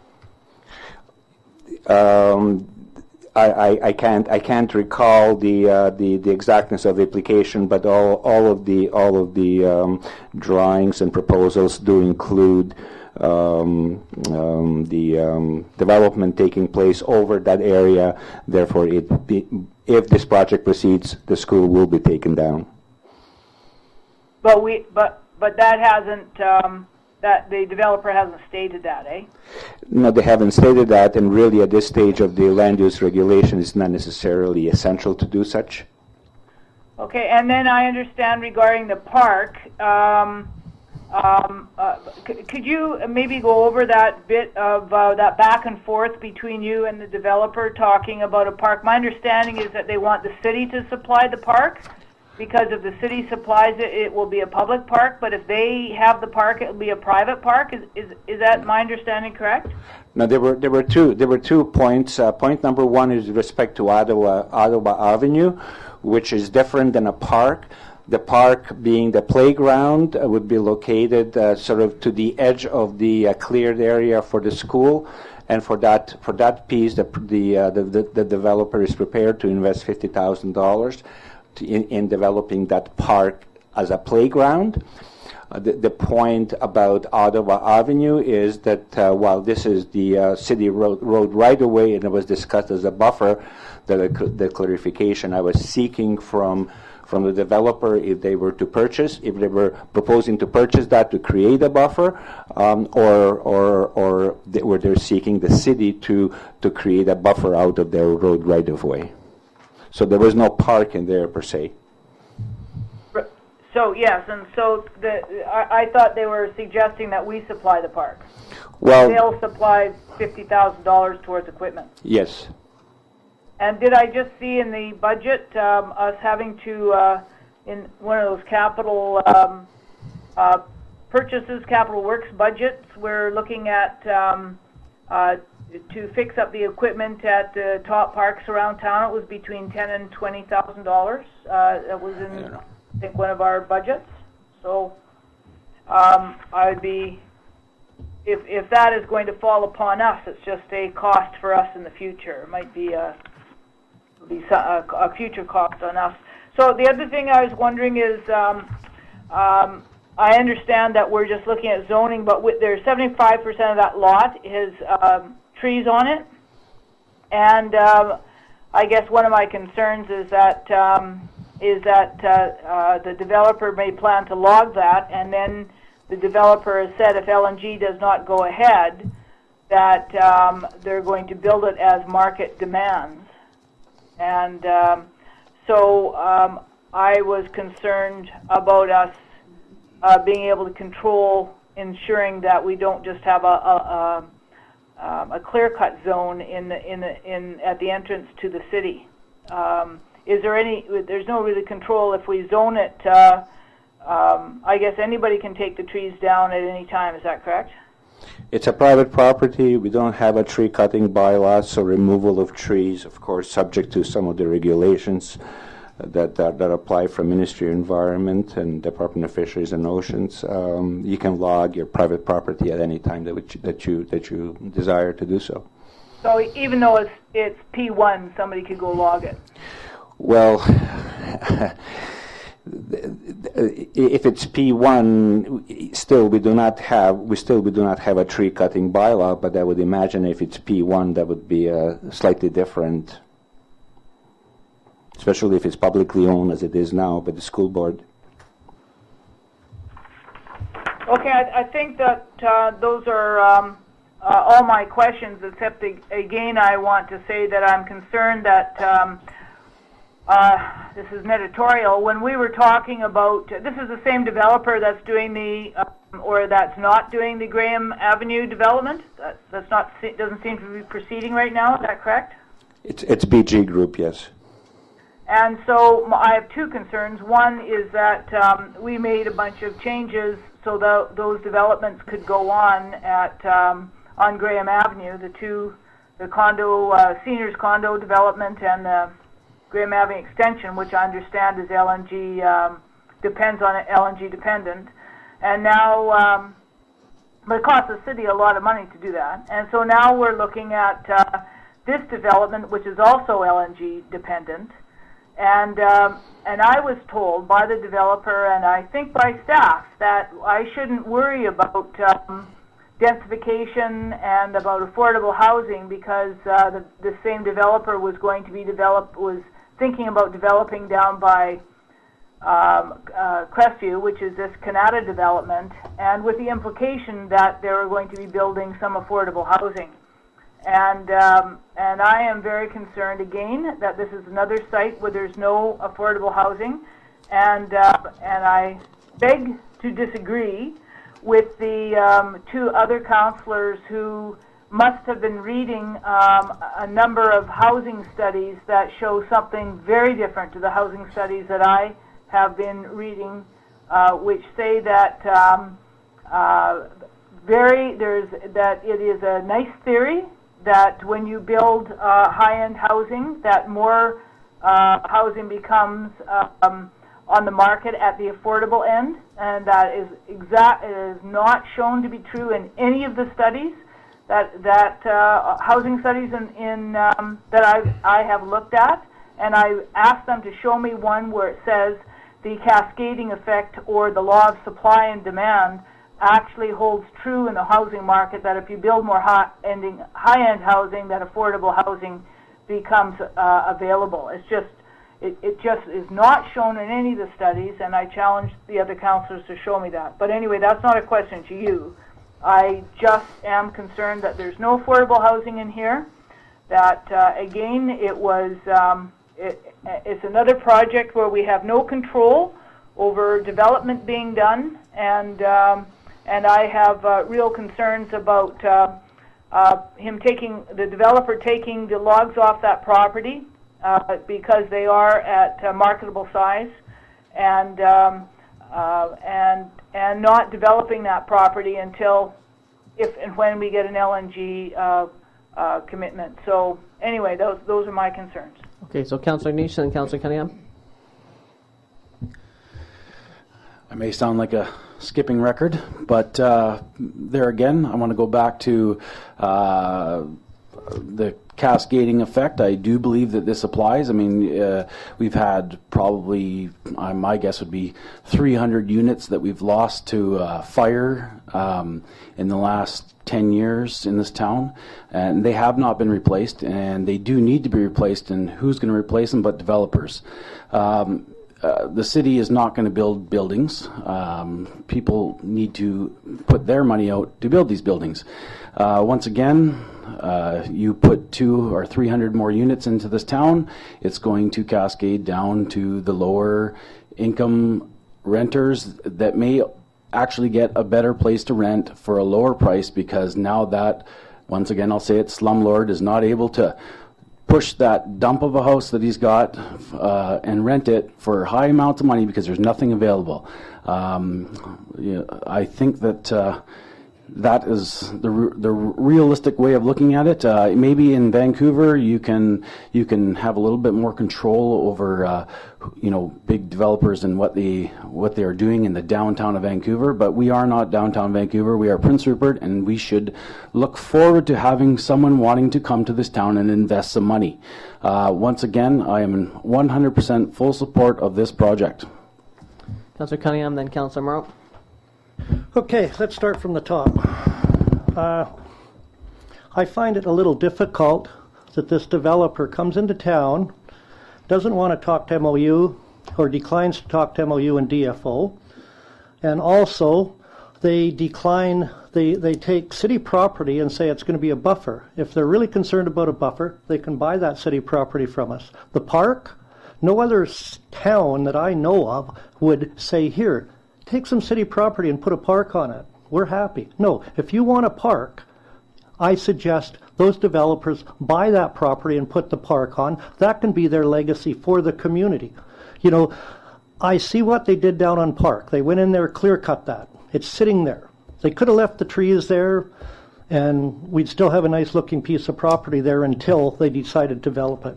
I can't recall the exactness of the application, but all of the drawings and proposals do include the development taking place over that area. Therefore, if this project proceeds, the school will be taken down. But that hasn't. That the developer hasn't stated that, eh? No, they haven't stated that, and really at this stage of the land use regulation, it's not necessarily essential to do such. Okay, and then I understand regarding the park, could you maybe go over that bit of that back and forth between you and the developer talking about a park? My understanding is that they want the city to supply the park, because if the city supplies it, it will be a public park, but if they have the park, it will be a private park. Is that my understanding correct? No, there were two points. Point number one is with respect to Ottawa Avenue, which is different than a park. The park, being the playground, would be located sort of to the edge of the cleared area for the school. And for that piece, the developer is prepared to invest $50,000 in developing that park as a playground. The point about Ottawa Avenue is that while this is the city road right away and it was discussed as a buffer, the clarification I was seeking from the developer, if they were proposing to purchase that to create a buffer, or were they seeking the city to create a buffer out of their road right of way. So there was no park in there per se. So yes, and so I thought they were suggesting that we supply the park. Well, they'll supply $50,000 towards equipment. Yes. And did I just see in the budget us having to, in one of those capital purchases, capital works budgets, we're looking at to fix up the equipment at the top parks around town? It was between $10,000 and $20,000. That was in, I think, one of our budgets. So I'd be, if that is going to fall upon us, it's just a cost for us in the future. It might be a future cost on us. So the other thing I was wondering is, I understand that we're just looking at zoning, but there's 75% of that lot is trees on it, and I guess one of my concerns is that the developer may plan to log that, and then the developer has said if LNG does not go ahead, that they're going to build it as market demands. And so I was concerned about us being able to control, ensuring that we don't just have a clear-cut zone at the entrance to the city. Is there any? There's no really control if we zone it. I guess anybody can take the trees down at any time. Is that correct? It's a private property. We don't have a tree cutting bylaw, so removal of trees, of course, subject to some of the regulations that apply from Ministry of Environment and Department of Fisheries and Oceans. You can log your private property at any time that you desire to do so. So even though it's P1, somebody could go log it. Well, if it's P1, still we do not have a tree cutting bylaw. But I would imagine if it's P1, that would be slightly different, especially if it's publicly owned as it is now by the school board. Okay, I think that those are all my questions, except again I want to say that I'm concerned that this is an editorial. When we were talking about, this is the same developer that's doing the, or that's not doing the Graham Avenue development. That's not, doesn't seem to be proceeding right now. Is that correct? It's BG Group, yes. And so I have two concerns. One is that we made a bunch of changes so that those developments could go on at on Graham Avenue, the condo seniors condo development and the Graham Avenue extension, which I understand is LNG depends on LNG dependent, and now but it costs the city a lot of money to do that. And so now we're looking at this development, which is also LNG dependent. And I was told by the developer, and I think by staff, that I shouldn't worry about densification and about affordable housing because the same developer was going to be was thinking about developing down by Crestview, which is this Canada development, and with the implication that they were going to be building some affordable housing. And I am very concerned again that this is another site where there's no affordable housing, and I beg to disagree with the two other councillors who must have been reading a number of housing studies that show something very different to the housing studies that I have been reading, which say that that it is a nice theory that when you build high-end housing, that more housing becomes on the market at the affordable end, and that is not shown to be true in any of the studies that housing studies that I have looked at, and I asked them to show me one where it says the cascading effect or the law of supply and demand actually holds true in the housing market, that if you build more high-end housing, that affordable housing becomes available. It just is not shown in any of the studies, and I challenged the other councillors to show me that. But anyway, that's not a question to you. I just am concerned that there's no affordable housing in here, that again, it's another project where we have no control over development being done, and I have real concerns about the developer taking the logs off that property because they are at marketable size, and not developing that property until if and when we get an LNG commitment. So anyway, those are my concerns. Okay, so Councillor Nish and Councillor Cunningham. I may sound like a skipping record, but there again, I want to go back to the cascading effect. I do believe that this applies. I mean, we've had probably, my guess would be 300 units that we've lost to fire in the last 10 years in this town, and they have not been replaced, and they do need to be replaced, and who's going to replace them but developers? The city is not going to build buildings. People need to put their money out to build these buildings. Once again, you put 200 or 300 more units into this town, it's going to cascade down to the lower income renters that may actually get a better place to rent for a lower price, because now that, once again, I'll say it, slumlord is not able to push that dump of a house that he's got and rent it for high amounts of money because there's nothing available. I think that that is the realistic way of looking at it. Maybe in Vancouver you can have a little bit more control over big developers and what they are doing in the downtown of Vancouver. But we are not downtown Vancouver. We are Prince Rupert, and we should look forward to having someone wanting to come to this town and invest some money. Once again, I am in 100% full support of this project. Councillor Cunningham, then Councillor Morrow. Okay, let's start from the top. I find it a little difficult that this developer comes into town, doesn't want to talk to MOU, or declines to talk to MOU and DFO, and also they take city property and say it's going to be a buffer. If they're really concerned about a buffer, they can buy that city property from us. The park, no other town that I know of would say, here, take some city property and put a park on it. We're happy. No, if you want a park, I suggest those developers buy that property and put the park on. That can be their legacy for the community. You know, I see what they did down on Park. They went in there, clear-cut that. It's sitting there. They could have left the trees there, and we'd still have a nice-looking piece of property there until they decided to develop it.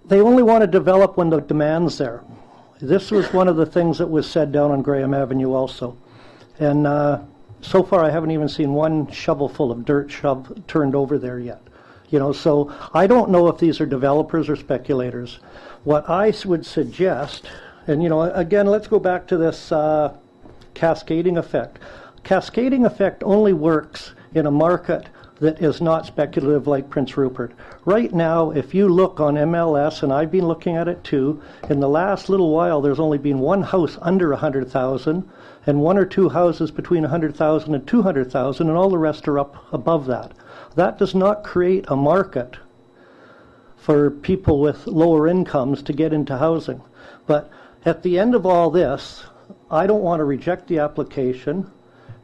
They only want to develop when the demand's there. This was one of the things that was said down on Graham Avenue also. And so far I haven't even seen one shovelful of dirt turned over there yet. So I don't know if these are developers or speculators. What I would suggest, and again, let's go back to this cascading effect. Cascading effect only works in a market that is not speculative like Prince Rupert. Right now, if you look on MLS, and I've been looking at it too, in the last little while there's only been one house under 100,000 and one or two houses between 100,000 and 200,000, and all the rest are up above that. That does not create a market for people with lower incomes to get into housing. But at the end of all this, I don't want to reject the application,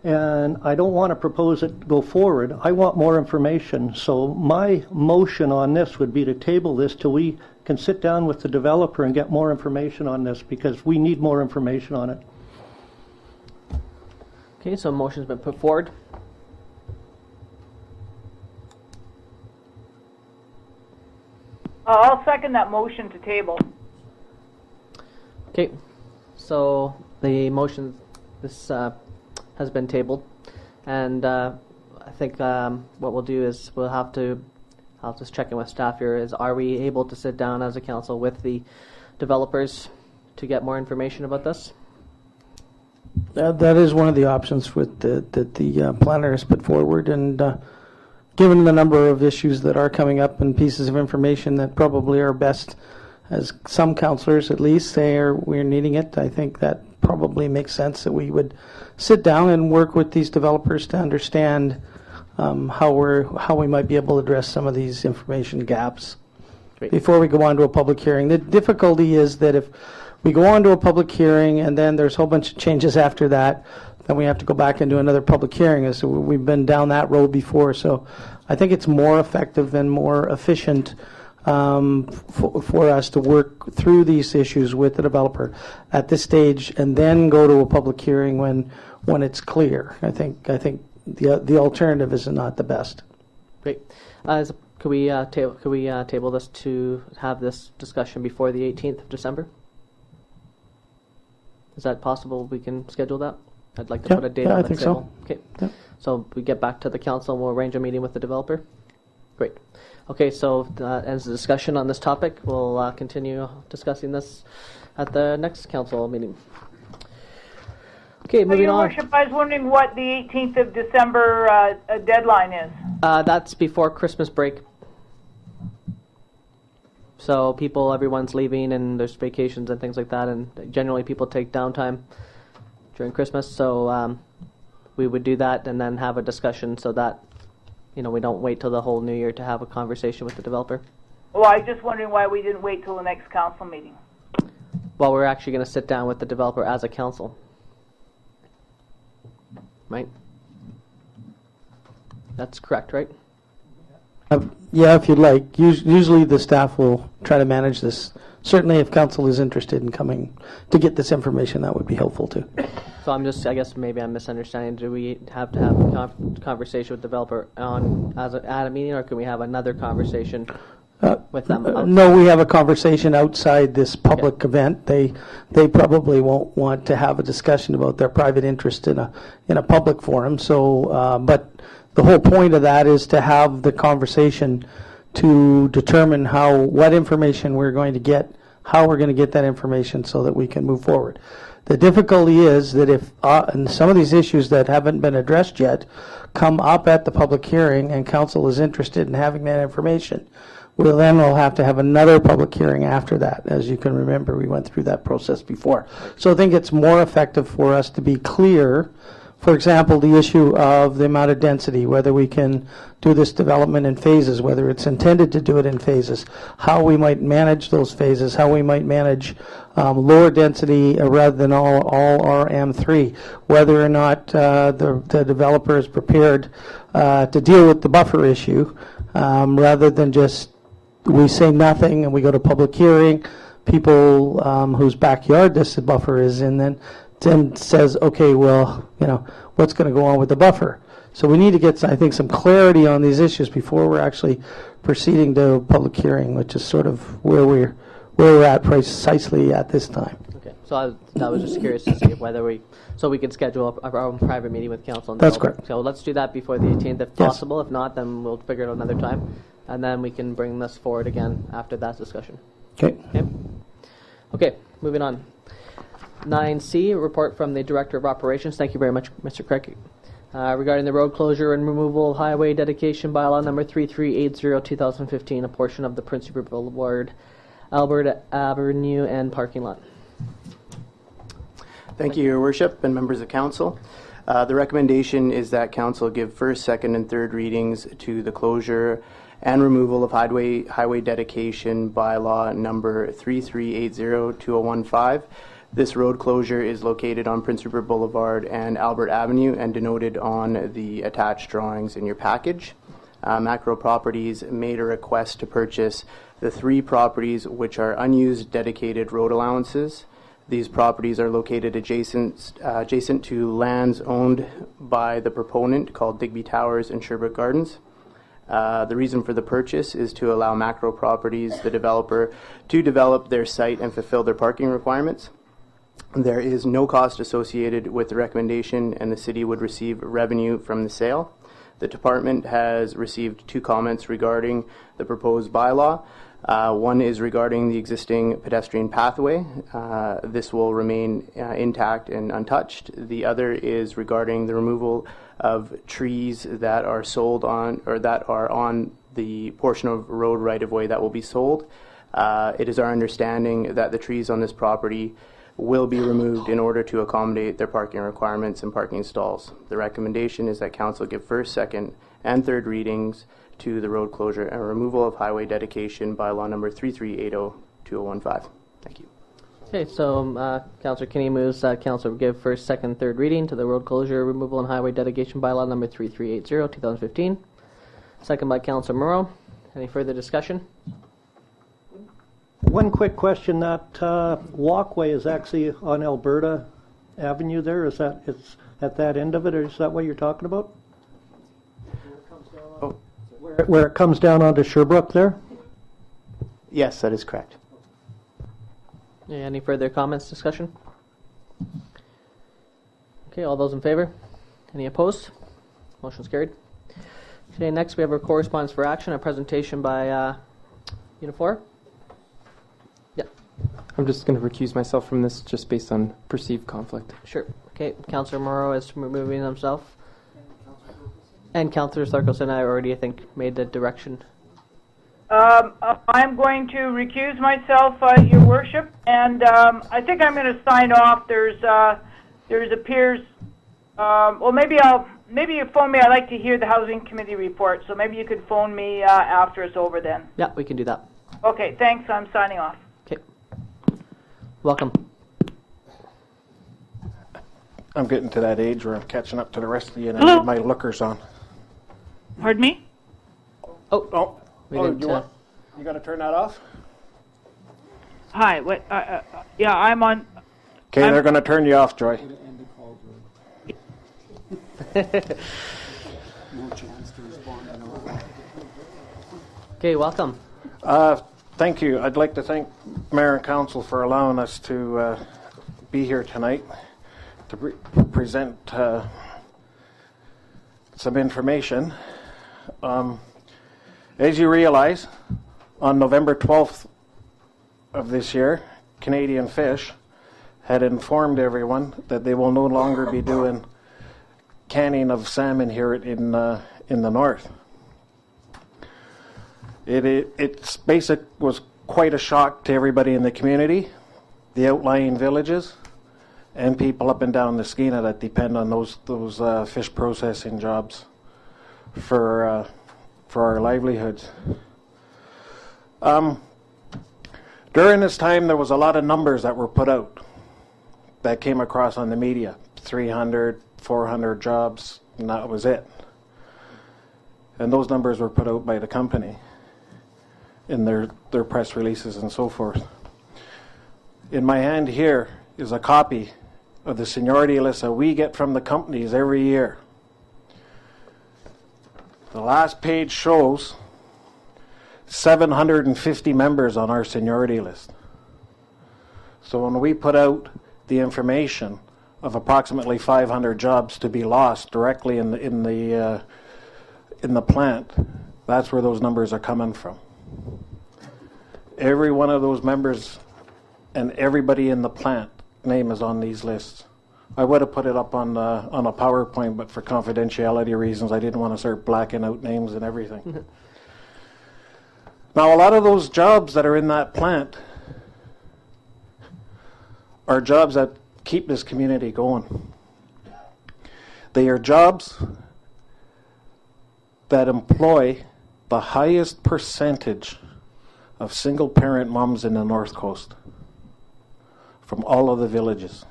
and I don't want to propose it go forward. I want more information. So my motion on this would be to table this till we can sit down with the developer and get more information on this, because we need more information on it. Okay, so a motion's been put forward. I'll second that motion to table. Okay, so the motion, this has been tabled, and I think what we'll do is I'll just check in with staff here, are we able to sit down as a council with the developers to get more information about this? That is one of the options that the planner has put forward, and given the number of issues that are coming up and pieces of information that probably are best, as some councillors at least say we're needing it, I think that probably makes sense that we would sit down and work with these developers to understand how we might be able to address some of these information gaps. Great. Before we go on to a public hearing. The difficulty is that if we go on to a public hearing and then there's a whole bunch of changes after that, then we have to go back and do another public hearing. So we've been down that road before. So I think it's more effective and more efficient for us to work through these issues with the developer at this stage and then go to a public hearing when it's clear. I think the alternative is not the best. Great. Could we table this to have this discussion before the 18th of December? Is that possible? We can schedule that. I'd like to put a date on the table. So. Okay. Yeah. So we get back to the council and we'll arrange a meeting with the developer. Great. Okay. So as the discussion on this topic, we'll continue discussing this at the next council meeting. Okay, moving Your on. Worship, I was wondering what the 18th of December deadline is. That's before Christmas break. So everyone's leaving and there's vacations and things like that, and generally people take downtime during Christmas. So we would do that and then have a discussion so that we don't wait till the whole new year to have a conversation with the developer. Well, I was just wondering why we didn't wait till the next council meeting. Well, we're actually going to sit down with the developer as a council. Right? That's correct, right? Yeah, if you'd like. Usually the staff will try to manage this. Certainly if council is interested in coming to get this information, that would be helpful too. So I guess maybe I'm misunderstanding. Do we have to have a conversation with the developer at a meeting, or can we have another conversation with them? No, we have a conversation outside this public event. They probably won't want to have a discussion about their private interest in a public forum. So, but the whole point of that is to have the conversation to determine what information we're going to get, how we're going to get that information so that we can move forward. The difficulty is that if and some of these issues that haven't been addressed yet come up at the public hearing and council is interested in having that information, we'll have to have another public hearing after that. As you can remember, we went through that process before. So I think it's more effective for us to be clear. For example, the issue of the amount of density, whether we can do this development in phases, whether it's intended to do it in phases, how we might manage those phases, how we might manage lower density rather than all RM3, whether or not the developer is prepared to deal with the buffer issue rather than just we say nothing and we go to public hearing, people whose backyard this buffer is in then says, okay, well, what's going to go on with the buffer? So we need to get, I think, some clarity on these issues before we're actually proceeding to public hearing, which is sort of where we're at precisely at this time. Okay, so I was just curious to see whether we can schedule our own private meeting with council. That's correct. So let's do that before the 18th if possible. If not, then we'll figure it out another time, and then we can bring this forward again after that discussion. Okay, moving on. 9C, report from the Director of Operations. Thank you very much, Mr. Craig. Regarding the road closure and removal of highway dedication bylaw number 3380-2015, a portion of the Prince Rupert Boulevard, Albert Avenue, and parking lot. Thank you, Your Worship and members of Council. The recommendation is that Council give first, second, and third readings to the closure and removal of highway dedication bylaw number 3380-2015. This road closure is located on Prince Rupert Boulevard and Albert Avenue and denoted on the attached drawings in your package. Macro Properties made a request to purchase the 3 properties which are unused dedicated road allowances. These properties are located adjacent to lands owned by the proponent called Digby Towers and Sherbrooke Gardens. The reason for the purchase is to allow Macro Properties, the developer, to develop their site and fulfill their parking requirements. There is no cost associated with the recommendation, and the city would receive revenue from the sale. The department has received 2 comments regarding the proposed bylaw. One is regarding the existing pedestrian pathway. This will remain intact and untouched. The other is regarding the removal of trees that are sold on, or that are on the portion of road right-of-way that will be sold. It is our understanding that the trees on this property will be removed in order to accommodate their parking requirements and parking stalls. The recommendation is that Council give first, second, and third readings to the road closure and removal of highway dedication bylaw number 3380-2015. Thank you. Okay, so Councillor Kinney moves that Council give first, second, third reading to the road closure, removal, and highway dedication bylaw number 3380-2015. Second by Councillor Moreau. Any further discussion? One quick question, that walkway is actually on Alberta Avenue there, is that, it's at that end of it, or is that what you're talking about? Where it comes down onto Sherbrooke there? Yes, that is correct. Yeah, any further comments, discussion? Okay, all those in favor? Any opposed? Motion's carried. Okay, next we have our correspondence for action, a presentation by Unifor. Yeah. I'm just going to recuse myself from this just based on perceived conflict. Sure. Okay, Councillor Morrow is removing himself. And Councillor Sarkos and I already, I think, made the direction. I'm going to recuse myself, Your Worship, and I think I'm going to sign off. There's appears. Well, maybe you phone me. I'd like to hear the Housing Committee report, so maybe you could phone me after it's over then. Yeah, we can do that. Okay, thanks. I'm signing off. Okay. Welcome. I'm getting to that age where I'm catching up to the rest of you, and I Hello? need my lookers on. Pardon me? Oh, you got to turn that off? Hi. What? Yeah, I'm on. Okay, they're going to turn you off, Joy. Okay, welcome. Thank you. I'd like to thank Mayor and Council for allowing us to be here tonight to present some information. As you realize, on November 12th of this year, Canadian Fish had informed everyone that they will no longer be doing canning of salmon here in the north. It's was quite a shock to everybody in the community, the outlying villages, and people up and down the Skeena that depend on those fish processing jobs for our livelihoods. During this time, there was a lot of numbers that were put out that came across on the media, 300, 400 jobs, and that was it. And those numbers were put out by the company in their press releases and so forth. In my hand here is a copy of the seniority list that we get from the companies every year. The last page shows 750 members on our seniority list. So when we put out the information of approximately 500 jobs to be lost directly in the plant, that's where those numbers are coming from. Every one of those members and everybody in the plant name is on these lists. I would have put it up on a PowerPoint, but for confidentiality reasons, I didn't want to start blacking out names and everything. Now, a lot of those jobs that are in that plant are jobs that keep this community going. They are jobs that employ the highest percentage of single-parent moms in the North Coast from all of the villages.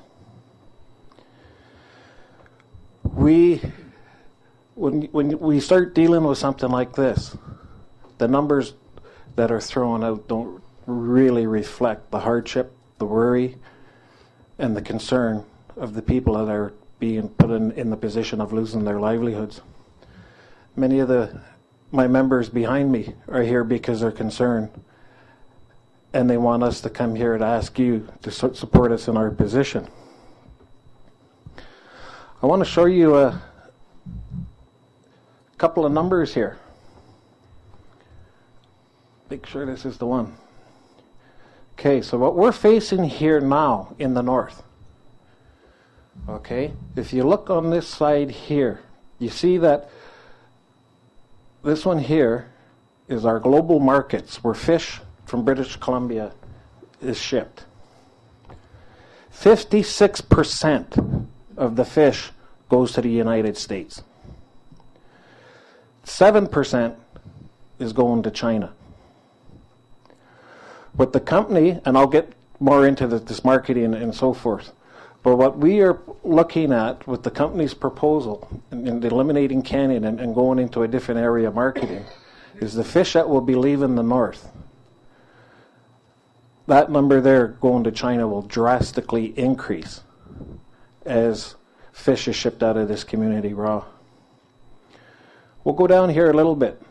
When we start dealing with something like this, the numbers that are thrown out don't really reflect the hardship, the worry, and the concern of the people that are being put in the position of losing their livelihoods. Many of the my members behind me are here because they're concerned, and they want us to come here to ask you to support us in our position. I want to show you a couple of numbers here. Make sure this is the one. Okay, so what we're facing here now in the north, okay, if you look on this side here, you see that this one here is our global markets where fish from British Columbia is shipped. 56% of the fish goes to the United States. 7% is going to China. With the company, and I'll get more into this marketing and so forth, but what we are looking at with the company's proposal in eliminating canning and going into a different area of marketing is the fish that will be leaving the north. That number there going to China will drastically increase as fish is shipped out of this community raw. We'll go down here a little bit.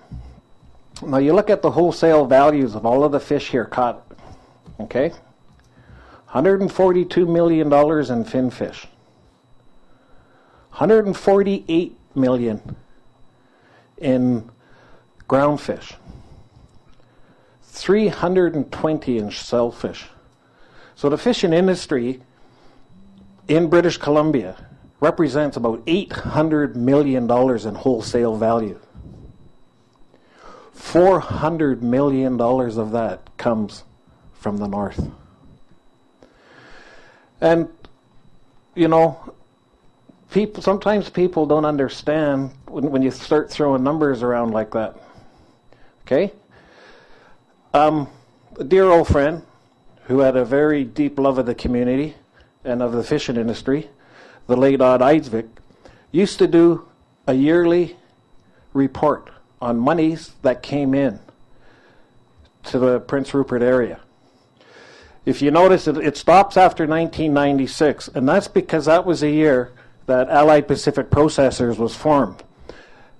Now you look at the wholesale values of all of the fish here caught, okay? $142 million in finfish. $148 million in groundfish. 320 in shellfish. So the fishing industry in British Columbia represents about $800 million in wholesale value. $400 million of that comes from the north. And, you know, sometimes people don't understand when you start throwing numbers around like that. Okay? A dear old friend who had a very deep love of the community and of the fishing industry, the late Odd Eidsvik, used to do a yearly report on monies that came in to the Prince Rupert area. If you notice, it stops after 1996, and that's because that was a year that Allied Pacific Processors was formed.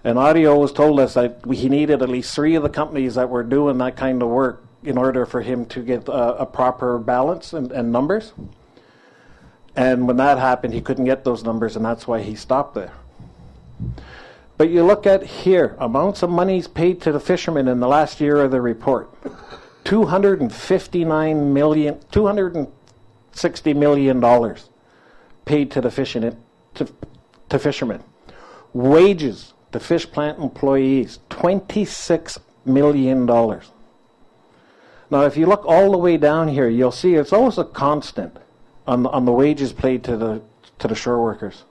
And Audio was told us that he needed at least 3 of the companies that were doing that kind of work in order for him to get a proper balance and numbers. And when that happened, he couldn't get those numbers, and that's why he stopped there. But you look at here, amounts of monies paid to the fishermen in the last year of the report. $260 million paid to the fishermen. Wages to fish plant employees, $26 million. Now, if you look all the way down here, you'll see it's always a constant on the wages paid to the shore workers.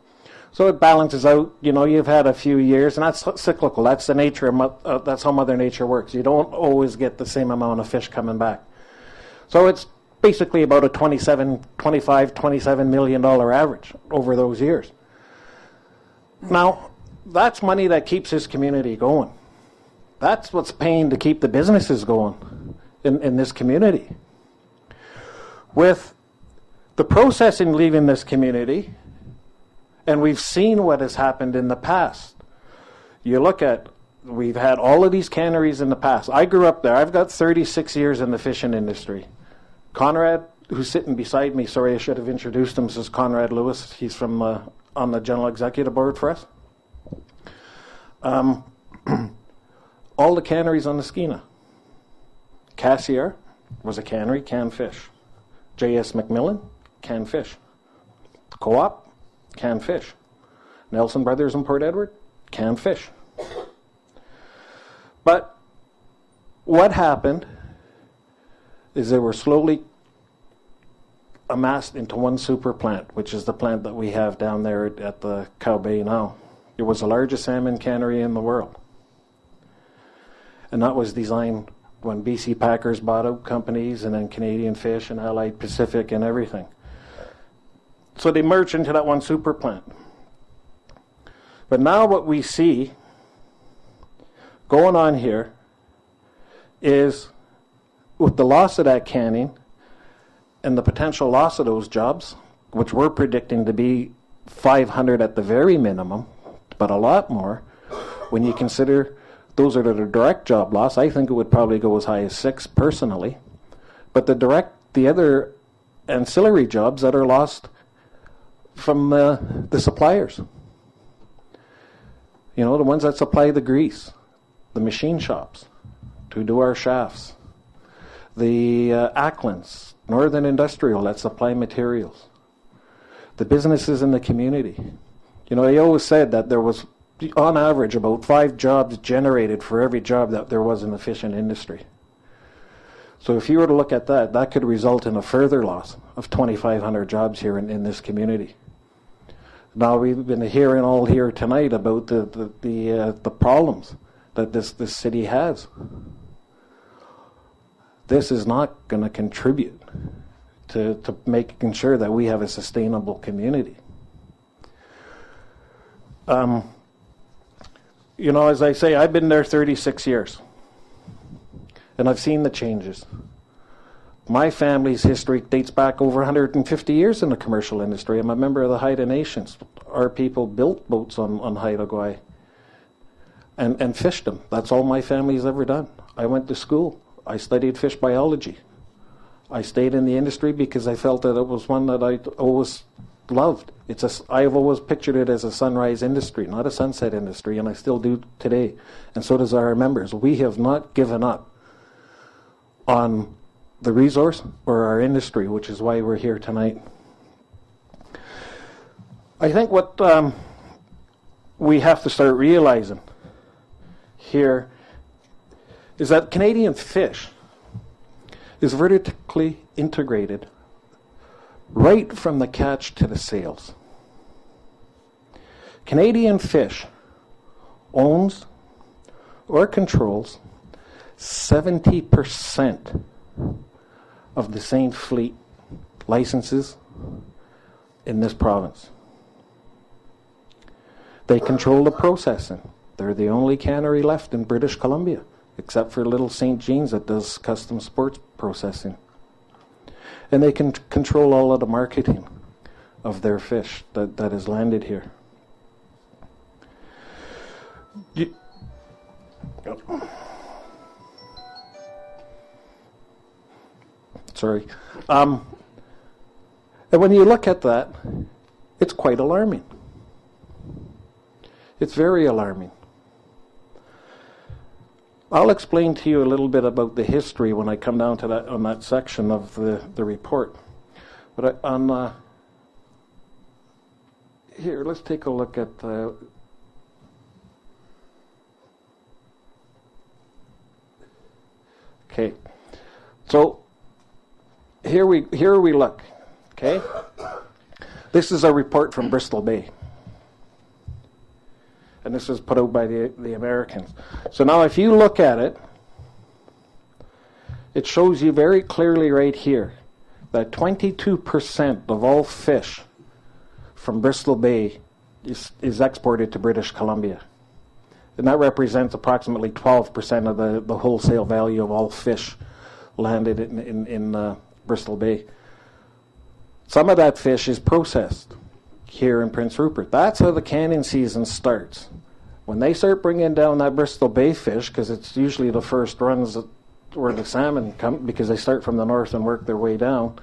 So it balances out. You know, you've had a few years, and that's cyclical. That's the nature of that's how Mother Nature works. You don't always get the same amount of fish coming back. So it's basically about a $27 million average over those years. Now, that's money that keeps this community going. That's what's paying to keep the businesses going in this community. With the processing leaving this community, and we've seen what has happened in the past. You look at, we've had all of these canneries in the past. I grew up there. I've got 36 years in the fishing industry. Conrad, who's sitting beside me, sorry I should have introduced him, this is Conrad Lewis. He's from on the General Executive Board for us. All the canneries on the Skeena. Cassiar was a cannery, canned fish. J.S. McMillan, canned fish. Co-op, canned fish. Nelson Brothers in Port Edward, canned fish. But what happened is they were slowly amassed into one super plant, which is the plant that we have down there at the Cow Bay now. It was the largest salmon cannery in the world. And that was designed when BC Packers bought out companies, and then Canadian Fish and Allied Pacific and everything. So they merged into that one super plant. But now what we see going on here is, with the loss of that canning and the potential loss of those jobs, which we're predicting to be 500 at the very minimum, but a lot more, when you consider those are the direct job loss. I think it would probably go as high as 6 personally. But the other ancillary jobs that are lost from the suppliers. You know, the ones that supply the grease, the machine shops to do our shafts, the Acklands, Northern Industrial that supply materials, the businesses in the community. You know, I always said that there was, on average, about 5 jobs generated for every job that there was in the fishing industry. So if you were to look at that, that could result in a further loss of 2,500 jobs here in this community. Now, we've been hearing all here tonight about the problems that this city has. This is not going to contribute to making sure that we have a sustainable community. You know, as I say, I've been there 36 years, and I've seen the changes. My family's history dates back over 150 years in the commercial industry. I'm a member of the Haida Nations. Our people built boats on Haida Gwaii and fished them. That's all my family's ever done. I went to school. I studied fish biology. I stayed in the industry because I felt that it was one that I always loved. I've always pictured it as a sunrise industry, not a sunset industry, and I still do today. And so does our members. We have not given up on the resource or our industry, which is why we're here tonight. I think what we have to start realizing here is that Canadian fish is vertically integrated right from the catch to the sales. Canadian Fish owns or controls 70% of the St. Fleet licenses in this province. They control the processing. They're the only cannery left in British Columbia, except for Little St. Jean's that does custom sports processing. And they can control all of the marketing of their fish that is landed here. Sorry. And when you look at that, it's quite alarming. It's very alarming. I'll explain to you a little bit about the history when I come down to that on that section of the report. But here, let's take a look at okay. So here we look. Okay, this is a report from Bristol Bay. And this was put out by the Americans. So now if you look at it, it shows you very clearly right here that 22% of all fish from Bristol Bay is exported to British Columbia. And that represents approximately 12% of the wholesale value of all fish landed in Bristol Bay. Some of that fish is processed here in Prince Rupert. That's how the canning season starts. When they start bringing down that Bristol Bay fish, because it's usually the first runs where the salmon come, because they start from the north and work their way down,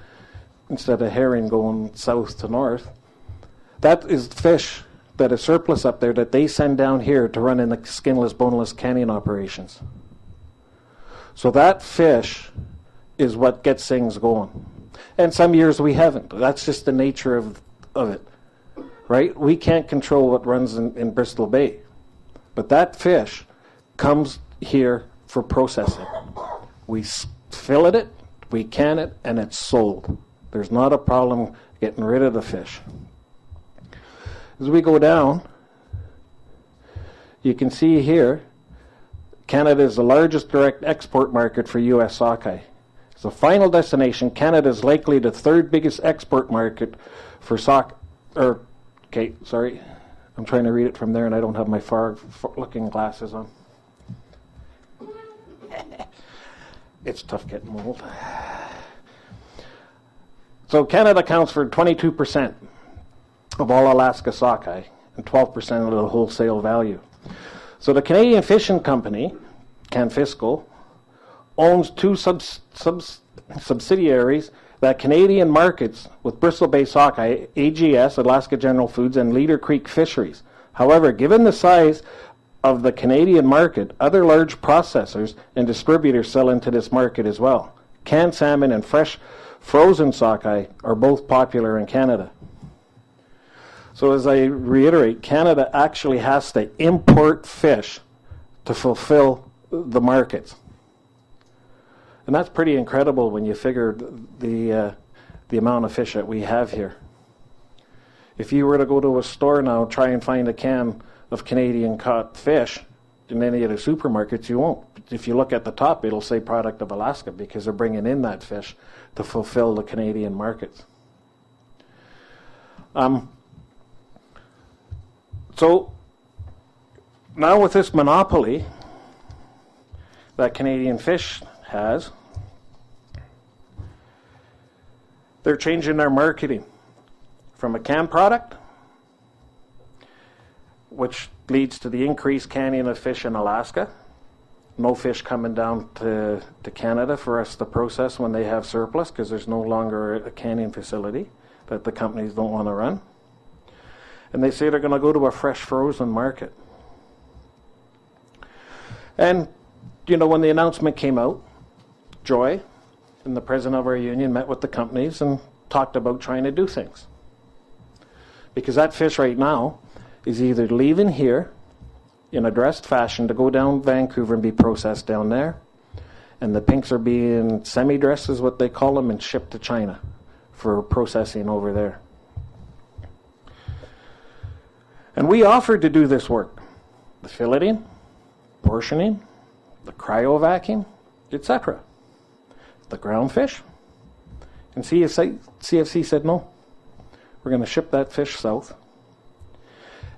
instead of herring going south to north. That is fish that is surplus up there that they send down here to run in the skinless, boneless canning operations. So that fish is what gets things going. And some years we haven't. That's just the nature of it. Right? We can't control what runs in Bristol Bay. But that fish comes here for processing. We fillet it, we can it, and it's sold. There's not a problem getting rid of the fish. As we go down, you can see here, Canada is the largest direct export market for U.S. sockeye. As a final destination, Canada is likely the third biggest export market for okay, sorry. I'm trying to read it from there and I don't have my far-looking glasses on. It's tough getting old. So Canada accounts for 22% of all Alaska sockeye and 12% of the wholesale value. So the Canadian Fishing Company, Canfisco, owns two subsidiaries that Canadian markets with Bristol Bay Sockeye, AGS, Alaska General Foods, and Leader Creek Fisheries. However, given the size of the Canadian market, other large processors and distributors sell into this market as well. Canned salmon and fresh frozen sockeye are both popular in Canada. So as I reiterate, Canada actually has to import fish to fulfill the markets. And that's pretty incredible when you figure the amount of fish that we have here. If you were to go to a store now, try and find a can of Canadian caught fish in any of the supermarkets, you won't. If you look at the top, it'll say product of Alaska because they're bringing in that fish to fulfill the Canadian markets. So now with this monopoly that Canadian Fish has, they're changing their marketing from a canned product, which leads to the increased canning of fish in Alaska. No fish coming down to Canada for us to process when they have surplus because there's no longer a canning facility that the companies don't want to run. And they say they're going to go to a fresh frozen market. And, you know, when the announcement came out, Joy and the president of our union met with the companies and talked about trying to do things. Because that fish right now is either leaving here in a dressed fashion to go down Vancouver and be processed down there, and the pinks are being semi-dressed is what they call them and shipped to China for processing over there. And we offered to do this work, the filleting, portioning, the cryovacuum, etc. The ground fish. And CFC said no. We're going to ship that fish south,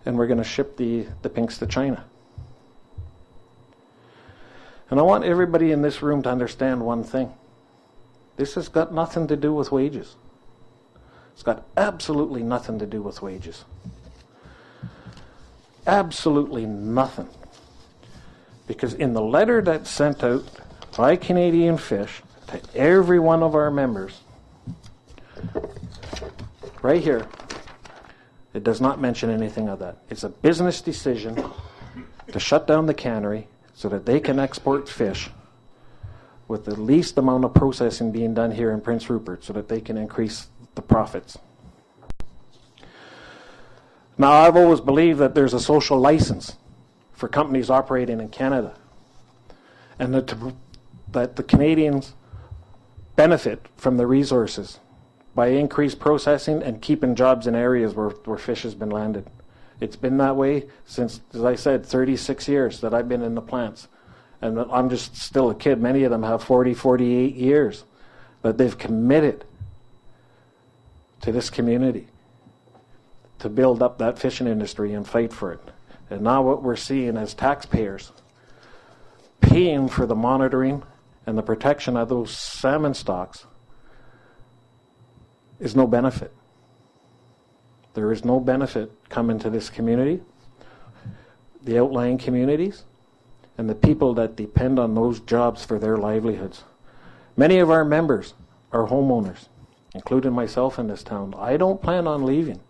and we're going to ship the pinks to China. And I want everybody in this room to understand one thing. This has got nothing to do with wages. It's got absolutely nothing to do with wages. Absolutely nothing. Because in the letter that's sent out by Canadian Fish to every one of our members, right here, it does not mention anything of that. It's a business decision to shut down the cannery so that they can export fish with the least amount of processing being done here in Prince Rupert so that they can increase the profits. Now, I've always believed that there's a social license for companies operating in Canada, and that the Canadians benefit from the resources by increased processing and keeping jobs in areas where fish has been landed. It's been that way since, as I said, 36 years that I've been in the plants. And I'm just still a kid. Many of them have 40, 48 years that they've committed to this community to build up that fishing industry and fight for it. And now what we're seeing as taxpayers paying for the monitoring and the protection of those salmon stocks is no benefit. There is no benefit coming to this community, the outlying communities, and the people that depend on those jobs for their livelihoods. Many of our members are homeowners, including myself in this town. I don't plan on leaving,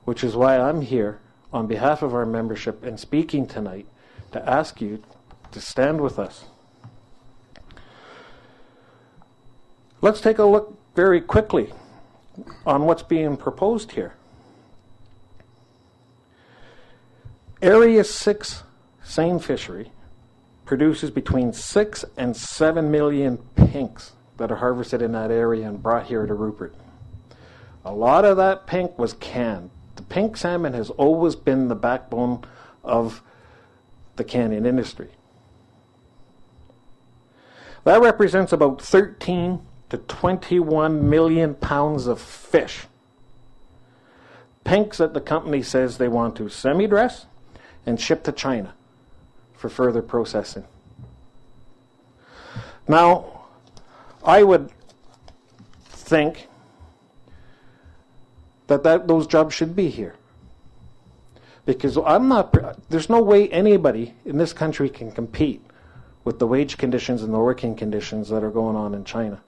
which is why I'm here on behalf of our membership and speaking tonight to ask you to stand with us. Let's take a look very quickly on what's being proposed here. Area 6 seine fishery produces between 6 and 7 million pinks that are harvested in that area and brought here to Rupert. A lot of that pink was canned. The pink salmon has always been the backbone of the canning industry. That represents about 13 to 21 million pounds of fish. Pinks that the company says they want to semi-dress and ship to China for further processing. Now, I would think that those jobs should be here. Because there's no way anybody in this country can compete with the wage conditions and the working conditions that are going on in China.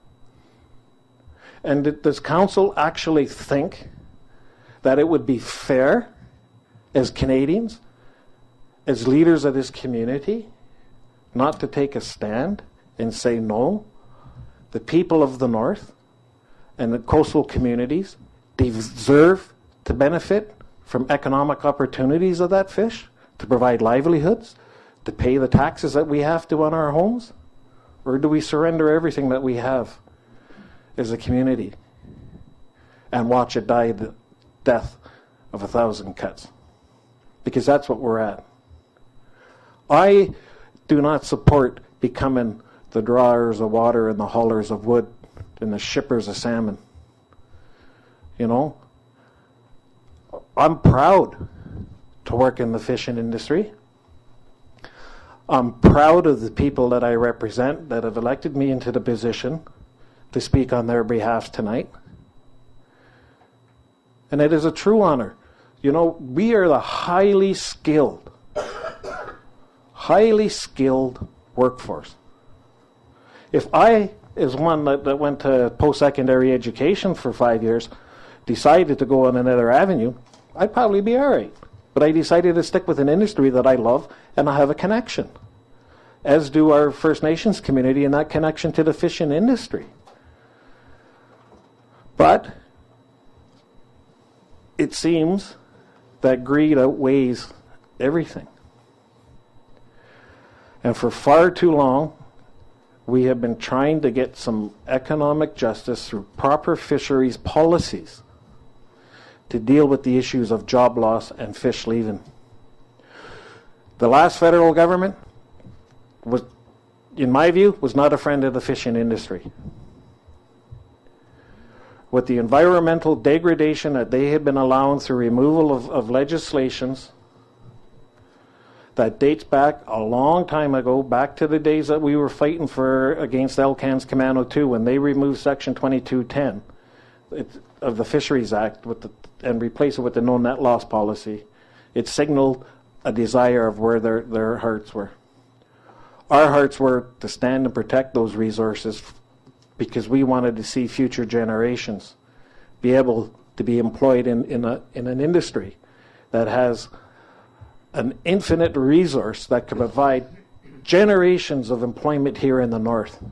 And does council actually think that it would be fair as Canadians, as leaders of this community, not to take a stand and say no? The people of the North and the coastal communities deserve to benefit from economic opportunities of that fish, to provide livelihoods, to pay the taxes that we have to on our homes? Or do we surrender everything that we have as a community and watch it die the death of 1,000 cuts? Because that's what we're at. I do not support becoming the drawers of water and the haulers of wood and the shippers of salmon. You know, I'm proud to work in the fishing industry. I'm proud of the people that I represent that have elected me into the position to speak on their behalf tonight. And it is a true honor. You know, we are the highly skilled workforce. If I, as one that went to post-secondary education for 5 years, decided to go on another avenue, I'd probably be all right. But I decided to stick with an industry that I love and I have a connection, as do our First Nations community and that connection to the fishing industry. But it seems that greed outweighs everything. And for far too long, we have been trying to get some economic justice through proper fisheries policies to deal with the issues of job loss and fish leaving. The last federal government was, in my view, was not a friend of the fishing industry. With the environmental degradation that they had been allowing through removal of legislations that dates back a long time ago, back to the days that we were fighting for against LCAN's Commando 2 when they removed Section 2210 of the Fisheries Act and replaced it with the no net loss policy. It signaled a desire of where their hearts were. Our hearts were to stand and protect those resources because we wanted to see future generations be able to be employed in an industry that has an infinite resource that can provide generations of employment here in the North.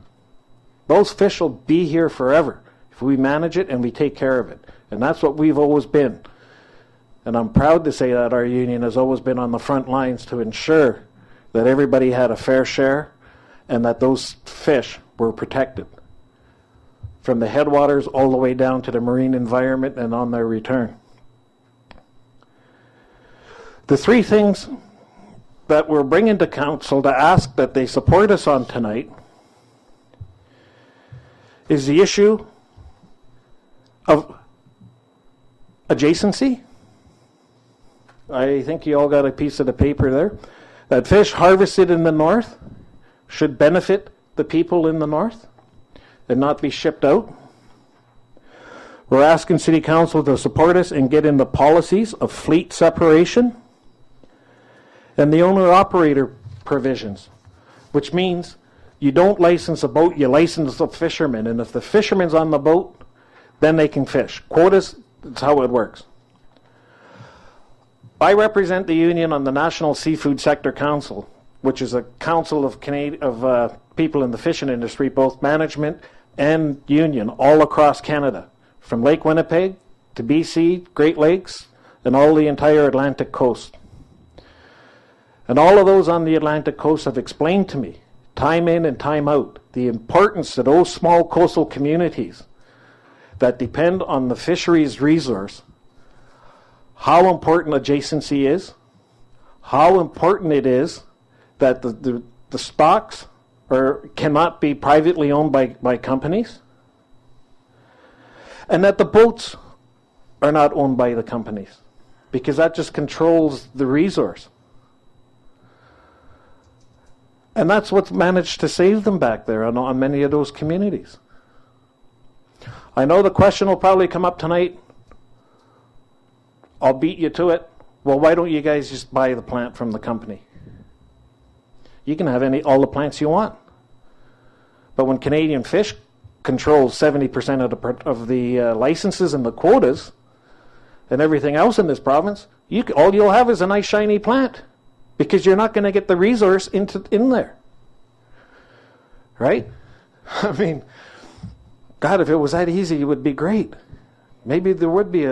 Those fish will be here forever if we manage it and we take care of it. And that's what we've always been. And I'm proud to say that our union has always been on the front lines to ensure that everybody had a fair share and that those fish were protected from the headwaters all the way down to the marine environment and on their return. The three things that we're bringing to council to ask that they support us on tonight is the issue of adjacency. I think you all got a piece of the paper there. That fish harvested in the North should benefit the people in the North and not be shipped out. We're asking City Council to support us and get in the policies of fleet separation and the owner-operator provisions, which means you don't license a boat, you license a fisherman, and if the fisherman's on the boat, then they can fish. Quotas, that's how it works. I represent the union on the National Seafood Sector Council, which is a council of people in the fishing industry, both management and union, all across Canada, from Lake Winnipeg to BC, Great Lakes, and all the entire Atlantic coast. And all of those on the Atlantic coast have explained to me, time in and time out, the importance to those small coastal communities that depend on the fisheries resource, how important adjacency is, how important it is that the stocks cannot be privately owned by companies, and that the boats are not owned by the companies, because that just controls the resource. And that's what's managed to save them back there on many of those communities. I know the question will probably come up tonight. I'll beat you to it. Well, why don't you guys just buy the plant from the company? You can have all the plants you want. But when Canadian Fish controls 70% of the licenses and the quotas and everything else in this province, all you'll have is a nice shiny plant, because you're not going to get the resource in there. Right? I mean, God, if it was that easy, it would be great. Maybe there would be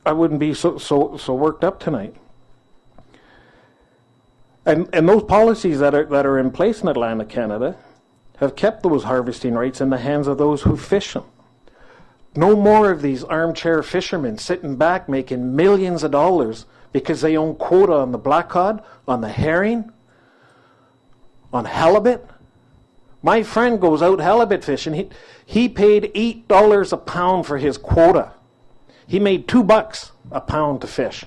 I wouldn't be so worked up tonight. And those policies that are in place in Atlantic Canada have kept those harvesting rights in the hands of those who fish them. No more of these armchair fishermen sitting back making millions of dollars because they own quota on the black cod, on the herring, on halibut. My friend goes out halibut fishing. He paid $8 a pound for his quota. He made $2 a pound to fish.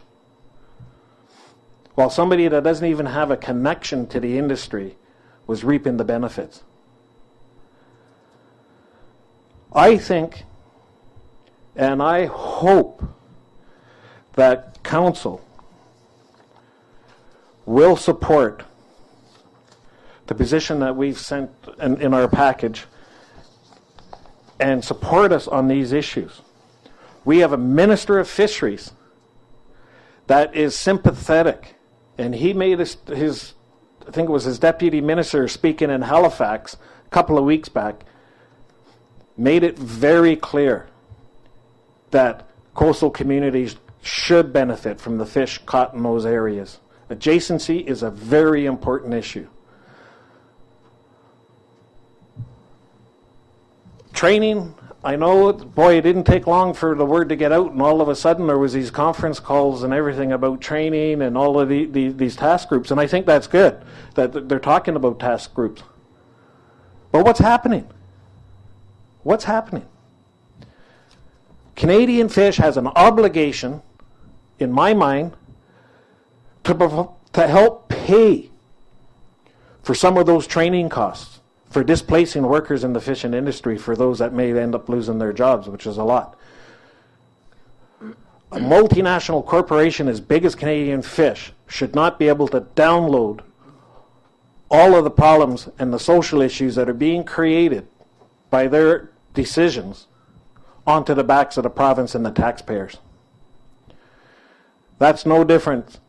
While somebody that doesn't even have a connection to the industry was reaping the benefits. I think, and I hope, that Council will support the position that we've sent in our package and support us on these issues. We have a Minister of Fisheries that is sympathetic, and he made his I think it was his deputy minister speaking in Halifax a couple of weeks back, made it very clear that coastal communities should benefit from the fish caught in those areas. Adjacency is a very important issue. Training, I know, boy, it didn't take long for the word to get out, and all of a sudden there was these conference calls and everything about training and all of these task groups, and I think that's good, that they're talking about task groups. But what's happening? What's happening? Canadian Fish has an obligation, in my mind, to help pay for some of those training costs, for displacing workers in the fishing industry, for those that may end up losing their jobs, which is a lot. A multinational corporation as big as Canadian Fish should not be able to download all of the problems and the social issues that are being created by their decisions onto the backs of the province and the taxpayers. That's no different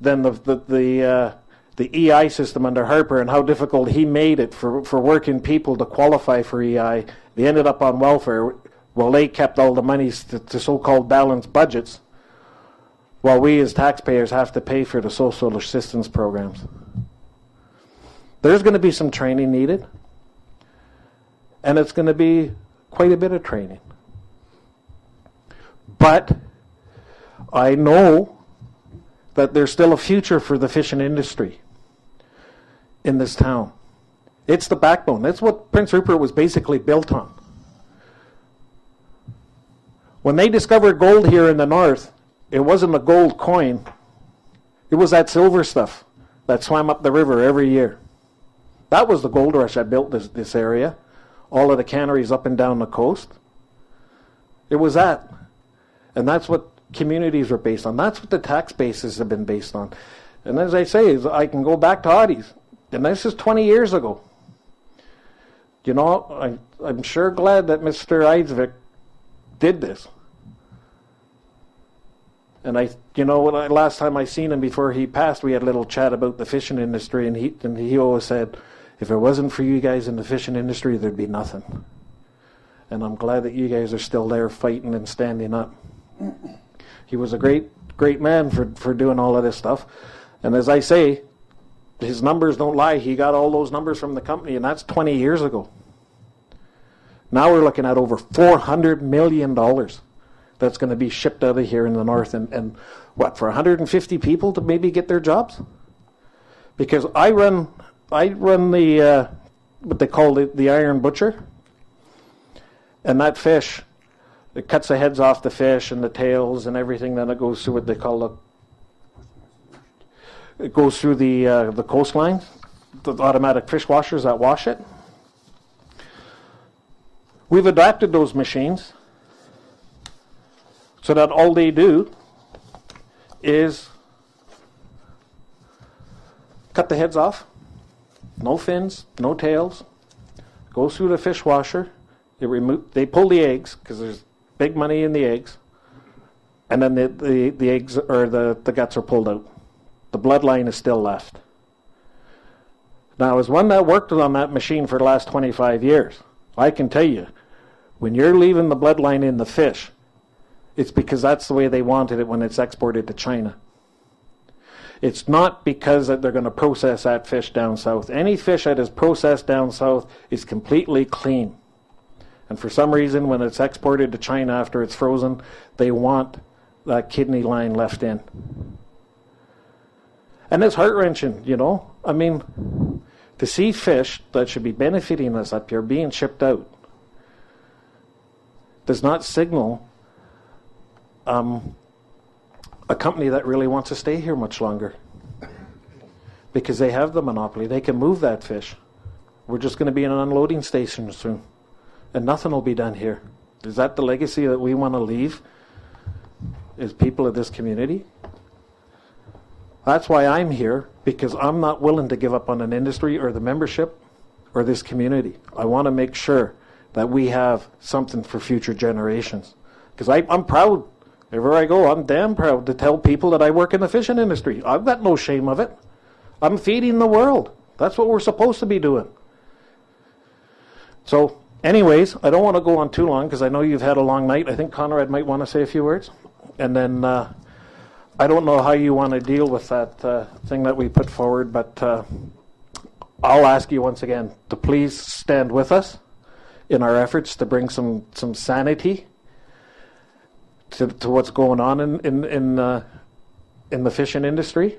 than the EI system under Harper and how difficult he made it for working people to qualify for EI. They ended up on welfare. Well, they kept all the monies to so-called balanced budgets, while we as taxpayers have to pay for the social assistance programs. There's going to be some training needed, and it's going to be quite a bit of training. But I know that there's still a future for the fishing industry in this town. It's the backbone. That's what Prince Rupert was basically built on. When they discovered gold here in the north, it wasn't a gold coin. It was that silver stuff that swam up the river every year. That was the gold rush that built this area. All of the canneries up and down the coast. It was that. And that's what communities were based on. That's what the tax bases have been based on. And as I say, I can go back to Audie's. And this is 20 years ago. You know, I'm sure glad that Mr. Eidsvik did this. And last time I seen him before he passed, we had a little chat about the fishing industry, and he always said, if it wasn't for you guys in the fishing industry, there'd be nothing. And I'm glad that you guys are still there fighting and standing up. He was a great man for doing all of this stuff. And as I say, his numbers don't lie. He got all those numbers from the company, and that's 20 years ago. Now we're looking at over $400 million that's going to be shipped out of here in the north. And what, for 150 people to maybe get their jobs? Because I run the, what they call the Iron Butcher. And that fish, it cuts the heads off the fish and the tails and everything. Then it goes through what they call it goes through the coastline, the automatic fish washers that wash it. We've adapted those machines so that all they do is cut the heads off, no fins, no tails, goes through the fish washer, they pull the eggs, because there's big money in the eggs, and then the eggs, or the guts are pulled out. The bloodline is still left. Now, as one that worked on that machine for the last 25 years, I can tell you, when you're leaving the bloodline in the fish, it's because that's the way they wanted it when it's exported to China. It's not because that they're going to process that fish down south. Any fish that is processed down south is completely clean. And for some reason, when it's exported to China after it's frozen, they want that kidney line left in. And it's heart-wrenching, you know. I mean, to see fish that should be benefiting us up here being shipped out does not signal a company that really wants to stay here much longer, because they have the monopoly. They can move that fish. We're just going to be in an unloading station soon, and nothing will be done here. Is that the legacy that we want to leave as people of this community? That's why I'm here, because I'm not willing to give up on an industry or the membership or this community. I want to make sure that we have something for future generations. Because I'm proud. Wherever I go, I'm damn proud to tell people that I work in the fishing industry. I've got no shame of it. I'm feeding the world. That's what we're supposed to be doing. So, anyways, I don't want to go on too long, because I know you've had a long night. I think Conrad might want to say a few words. And then I don't know how you want to deal with that thing that we put forward, but I'll ask you once again to please stand with us in our efforts to bring some sanity to what's going on in the fishing industry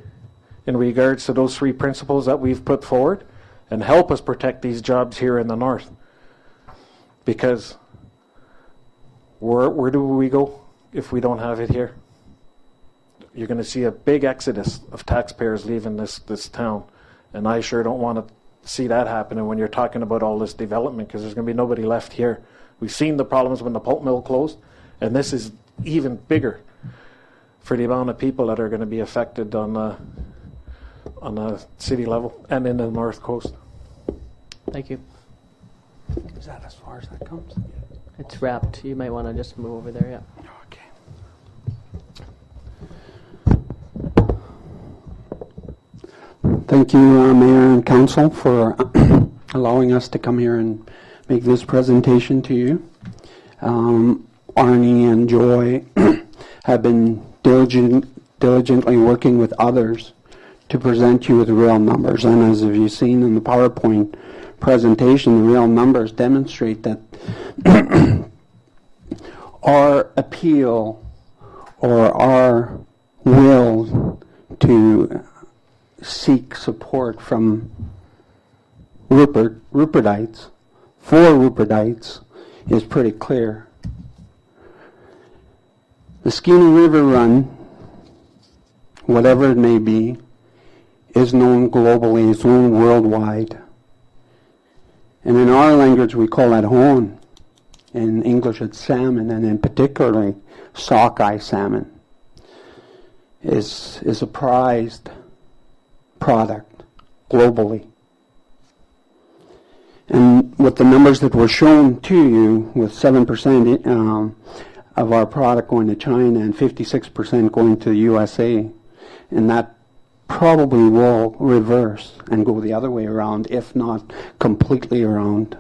in regards to those three principles that we've put forward, and help us protect these jobs here in the north. Because where do we go if we don't have it here? You're going to see a big exodus of taxpayers leaving this town, and I sure don't want to see that happening when you're talking about all this development, because there's going to be nobody left here. We've seen the problems when the pulp mill closed, and this is even bigger for the amount of people that are going to be affected on a city level and in the North Coast. Thank you. Is that as far as that comes? It's wrapped. You might want to just move over there, yeah. Thank you, Mayor and Council, for allowing us to come here and make this presentation to you. Arnie and Joy have been diligently working with others to present you with real numbers. And as you've seen in the PowerPoint presentation, the real numbers demonstrate that our appeal or our will to seek support from Rupertites, for Rupertites, is pretty clear. The Skeena River Run, whatever it may be, is known globally, it's known worldwide. And in our language we call it hone. In English it's salmon, and in particularly sockeye salmon is a prized product globally. And with the numbers that were shown to you, with 7% of our product going to China and 56% going to the USA, and that probably will reverse and go the other way around, if not completely around,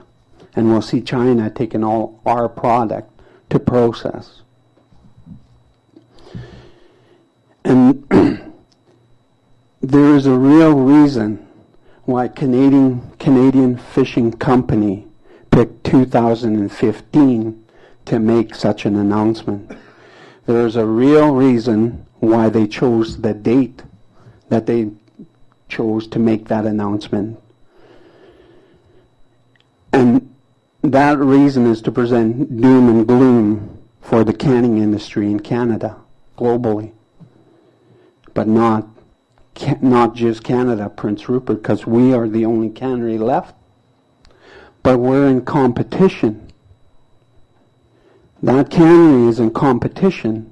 and we'll see China taking all our product to process. And there is a real reason why Canadian Fishing Company picked 2015 to make such an announcement. There is a real reason why they chose the date that they chose to make that announcement. And that reason is to present doom and gloom for the canning industry in Canada, globally. But not just Canada, Prince Rupert, because we are the only cannery left. But we're in competition. That cannery is in competition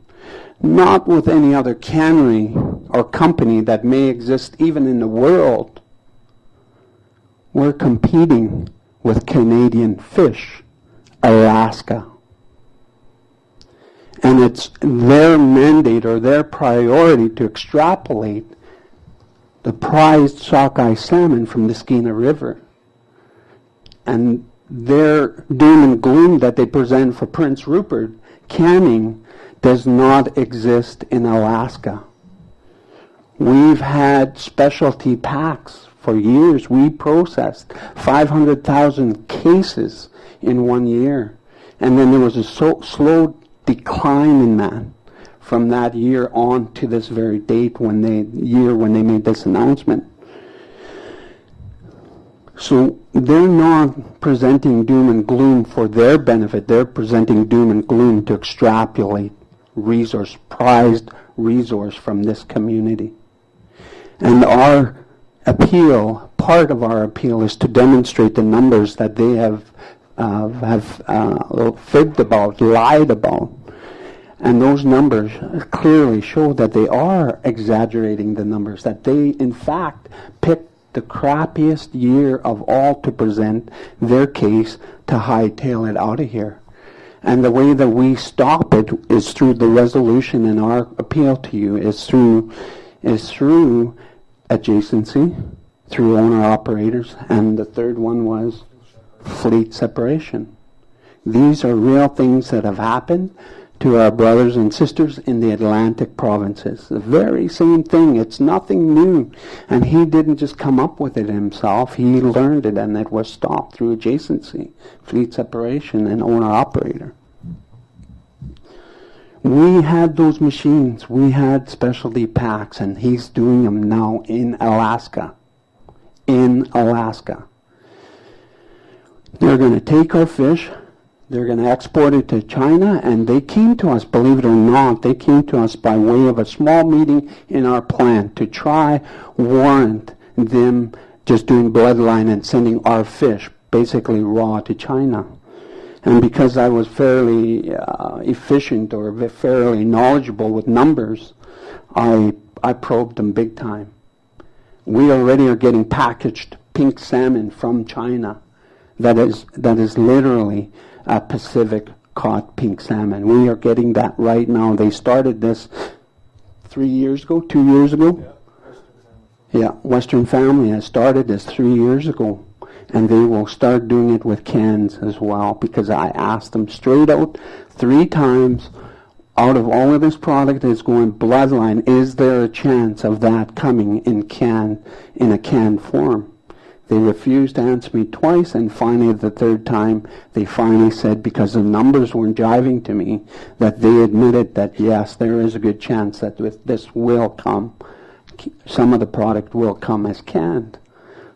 not with any other cannery or company that may exist even in the world. We're competing with Canadian Fish, Alaska. And it's their mandate or their priority to extrapolate the prized sockeye salmon from the Skeena River. And their doom and gloom that they present for Prince Rupert canning does not exist in Alaska. We've had specialty packs for years. We processed 500,000 cases in 1 year. And then there was a slow decline in that from that year on to this very date when they made this announcement. So they're not presenting doom and gloom for their benefit. They're presenting doom and gloom to extrapolate prized resource from this community. And our appeal, part of our appeal, is to demonstrate the numbers that they have fibbed about, lied about. And those numbers clearly show that they are exaggerating the numbers, that they, in fact, picked the crappiest year of all to present their case to hightail it out of here. And the way that we stop it is through the resolution, and our appeal to you is through adjacency, through owner-operators, and the third one was fleet separation. These are real things that have happened to our brothers and sisters in the Atlantic provinces. The very same thing. It's nothing new. And he didn't just come up with it himself. He learned it, and it was stopped through adjacency, fleet separation, and owner-operator. We had those machines. We had specialty packs, and he's doing them now in Alaska. In Alaska. They're going to take our fish. They're going to export it to China, and they came to us, believe it or not, they came to us by way of a small meeting in our plant to try warrant them just doing bloodline and sending our fish basically raw to China. And because I was fairly efficient or fairly knowledgeable with numbers, I probed them big time. We already are getting packaged pink salmon from China that is literally a Pacific caught pink salmon. We are getting that right now. They started this 2 years ago. Yeah, Western Family has started this 3 years ago, and they will start doing it with cans as well, because I asked them straight out 3 times, out of all of this product that's going bloodline, is there a chance of that coming in a canned form? They refused to answer me twice, and finally the third time they finally said, because the numbers weren't jiving to me, that they admitted that yes, there is a good chance that this will come. Some of the product will come as canned.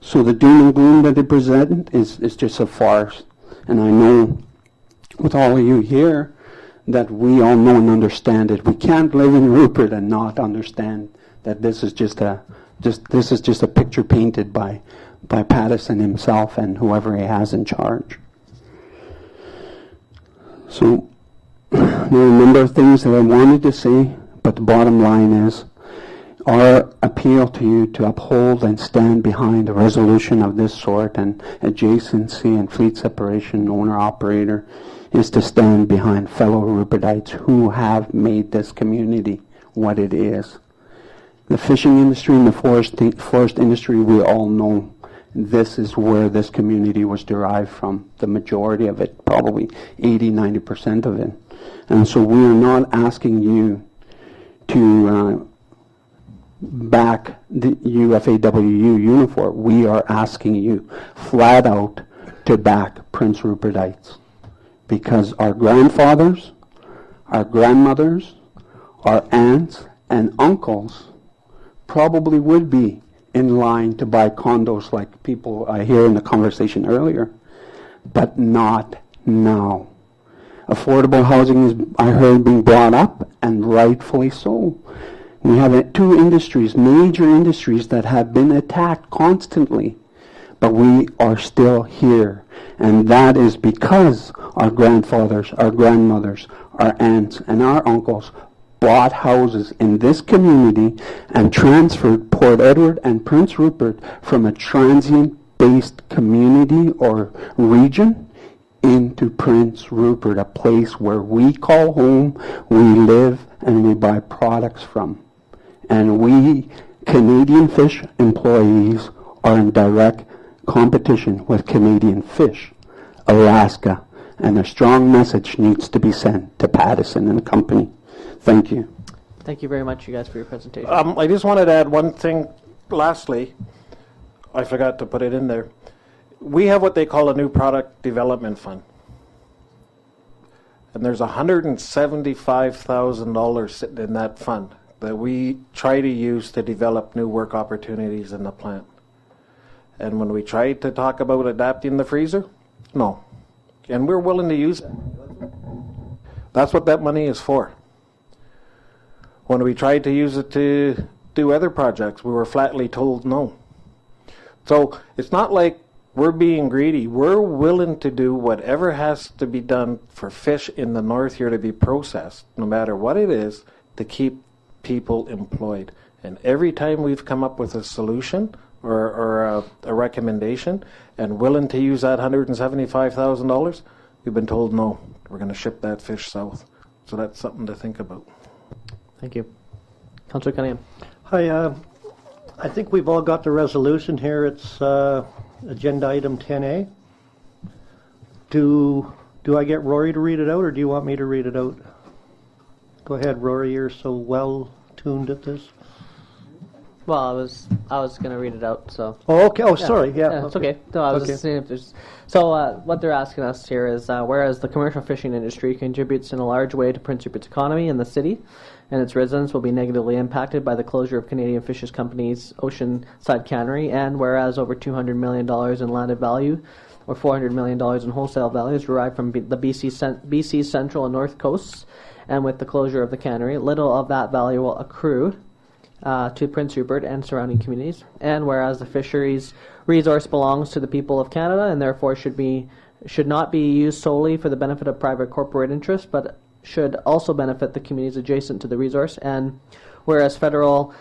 So the doom and gloom that they present is just a farce. And I know with all of you here that we all know and understand it. We can't live in Rupert and not understand that this is just a picture painted by Pattison himself and whoever he has in charge. So there are a number of things that I wanted to say, but the bottom line is our appeal to you to uphold and stand behind a resolution of this sort, and adjacency and fleet separation, owner-operator, is to stand behind fellow Rupertites who have made this community what it is. The fishing industry and the forest industry, we all know this is where this community was derived from, the majority of it, probably 80-90% of it. And so we are not asking you to back the UFAWU uniform. We are asking you flat out to back Prince Rupertites, because our grandfathers, our grandmothers, our aunts and uncles probably would be in line to buy condos like people I hear in the conversation earlier, but not now. Affordable housing is, I heard, being brought up, and rightfully so. We have 2 industries, major industries, that have been attacked constantly, but we are still here. And that is because our grandfathers, our grandmothers, our aunts, and our uncles bought houses in this community and transferred Port Edward and Prince Rupert from a transient-based community or region into Prince Rupert, a place where we call home, we live, and we buy products from. And we, Canadian Fish employees, are in direct competition with Canadian Fish, Alaska, and a strong message needs to be sent to Pattison and company. Thank you. Thank you very much, you guys, for your presentation. I just wanted to add one thing. Lastly, I forgot to put it in there. We have what they call a new product development fund. And there's $175,000 sitting in that fund that we try to use to develop new work opportunities in the plant. And when we try to talk about adapting the freezer, no. And we're willing to use it. That's what that money is for. When we tried to use it to do other projects, we were flatly told no. So it's not like we're being greedy. We're willing to do whatever has to be done for fish in the north here to be processed, no matter what it is, to keep people employed. And every time we've come up with a solution or a recommendation and willing to use that $175,000, we've been told no, we're going to ship that fish south. So that's something to think about. Thank you. Councillor Cunningham. Hi, I think we've all got the resolution here. It's agenda item 10A. Do I get Rory to read it out, or do you want me to read it out? Go ahead, Rory. You're so well tuned at this. Well, I was going to read it out, so. Oh, okay. Oh, sorry. Yeah, it's okay. No, I was just saying if there's. So what they're asking us here is, whereas the commercial fishing industry contributes in a large way to Prince Rupert's economy and the city, and its residents will be negatively impacted by the closure of Canadian Fishes Company's Oceanside Cannery, and whereas over $200 million in landed value, or $400 million in wholesale value, is derived from the BC's central and north coasts, and with the closure of the cannery, little of that value will accrue to Prince Rupert and surrounding communities. And whereas the fisheries resource belongs to the people of Canada and therefore should not be used solely for the benefit of private corporate interests, but should also benefit the communities adjacent to the resource. And whereas federal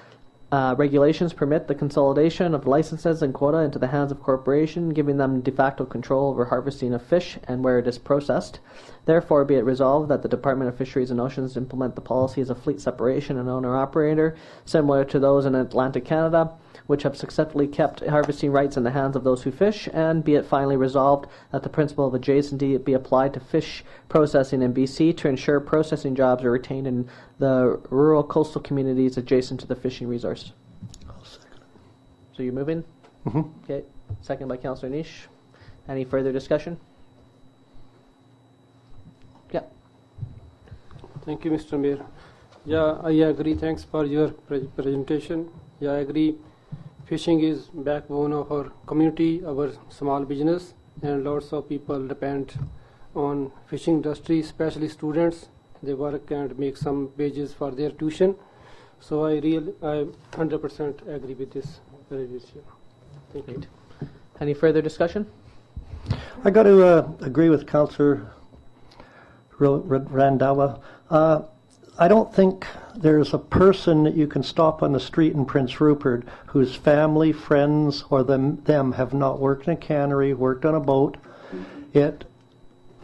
regulations permit the consolidation of licenses and quota into the hands of corporations, giving them de facto control over harvesting of fish and where it is processed. Therefore, be it resolved that the Department of Fisheries and Oceans implement the policies of fleet separation and owner-operator, similar to those in Atlantic Canada, which have successfully kept harvesting rights in the hands of those who fish, and be it finally resolved that the principle of adjacency be applied to fish processing in BC to ensure processing jobs are retained in the rural coastal communities adjacent to the fishing resource. So you're moving? Mm-hmm. Okay. Second by Councillor Niche. Any further discussion? Yeah. Thank you, Mr. Mayor. Yeah, I agree. Thanks for your presentation. Yeah, I agree. Fishing is backbone of our community, our small business, and lots of people depend on fishing industry, especially students. They work and make some wages for their tuition. So I 100% agree with this resolution. Thank you. Any further discussion? I got to agree with Councillor Randhawa. I don't think there's a person that you can stop on the street in Prince Rupert whose family, friends, or them have not worked in a cannery, worked on a boat. It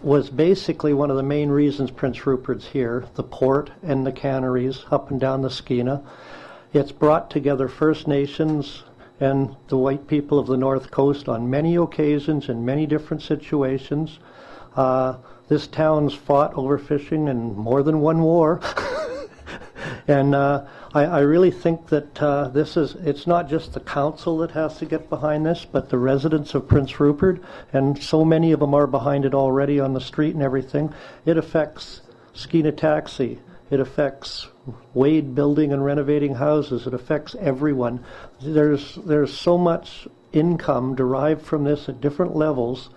was basically one of the main reasons Prince Rupert's here, the port and the canneries up and down the Skeena. It's brought together First Nations and the white people of the North Coast on many occasions in many different situations. This town's fought overfishing in more than one war. And I really think that it's not just the council that has to get behind this, but the residents of Prince Rupert, and so many of them are behind it already on the street and everything. It affects Skeena Taxi. It affects Wade building and renovating houses. It affects everyone. There's so much income derived from this at different levels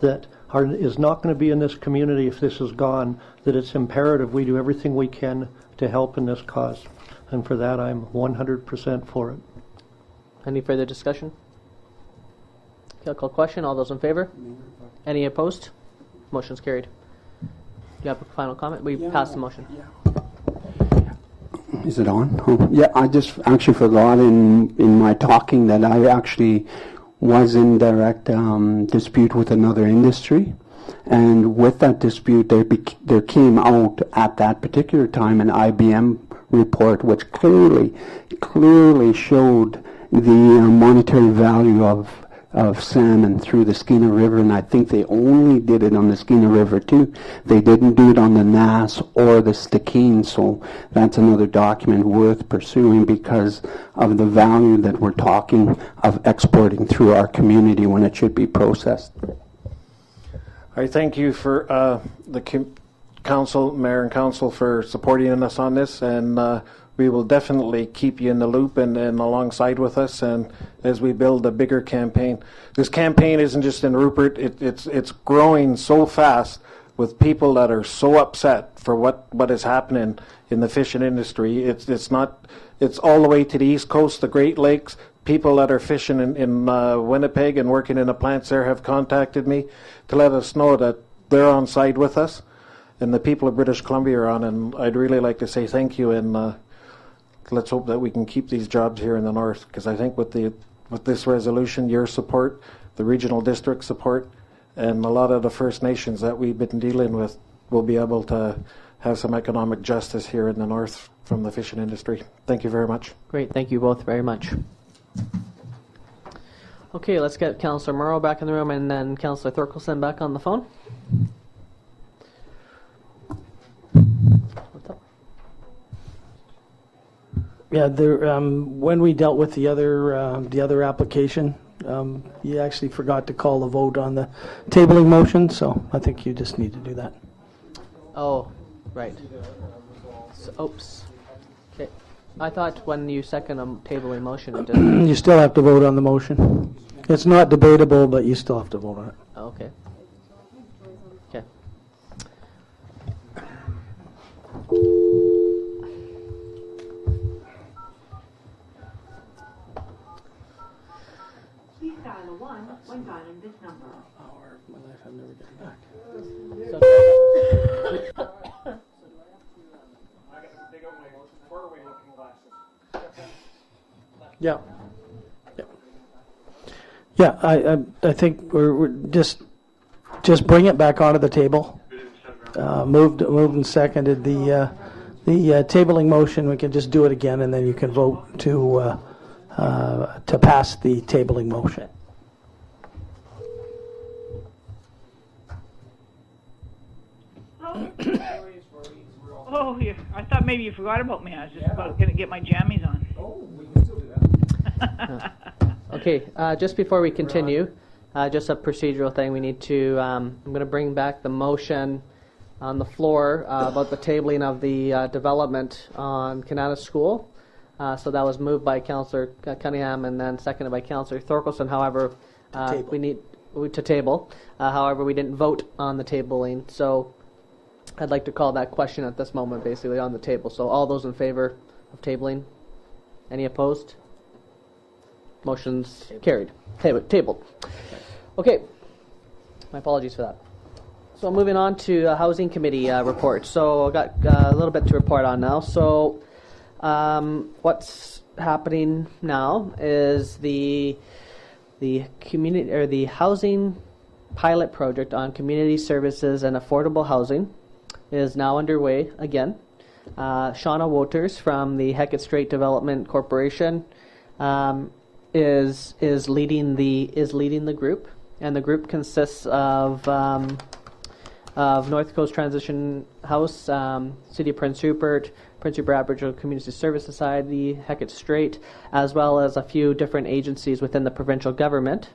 that is not going to be in this community if this is gone, that it's imperative we do everything we can to help in this cause. And for that, I'm 100% for it. Any further discussion? Okay, I'll call question. All those in favor? Any opposed? Motion's carried. Do you have a final comment? We passed the motion. Is it on? Oh, yeah, I just actually forgot in my talking that I actually was in direct dispute with another industry. And with that dispute, there came out at that particular time an IBM report which clearly showed the monetary value of salmon through the Skeena River, and I think they only did it on the Skeena River too. They didn't do it on the Nass or the Stikine, so that's another document worth pursuing because of the value that we're talking of exporting through our community when it should be processed. I thank you for the council, mayor and council for supporting us on this, and we will definitely keep you in the loop and alongside with us, and as we build a bigger campaign. This campaign isn't just in Rupert, it's growing so fast with people that are so upset for what is happening in the fishing industry. It's all the way to the East Coast, the Great Lakes. People that are fishing in Winnipeg and working in the plants there have contacted me to let us know that they're on side with us, and the people of British Columbia are on, and I'd really like to say thank you, and let's hope that we can keep these jobs here in the north, because I think with this resolution, your support, the regional district support, and a lot of the First Nations that we've been dealing with, will be able to have some economic justice here in the north from the fishing industry. Thank you very much. Great, thank you both very much. Okay, let's get Councillor Murrow back in the room and then Councillor Thorkelson back on the phone. What's up? Yeah, when we dealt with the other application, you actually forgot to call the vote on the tabling motion, so I think you just need to do that. Oh, right. So, oops. Okay. I thought when you second a tabling motion, it didn't. You still have to vote on the motion. It's not debatable, but you still have to vote on it. Okay. Okay. Please dial a 1 when dialing this number. My life, I'm never getting back. Yeah. Yeah, I think we're just bring it back onto the table. Moved and seconded the tabling motion. We can just do it again, and then you can vote to pass the tabling motion. Oh, I thought maybe you forgot about me. I was just about going to get my jammies on. Oh, we can still do that. Okay, just before we continue, just a procedural thing we need to, I'm going to bring back the motion on the floor about the tabling of the development on Kanata School. So that was moved by Councillor Cunningham and then seconded by Councillor Thorkelson. However, we need to table. However, we didn't vote on the tabling, so I'd like to call that question at this moment basically on the table. So all those in favor of tabling? Any opposed? Motion's carried. Tabled. Okay. My apologies for that. So moving on to Housing Committee report. So I got a little bit to report on now. So what's happening now is the community or the housing pilot project on community services and affordable housing is now underway again. Shauna Wouters from the Hecate Strait Development Corporation is leading the group, and the group consists of North Coast Transition House, City of Prince Rupert Aboriginal Community Service Society, Hecate Strait, as well as a few different agencies within the provincial government.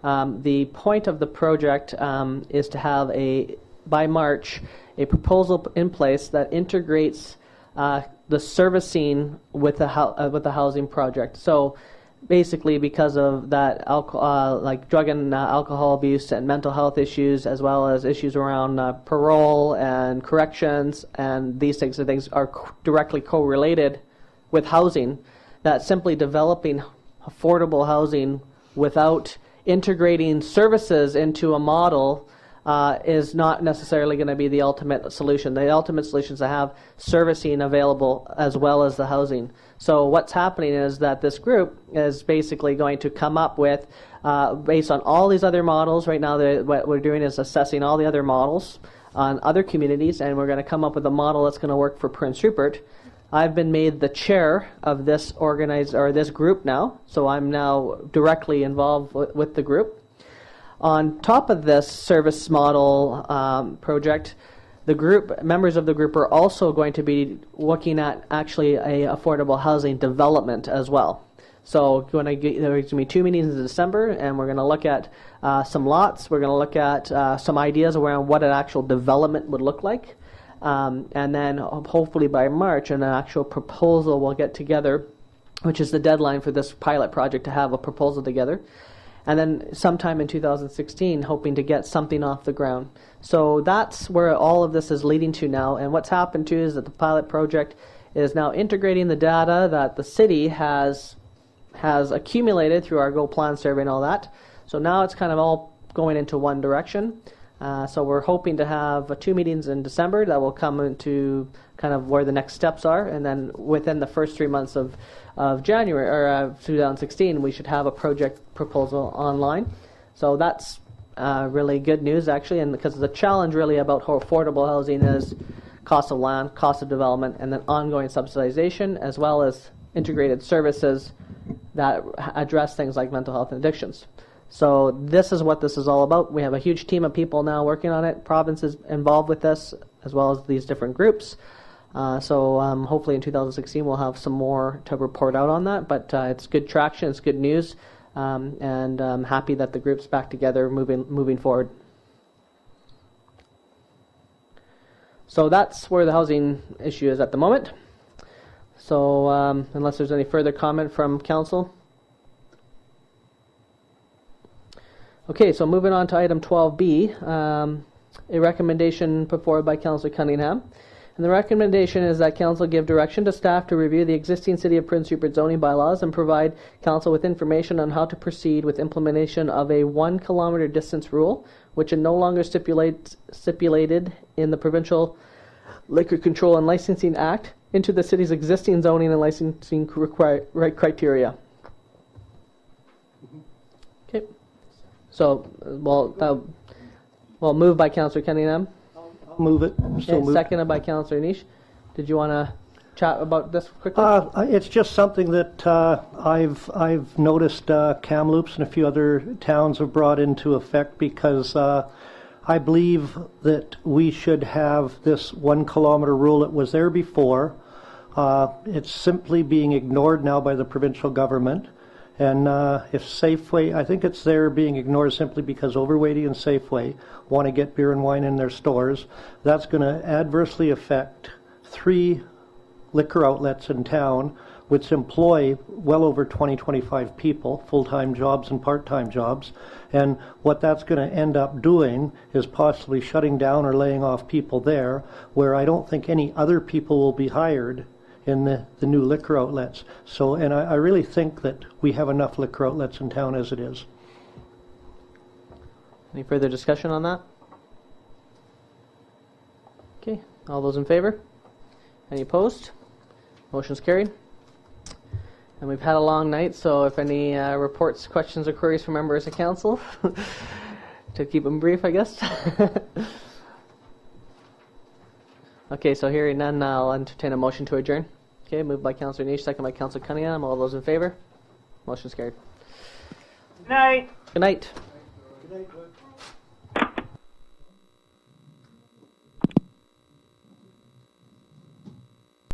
The point of the project is to have by March a proposal in place that integrates the servicing with the housing project. So basically, because of that, like drug and alcohol abuse and mental health issues, as well as issues around parole and corrections, and these types of things are directly correlated with housing, that simply developing affordable housing without integrating services into a model is not necessarily going to be the ultimate solution. The ultimate solution is to have servicing available as well as the housing. So what's happening is that this group is basically going to come up with, based on all these other models, right now what we're doing is assessing all the other models on other communities, and we're going to come up with a model that's going to work for Prince Rupert. I've been made the chair of this this group now, so I'm now directly involved with the group. On top of this service model project, the group members of the group are also going to be looking at actually a affordable housing development as there's going to be 2 meetings in December, and we're going to look at some lots. We're going to look at some ideas around what an actual development would look like. And then hopefully by March, an actual proposal will get together, which is the deadline for this pilot project to have a proposal together. And then sometime in 2016, hoping to get something off the ground. So that's where all of this is leading to now. And what's happened too is that the pilot project is now integrating the data that the city has accumulated through our Go Plan survey and all that. So now it's kind of all going into one direction. So we're hoping to have 2 meetings in December that will come into kind of where the next steps are, and then within the first 3 months of January or 2016, we should have a project proposal online. So that's really good news, actually, and because the challenge really about how affordable housing is cost of land, cost of development, and then ongoing subsidization, as well as integrated services that address things like mental health and addictions. So this is what this is all about. We have a huge team of people now working on it. Province is involved with this, as well as these different groups. So hopefully in 2016 we'll have some more to report out on that. But it's good traction, it's good news, and I'm happy that the group's back together moving forward. So that's where the housing issue is at the moment. So unless there's any further comment from council. Okay, so moving on to item 12B, a recommendation put forward by Councillor Cunningham. And the recommendation is that Council give direction to staff to review the existing City of Prince Rupert zoning bylaws and provide Council with information on how to proceed with implementation of a 1 kilometer distance rule, which is no longer stipulated in the Provincial Liquor Control and Licensing Act, into the City's existing zoning and licensing criteria. Okay. So, well, moved by Councillor Cunningham. I'll move it. Okay, seconded by Councillor Niche. Did you want to chat about this quickly? It's just something that I've noticed Kamloops and a few other towns have brought into effect, because I believe that we should have this 1 kilometer rule. It was there before. It's simply being ignored now by the provincial government. And if Safeway, I think it's there being ignored simply because Overweighty and Safeway want to get beer and wine in their stores. That's going to adversely affect 3 liquor outlets in town, which employ well over 25 people, full-time jobs and part-time jobs. And what that's going to end up doing is possibly shutting down or laying off people there, where I don't think any other people will be hired in the new liquor outlets. So, and I really think that we have enough liquor outlets in town as it is. Any further discussion on that? Okay, all those in favor? Any opposed? Motion's carried. And we've had a long night, so if any reports, questions, or queries from members of council, to keep them brief, I guess. Okay, so hearing none, I'll entertain a motion to adjourn. Okay, moved by Councillor Niche, second by Councillor Cunningham. All those in favor? Motion's carried. Good night. Good night. Good night.